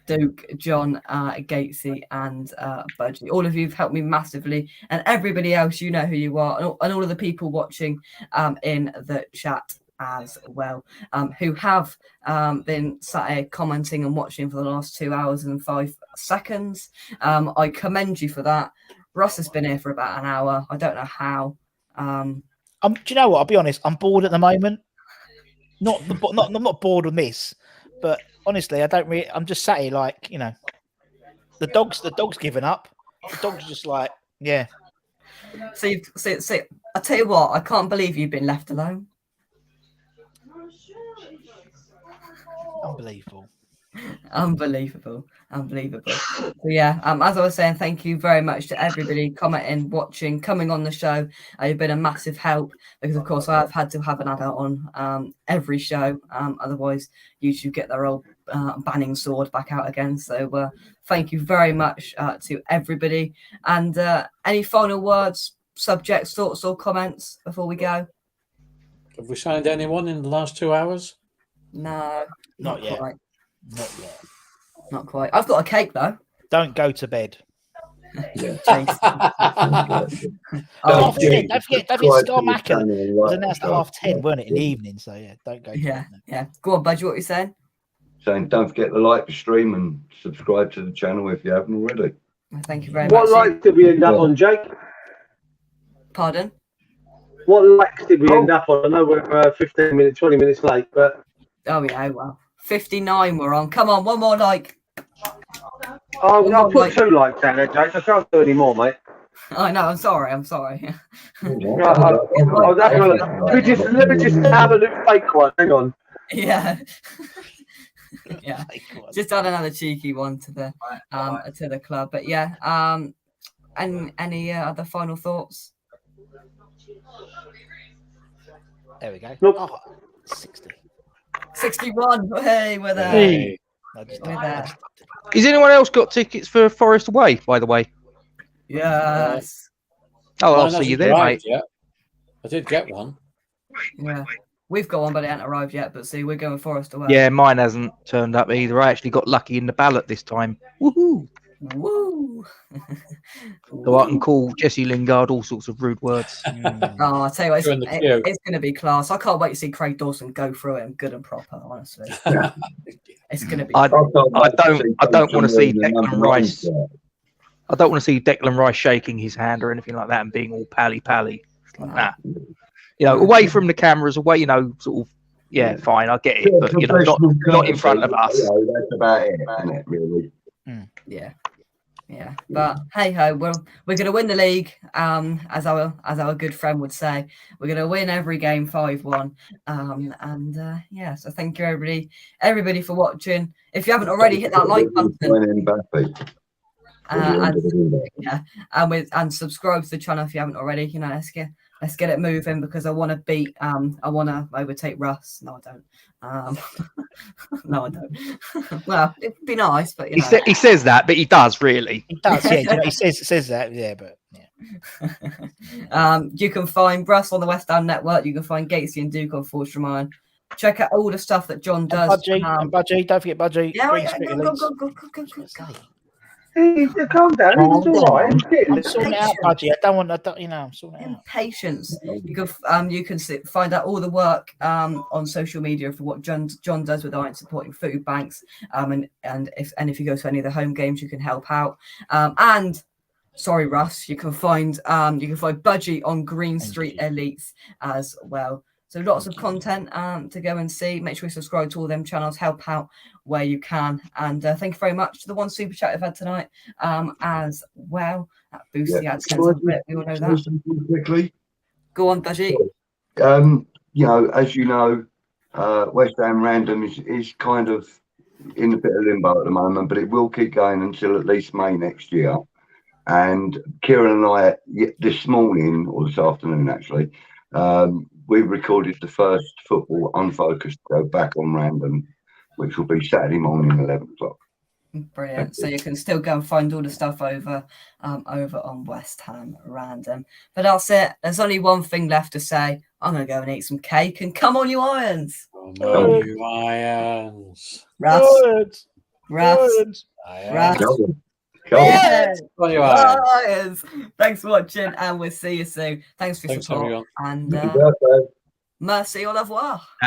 Duke, John, Gatesy, and Budgie. All of you have helped me massively, and everybody else, you know who you are, and all of the people watching in the chat as well, who have been sat here commenting and watching for the last 2 hours and 5 seconds. I commend you for that. Russ has been here for about an hour. I don't know how. Do you know what? I'll be honest. I'm bored at the moment. I'm not bored with this, but honestly, I don't really. I'm just sat here like, you know, the dog's given up. The dog's just like, yeah. See, I tell you what, I can't believe you've been left alone. Unbelievable. So yeah, as I was saying, thank you very much to everybody commenting, watching, coming on the show. You've been a massive help because, of course, I've had to have an adult on every show. Otherwise, YouTube get their old banning sword back out again. So thank you very much to everybody. And any final words, subjects, thoughts, or comments before we go? Have we signed anyone in the last 2 hours? No, Not yet. quite. Not yet. Not quite. I've got a cake though. Don't go to bed. Chase. Don't forget Scott Macker was announced at 10:30, weren't it, in the evening? So yeah, don't go. Yeah. Go on, Budgie. What are you saying? Saying don't forget to like the stream and subscribe to the channel if you haven't already. Thank you very much. What likes did we end up on, Jake? Pardon? What likes did we end up on? I know we're 15 minutes, 20 minutes late, but oh yeah, well, 59 we're on. Come on, one more like. I'll put 2 likes down there, Jake. I can't do any more, mate. I know. I'm sorry. Let me just have a little fake one. Hang on. Yeah. Yeah. Just add another cheeky one to the club. But yeah. And any other final thoughts? There we go. Nope. Oh, 60. 61. Hey, we're there. Hey. We're there. Has anyone else got tickets for Forest Away, by the way? Yes. Oh, Mine I'll see you hasn't there, arrived mate. yet. I did get one. Yeah. We've got one, but it hasn't arrived yet. But see, we're going Forest Away. Yeah, mine hasn't turned up either. I actually got lucky in the ballot this time. Woohoo! Woo! So I can call Jesse Lingard all sorts of rude words. Oh, I tell you what, it's going to be class. I can't wait to see Craig Dawson go through it good and proper. Honestly, it's going to be. I don't want to see Declan Rice. I don't want to see Declan Rice shaking his hand or anything like that and being all pally. Like that. You know, away from the cameras, away. You know, sort of. Yeah, fine, I get it, but you know, not in front of us. Yeah, that's about it, isn't it? Really. Yeah. But hey ho, we're going to win the league. As our good friend would say, we're going to win every game 5-1. So thank you everybody for watching. If you haven't already, hit that like button. And subscribe to the channel if you haven't already. You know, let's get it moving because I want to overtake Russ. No, I don't. No, I don't. Well, it'd be nice, but you know. He says that, but he does really. He does, yeah. You know, he says that, yeah, but yeah. You can find Russ on the West Ham Network. You can find Gatesy and Duke on Forge Remind. check out all the stuff that John does. Budgie, don't forget Budgie. Yeah, Green yeah, Street go. Calm down. He's all right. I'm sorting it out, Budgie. I'm sorting it out. Patience. You can find out all the work on social media for what John does with Iron supporting food banks. And if you go to any of the home games, you can help out. And sorry, Russ, you can find Budgie on Green Street Elites as well. So lots of content to go and see. Make sure you subscribe to all them channels. Help out where you can. And thank you very much to the one super chat we've had tonight as well. That boosts the AdSense a bit. We all know that. Quickly. Go on, Budgie. As you know, West Ham Random is kind of in a bit of limbo at the moment, but it will keep going until at least May next year. And Kieran and I, this morning or this afternoon actually, we recorded the first Football Unfocused go back on Random, which will be Saturday morning, 11 o'clock. Brilliant. So you can still go and find all the stuff over on West Ham Random. But that's it. There's only one thing left to say. I'm going to go and eat some cake and come on, you Irons. No, you Irons. Russ. Irons. Thanks for watching, and we'll see you soon. Thanks for your support. Everyone. And merci, au revoir.